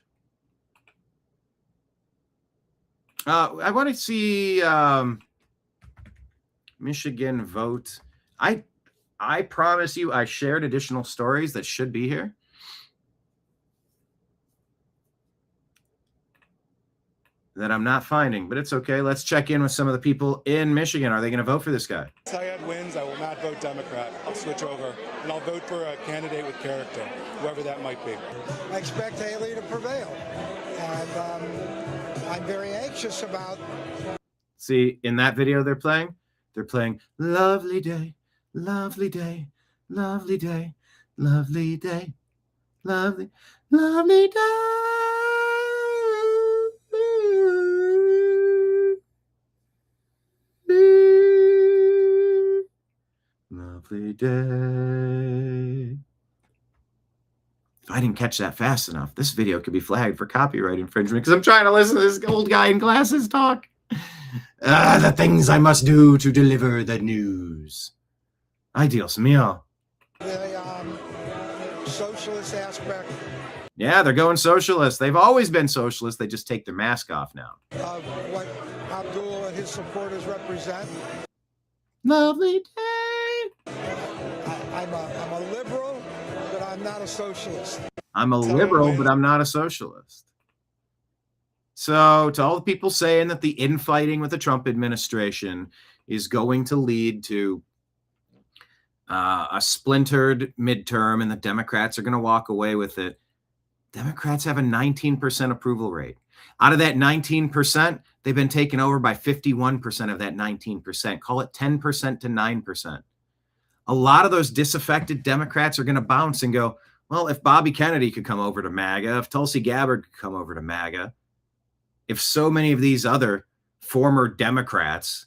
I want to see Michigan vote. I promise you, I shared additional stories that should be here. That I'm not finding, but it's okay. Let's check in with some of the people in Michigan. Are they going to vote for this guy? If Sayed wins, I will not vote Democrat. I'll switch over, and I'll vote for a candidate with character, whoever that might be. I expect Haley to prevail, and I'm very anxious about. See, in that video they're playing lovely day, lovely day, lovely day, lovely day, lovely, lovely day. Lovely day. If I didn't catch that fast enough, this video could be flagged for copyright infringement because I'm trying to listen to this old guy in glasses talk. The things I must do to deliver the news. Ay, Dios mío. The socialist aspect Yeah, they're going socialist. They've always been socialist. They just take their mask off now. of what Abdul and his supporters represent. Lovely day. I'm a liberal, but I'm not a socialist. I'm a liberal, but I'm not a socialist. So to all the people saying that the infighting with the Trump administration is going to lead to a splintered midterm and the Democrats are going to walk away with it, Democrats have a 19% approval rate. Out of that 19%, they've been taken over by 51% of that 19%. Call it 10% to 9%. A lot of those disaffected Democrats are going to bounce and go, well, if Bobby Kennedy could come over to MAGA, if Tulsi Gabbard could come over to MAGA, if so many of these other former Democrats,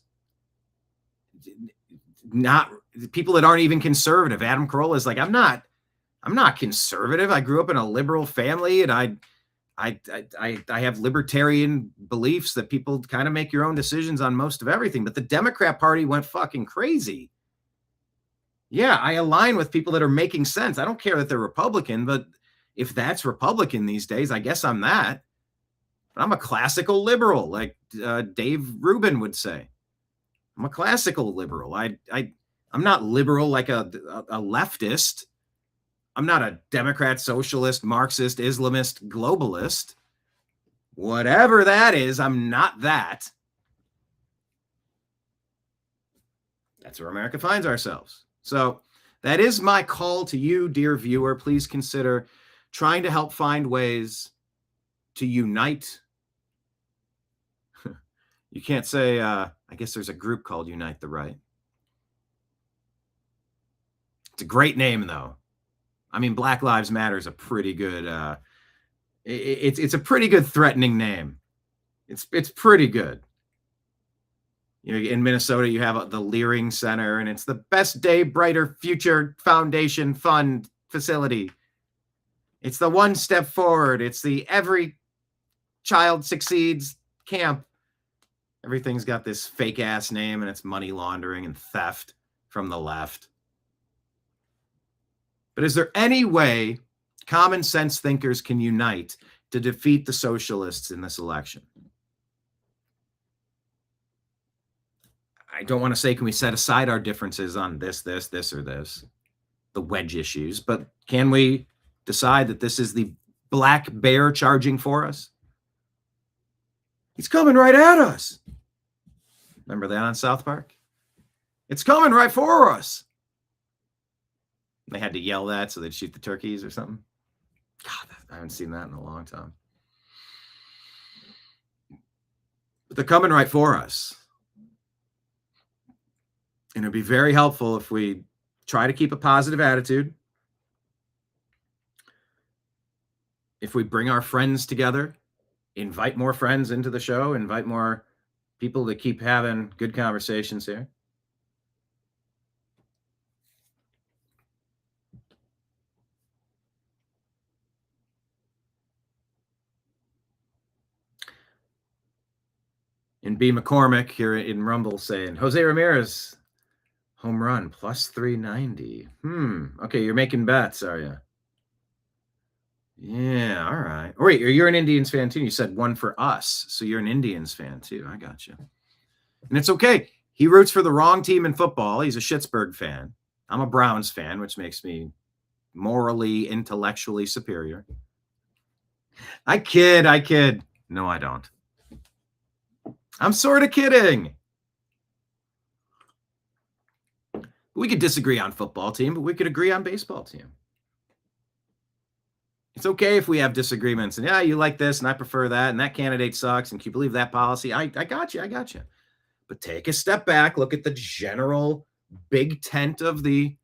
not people that aren't even conservative, Adam Carolla is like, I'm not conservative. I grew up in a liberal family and I have libertarian beliefs that people kind of make your own decisions on most of everything. But the Democrat Party went fucking crazy. Yeah, I align with people that are making sense. I don't care that they're Republican, but if that's Republican these days, I guess I'm that. But I'm a classical liberal, like Dave Rubin would say. I'm a classical liberal. I'm not liberal like a leftist. I'm not a Democrat, socialist, Marxist, Islamist, globalist. Whatever that is, I'm not that. That's where America finds ourselves. So that is my call to you, dear viewer. Please consider trying to help find ways to unite. You can't say, I guess there's a group called Unite the Right. It's a great name, though. I mean, Black Lives Matter is a pretty good, it's a pretty good threatening name. It's pretty good. You know, in Minnesota, you have the Leering Center, and it's the Best Day Brighter Future Foundation Fund facility. It's the One Step Forward. It's the Every Child Succeeds camp. Everything's got this fake ass name, and it's money laundering and theft from the left. But is there any way common sense thinkers can unite to defeat the socialists in this election? I don't want to say, can we set aside our differences on this, or this, the wedge issues, but can we decide that this is the black bear charging for us? He's coming right at us. Remember that on South Park? It's coming right for us. They had to yell that so they'd shoot the turkeys or something. God, I haven't seen that in a long time. But they're coming right for us. And it'd be very helpful if we try to keep a positive attitude. If we bring our friends together, invite more friends into the show, invite more people to keep having good conversations here. And B. McCormick here in Rumble saying, Jose Ramirez, home run, plus 390. Okay, you're making bets, are you? Yeah, all right. Oh, wait, you're an Indians fan too. You said one for us, so you're an Indians fan too. I got you. And it's okay. He roots for the wrong team in football. He's a Schittsburg fan. I'm a Browns fan, which makes me morally, intellectually superior. I kid. No, I don't. I'm sort of kidding. We could disagree on football team, but we could agree on baseball team. It's okay if we have disagreements and, yeah, you like this and I prefer that and that candidate sucks and can you believe that policy? I got you. But take a step back, look at the general big tent of the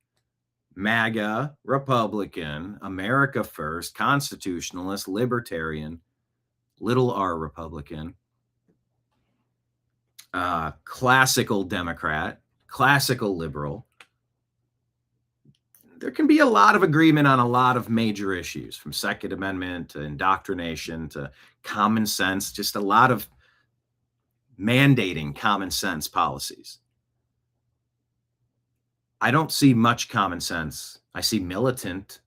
MAGA, Republican, America First, Constitutionalist, Libertarian, little r Republican, classical Democrat, classical liberal, there can be a lot of agreement on a lot of major issues, from Second Amendment to indoctrination to common sense, just a lot of mandating common sense policies. I don't see much common sense. I see militant.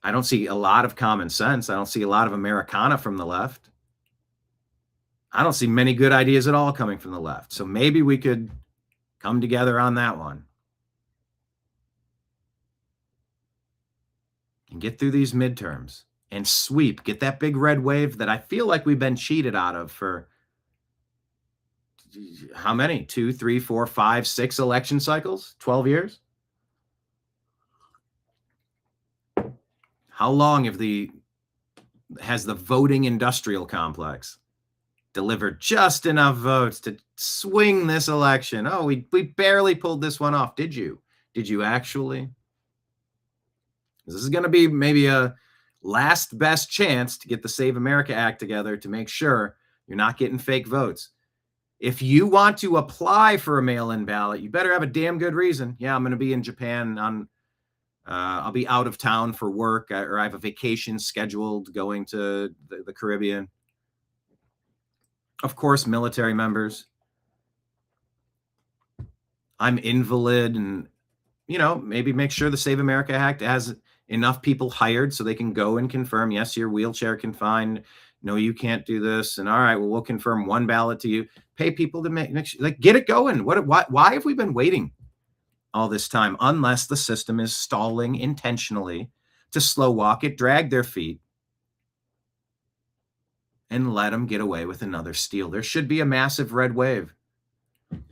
I don't see a lot of common sense. I don't see a lot of Americana from the left. I don't see many good ideas at all coming from the left. So maybe we could come together on that one and get through these midterms and sweep, get that big red wave that I feel like we've been cheated out of for how many? 2, 3, 4, 5, 6 election cycles? 12 years? How long has the voting industrial complex delivered just enough votes to swing this election? Oh, we barely pulled this one off. Did you? Did you actually? This is going to be maybe a last best chance to get the Save America Act together to make sure you're not getting fake votes. If you want to apply for a mail-in ballot, you better have a damn good reason. Yeah, I'm going to be in Japan I'll be out of town for work, or I have a vacation scheduled going to the Caribbean. Of course, military members. I'm invalid, and, maybe make sure the Save America Act has enough people hired so they can go and confirm, yes, you're wheelchair confined. No, you can't do this. And all right, well, we'll confirm one ballot to you. Pay people to make sure, get it going. Why have we been waiting all this time, unless the system is stalling intentionally to slow walk it, drag their feet, and let them get away with another steal? There should be a massive red wave.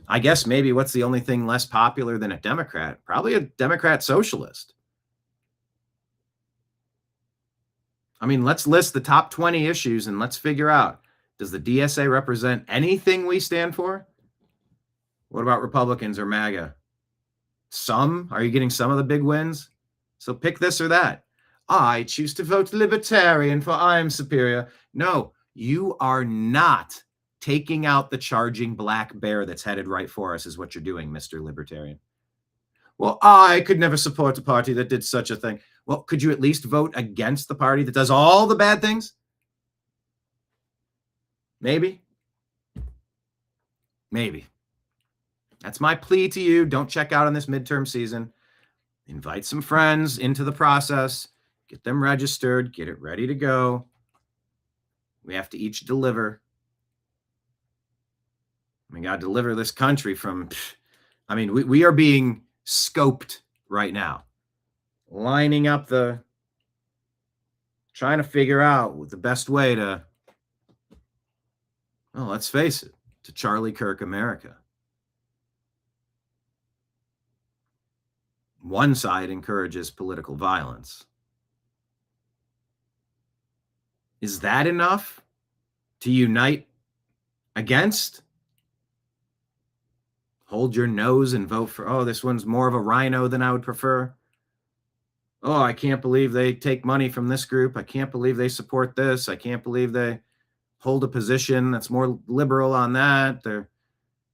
I guess maybe what's the only thing less popular than a Democrat? Probably a Democrat socialist. I mean, let's list the top 20 issues and let's figure out, does the DSA represent anything we stand for? What about Republicans or MAGA? Some? Are you getting some of the big wins? So pick this or that. I choose to vote libertarian for I am superior. No, you are not taking out the charging black bear that's headed right for us, is what you're doing, Mr. Libertarian. Well, I could never support a party that did such a thing. Well, could you at least vote against the party that does all the bad things? Maybe. Maybe. That's my plea to you. Don't check out on this midterm season. Invite some friends into the process. Get them registered. Get it ready to go. We have to each deliver. We got to deliver this country from, we are being scoped right now. Lining up trying to figure out the best way to, let's face it, to Charlie Kirk America. One side encourages political violence. Is that enough to unite against? Hold your nose and vote for, this one's more of a rhino than I would prefer. Oh, I can't believe they take money from this group. I can't believe they support this. I can't believe they hold a position that's more liberal on that. Their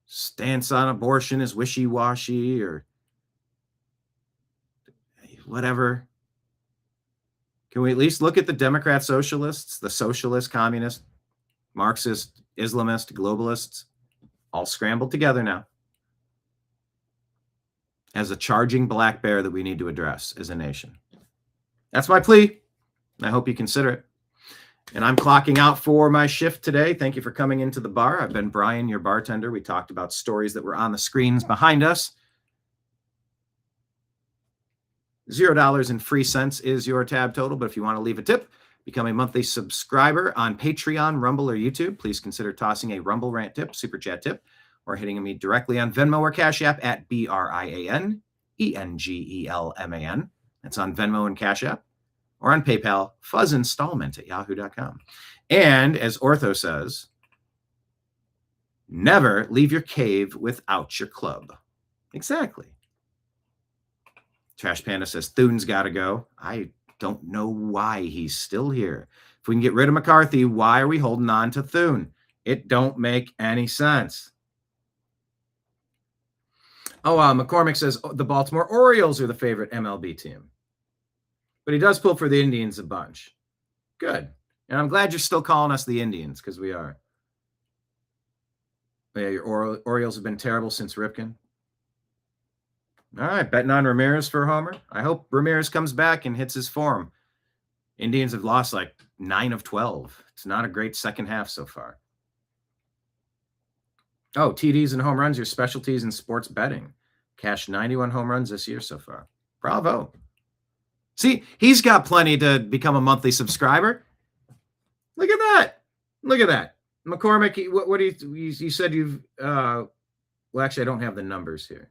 stance on abortion is wishy-washy or whatever. Can we at least look at the Democrat socialists, the socialist, communist, Marxist, Islamist, globalists, all scrambled together now as a charging black bear that we need to address as a nation? That's my plea. I hope you consider it. And I'm clocking out for my shift today. Thank you for coming into the bar. I've been Brian, your bartender. We talked about stories that were on the screens behind us. $0 in free cents is your tab total. But if you want to leave a tip, become a monthly subscriber on Patreon, Rumble, or YouTube. Please consider tossing a Rumble rant tip, super chat tip, or hitting me directly on Venmo or Cash App at BrianEngelman. That's on Venmo and Cash App. Or on PayPal, fuzzinstallment@yahoo.com. And as Ortho says, never leave your cave without your club. Exactly. Trash Panda says, Thune's got to go. I don't know why he's still here. If we can get rid of McCarthy, why are we holding on to Thune? It don't make any sense. Oh, McCormick says the Baltimore Orioles are the favorite MLB team. But he does pull for the Indians a bunch. Good. And I'm glad you're still calling us the Indians, because we are. But yeah, your Orioles have been terrible since Ripken. All right, betting on Ramirez for a homer. I hope Ramirez comes back and hits his form. Indians have lost like 9 of 12. It's not a great second half so far. Oh, TDs and home runs, your specialties in sports betting. Cashed 91 home runs this year so far. Bravo. See, he's got plenty to become a monthly subscriber. Look at that. Look at that. McCormick, what do you said you've, well, actually, I don't have the numbers here.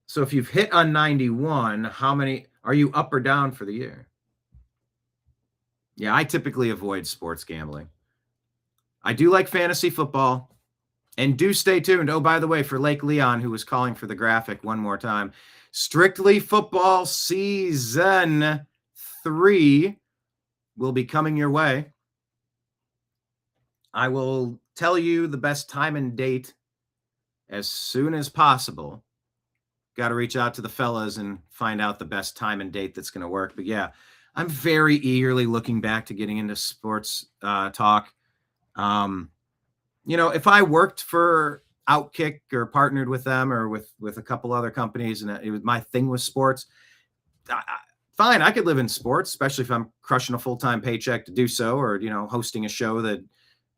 So if you've hit on 91, how many, are you up or down for the year? Yeah, I typically avoid sports gambling. I do like fantasy football, and do stay tuned. Oh, by the way, for Lake Leon, who was calling for the graphic one more time, Strictly Football Season 3 will be coming your way. I will tell you the best time and date as soon as possible. Got to reach out to the fellas and find out the best time and date that's going to work. But yeah, I'm very eagerly looking back to getting into sports talk. You know, if I worked for Outkick or partnered with them or with a couple other companies and it was my thing was sports, fine, I could live in sports, especially if I'm crushing a full-time paycheck to do so, or, you know, hosting a show that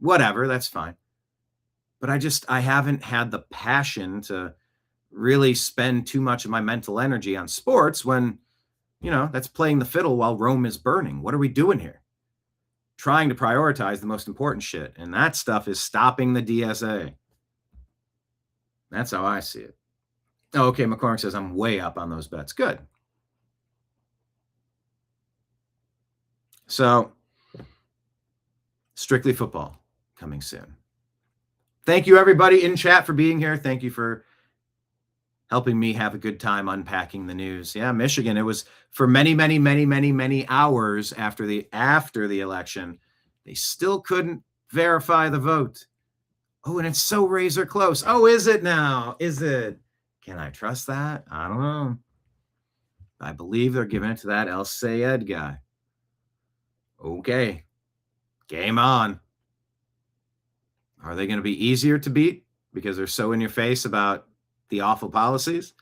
whatever, that's fine. But I haven't had the passion to really spend too much of my mental energy on sports when, you know, that's playing the fiddle while Rome is burning. What are we doing here? Trying to prioritize the most important shit. And that stuff is stopping the DSA. That's how I see it. Oh, okay. McCormick says I'm way up on those bets. Good. So, Strictly Football coming soon. Thank you, everybody in chat, for being here. Thank you for helping me have a good time unpacking the news. Yeah, Michigan, it was for many, many, many, many, many hours after the election. They still couldn't verify the vote. Oh, and it's so razor close. Oh, is it now? Is it? Can I trust that? I don't know. I believe they're giving it to that El Sayed guy. Okay. Game on. Are they going to be easier to beat because they're so in your face about the awful policies?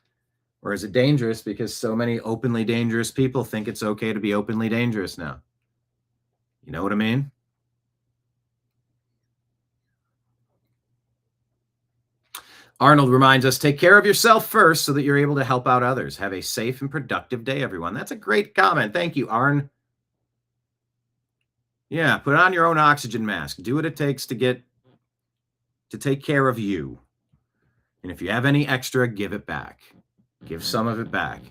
Or is it dangerous because so many openly dangerous people think it's okay to be openly dangerous now? You know what I mean? Arnold reminds us, take care of yourself first so that you're able to help out others. Have a safe and productive day, everyone. That's a great comment. Thank you, Arn. Yeah, put on your own oxygen mask. Do what it takes to take care of you. And if you have any extra, give it back. Give some of it back.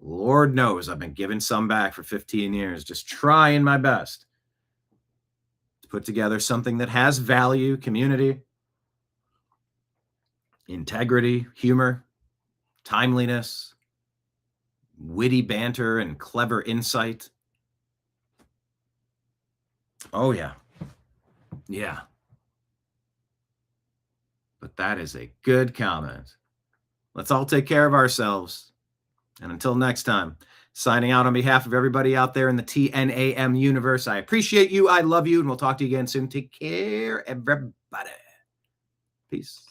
Lord knows I've been giving some back for 15 years, just trying my best to put together something that has value, community, integrity, humor, timeliness, witty banter, and clever insight. Oh, yeah. Yeah. But that is a good comment. Let's all take care of ourselves. And until next time, signing out on behalf of everybody out there in the TNAM universe. I appreciate you. I love you. And we'll talk to you again soon. Take care, everybody. Peace.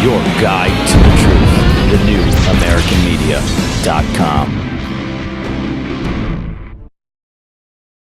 your guide to the truth. TheNewAmericanMedia.com.